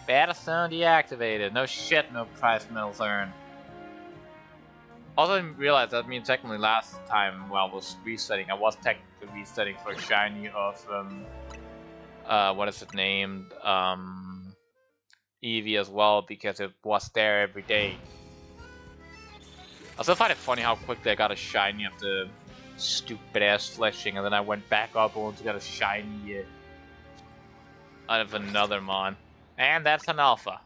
Battle zone deactivated. No shit, no prize medals earned. Also didn't realize that means technically last time while I was resetting, I was technically resetting for a shiny of what is it named? Eevee as well, because it was there every day. I still find it funny how quickly I got a shiny of the stupid ass Fletching, and then I went back up and got a shiny out of another mon. And that's an alpha.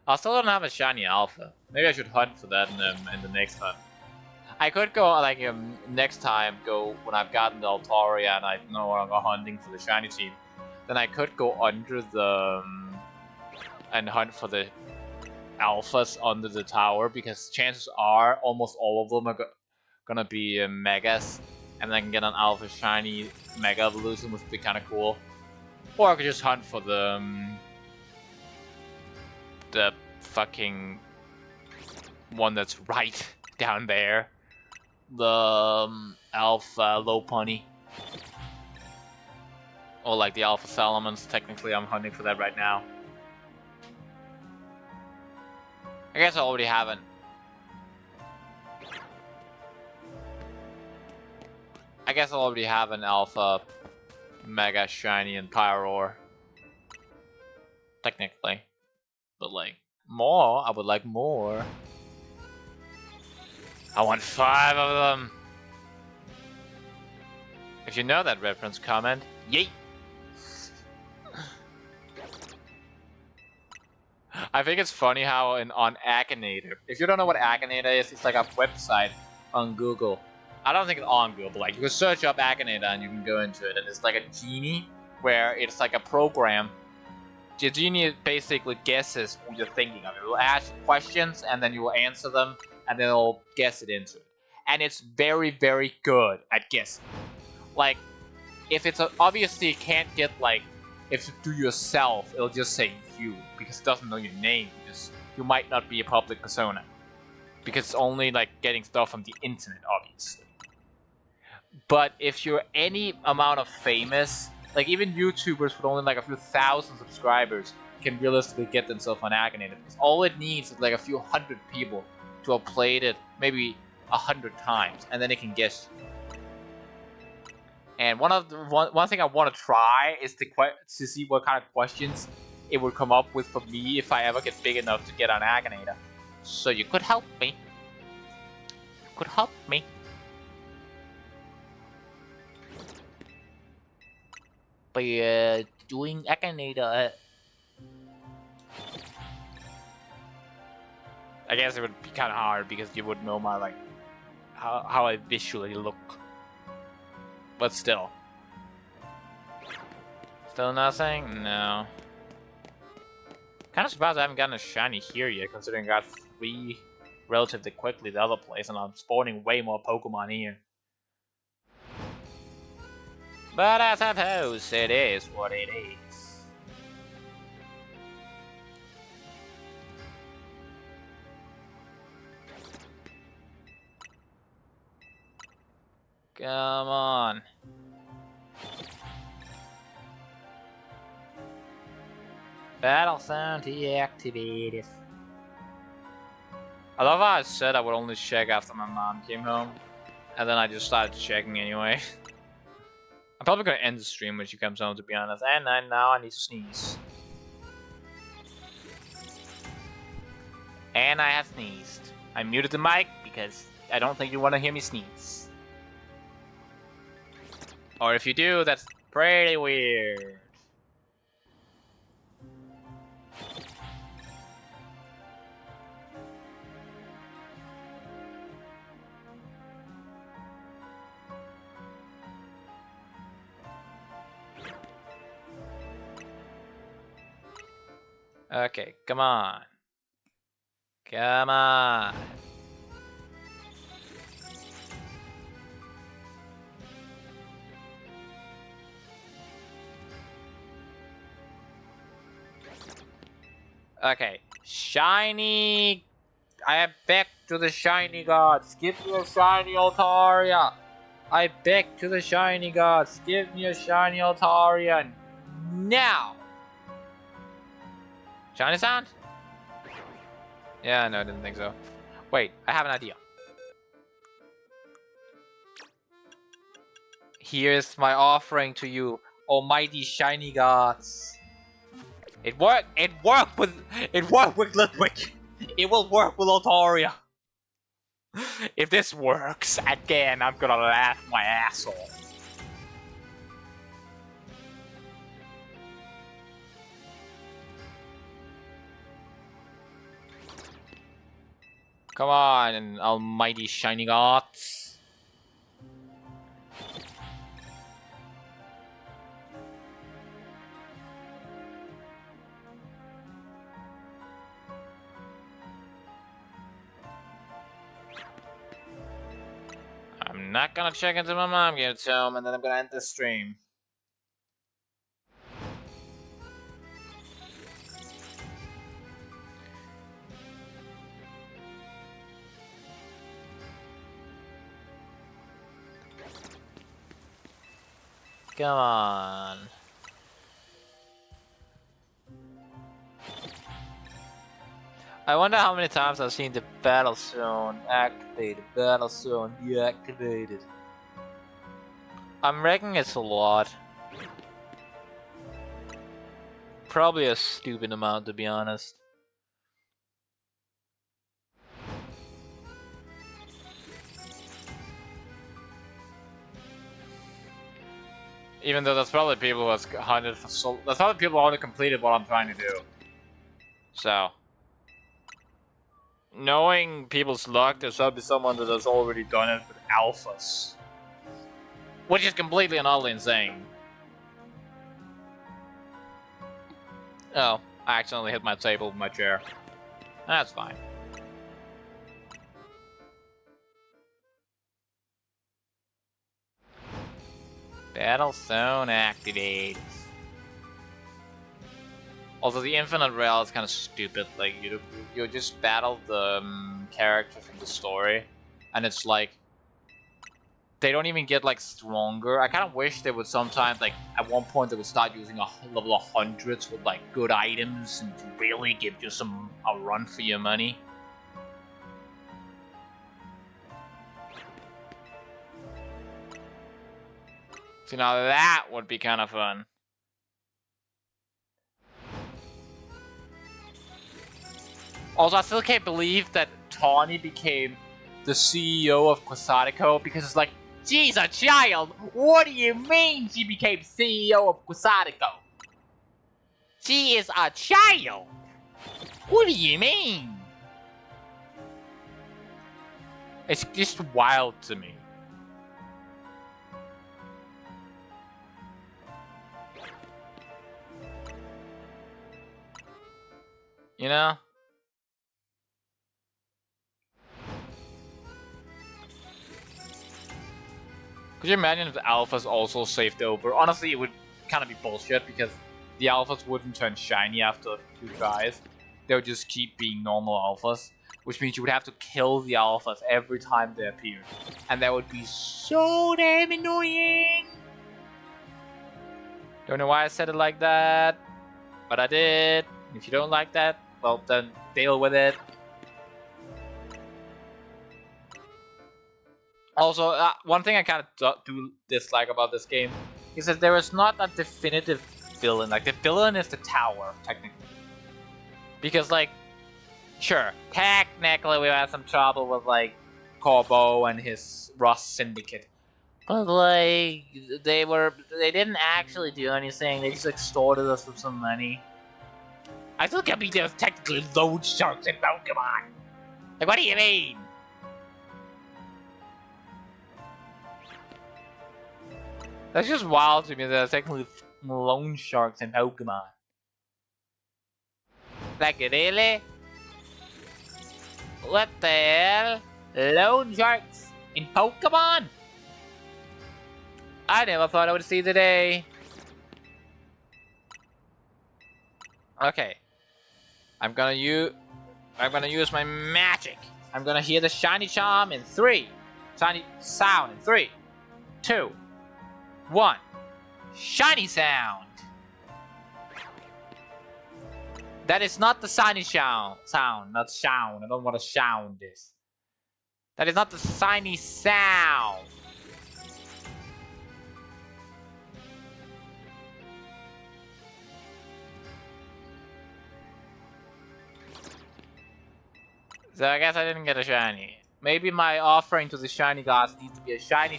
I still don't have a shiny alpha. Maybe I should hunt for that in the next hunt. I could go like next time, go when I've gotten the Altaria and I no longer hunting for the shiny team. Then I could go under the and hunt for the alphas under the tower, because chances are almost all of them are gonna be megas, and then I can get an alpha shiny mega evolution, which would be kind of cool. Or I could just hunt for the fucking one that's right down there, the alpha Lopunny, or like the alpha Salamence. Technically, I'm hunting for that right now. I guess I already haven't. I guess I already have an alpha mega shiny and Pyroar. Technically. But like, more? I would like more. I want 5 of them. If you know that reference, comment. Yeet! I think it's funny how on Akinator, if you don't know what Akinator is, it's like a website on Google. I don't think it's on Google, but like you can search up Akinator and you can go into it, and it's like a genie where it's like a program. The genie basically guesses what you're thinking of. It will ask questions and then you will answer them, and then it'll guess it into it. And it's very, very good at guessing. Like, if it's obviously it can't get like, if you do yourself, it'll just say you, because it doesn't know your name, because you might not be a public persona. Because it's only like getting stuff from the internet, obviously. But if you're any amount of famous, like even YouTubers with only like a few thousand subscribers can realistically get themselves on Akinator, because all it needs is like a few hundred people to have played it maybe 100 times, and then it can guess you. And one thing I want to try is to see what kind of questions it would come up with for me if I ever get big enough to get on Akinator. So you could help me. You could help me. By doing Akinator. I guess it would be kind of hard because you would know my like how I visually look. But still. Still nothing? No. Kind of surprised I haven't gotten a shiny here yet, considering I got 3 relatively quickly the other place, and I'm spawning way more Pokemon here. But I suppose it is what it is. Come on. Battle sound deactivated. I love how I said I would only check after my mom came home, and then I just started checking anyway. I'm probably gonna end the stream when she comes home, to be honest. And now I need to sneeze. And I have sneezed. I muted the mic because I don't think you want to hear me sneeze. Or if you do, that's pretty weird. Okay, come on. Come on. Okay, shiny. I beg to the shiny gods, give me a shiny Altaria. I beg to the shiny gods, give me a shiny Altaria now. Shiny sound? Yeah, no, I didn't think so. Wait, I have an idea. Here's my offering to you, almighty shiny gods. It worked. It worked with Ludwig. It will work with Altaria. If this works again, I'm gonna laugh my ass off. Come on, almighty shiny gods. I'm not gonna check until my mom gets home, and then I'm gonna end the stream. Come on. I wonder how many times I've seen the battle zone activated, battle zone deactivated. I'm reckoning it's a lot. Probably a stupid amount, to be honest. Even though that's probably people who has hunted for so, that's probably people who already completed what I'm trying to do. So, knowing people's luck, there's probably someone that has already done it with alphas, which is completely and utterly insane. Oh, I accidentally hit my table with my chair. That's fine. Battle zone activated. Also, the infinite rail is kind of stupid. Like you just battle the character from the story, and it's like they don't even get like stronger. I kind of wish they would sometimes, like at one point, they would start using a level of hundreds with like good items and to really give you a run for your money. So now that would be kind of fun. Also, I still can't believe that Tawny became the CEO of Quasadico, because it's like, she's a child! What do you mean she became CEO of Quasadico? She is a child! What do you mean? It's just wild to me. You know? Could you imagine if the alphas also saved over? Honestly, it would kind of be bullshit, because the alphas wouldn't turn shiny after a few tries. They would just keep being normal alphas, which means you would have to kill the alphas every time they appeared. And that would be so damn annoying! Don't know why I said it like that, but I did. If you don't like that, well then deal with it. Also, one thing I kind of do dislike about this game is that there is not a definitive villain. Like, the villain is the tower, technically. Because, like, sure, technically we had some trouble with, like, Corbo and his Rust Syndicate. But, like, they didn't actually do anything. They just extorted us with some money. I still can't be there technically load sharks in Pokemon. Like, what do you mean? That's just wild to me that there's technically loan sharks in Pokemon. Like, really? What the hell? Loan sharks in Pokemon? I never thought I would see the day. Okay. I'm gonna use my magic. I'm gonna hear the shiny charm in 3. Shiny sound in 3, 2, 1. Shiny sound. That is not the shiny sound. Not sound. I don't want to sound this. That is not the shiny sound. So I guess I didn't get a shiny. Maybe my offering to the shiny gods needs to be a shiny,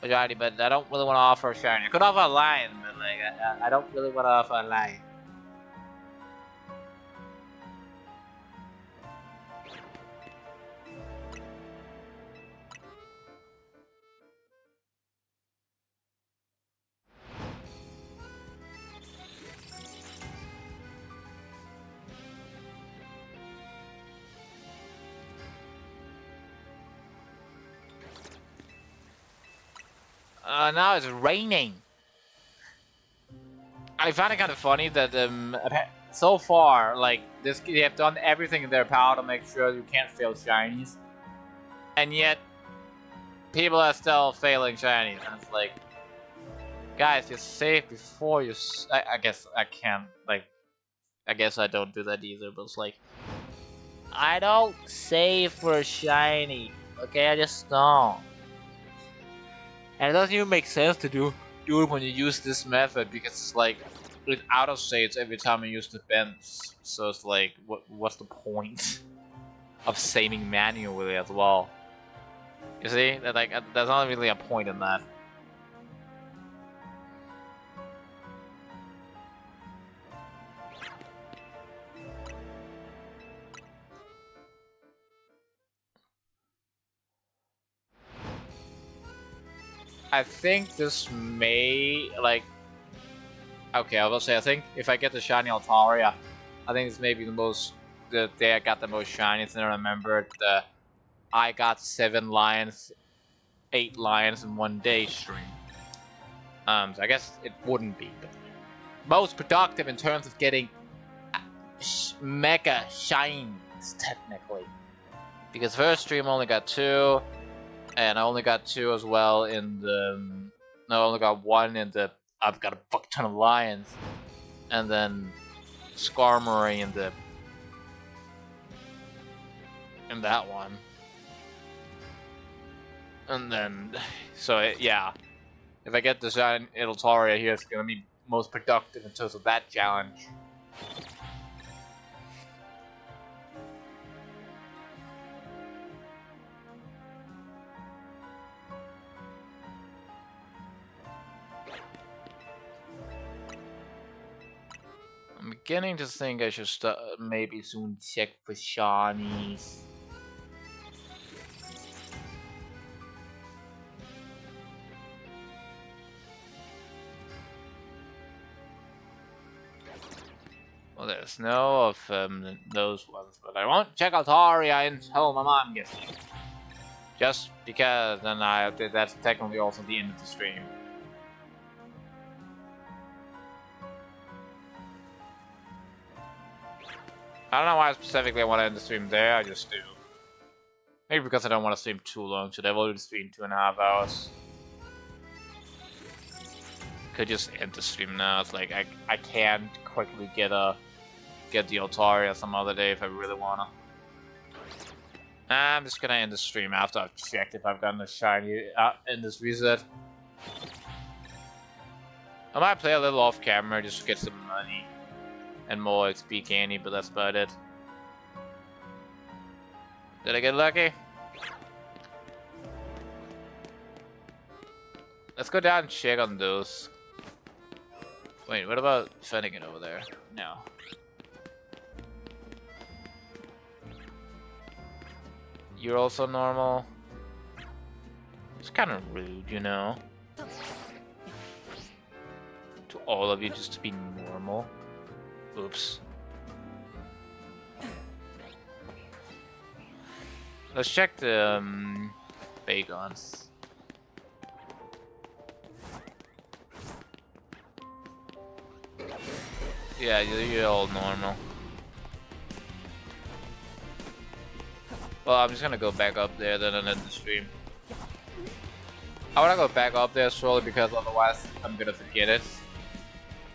but I don't really want to offer a shiny. I could offer a lion, but like I don't really want to offer a lion. Now it's raining. I find it kind of funny that so far, like they have done everything in their power to make sure you can't fail shinies, and yet people are still failing shinies. And it's like, guys, you save before you. I guess I can't. Like, I guess I don't do that either. But it's like, I don't save for a shiny. Okay, I just don't. And it doesn't even make sense to do it when you use this method, because it's like it auto saves every time you use the bends. So it's like, what's the point of saving manually as well? You see, that like there's not really a point in that. I think this may, like... Okay, I will say, I think if I get the shiny Altaria, I think this may be the day I got the most shinies, and I remembered the I got 7 lions, 8 lions in one day stream. So I guess it wouldn't be, but most productive in terms of getting mega shines, technically. Because first stream I only got 2, and I only got 2 as well in the... No, I only got 1 in the... I've got a fuck ton of lions. And then Skarmory in the... in that one. And then... So, yeah. If I get the shiny Altaria here, it's gonna be most productive in terms of that challenge. I'm beginning to think I should maybe soon check for shinies. Well, there's no of those ones, but I won't check Altaria until my mom gets here. Just because then that's technically also the end of the stream. I don't know why specifically I want to end the stream there, I just do. Maybe because I don't want to stream too long, so I've already streamed 2.5 hours. Could just end the stream now. It's like I can't quickly get the Altaria some other day if I really wanna. I'm just gonna end the stream after I've checked if I've gotten a shiny in this reset. I might play a little off camera just to get some money and more XP candy, but that's about it. Did I get lucky? Let's go down and check on those. Wait, what about Fennekin over there? No. You're also normal. It's kind of rude, you know? To all of you just to be normal. Oops. Let's check the Bagons. Yeah, you're all normal. Well, I'm just gonna go back up there then and end the stream. I wanna go back up there solely because otherwise I'm gonna forget it.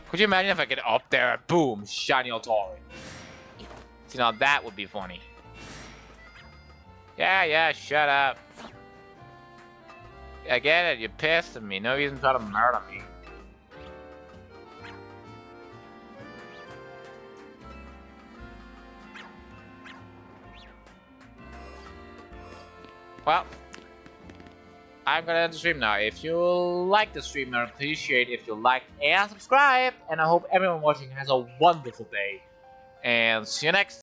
Could you imagine if I get up there and boom, shiny Altari? See, now that would be funny. Yeah, shut up. I get it, you're pissed at me. No reason to try to murder me. Well, I'm gonna end the stream now. If you like the stream, I'd appreciate if you like and subscribe. And I hope everyone watching has a wonderful day. And see you next time.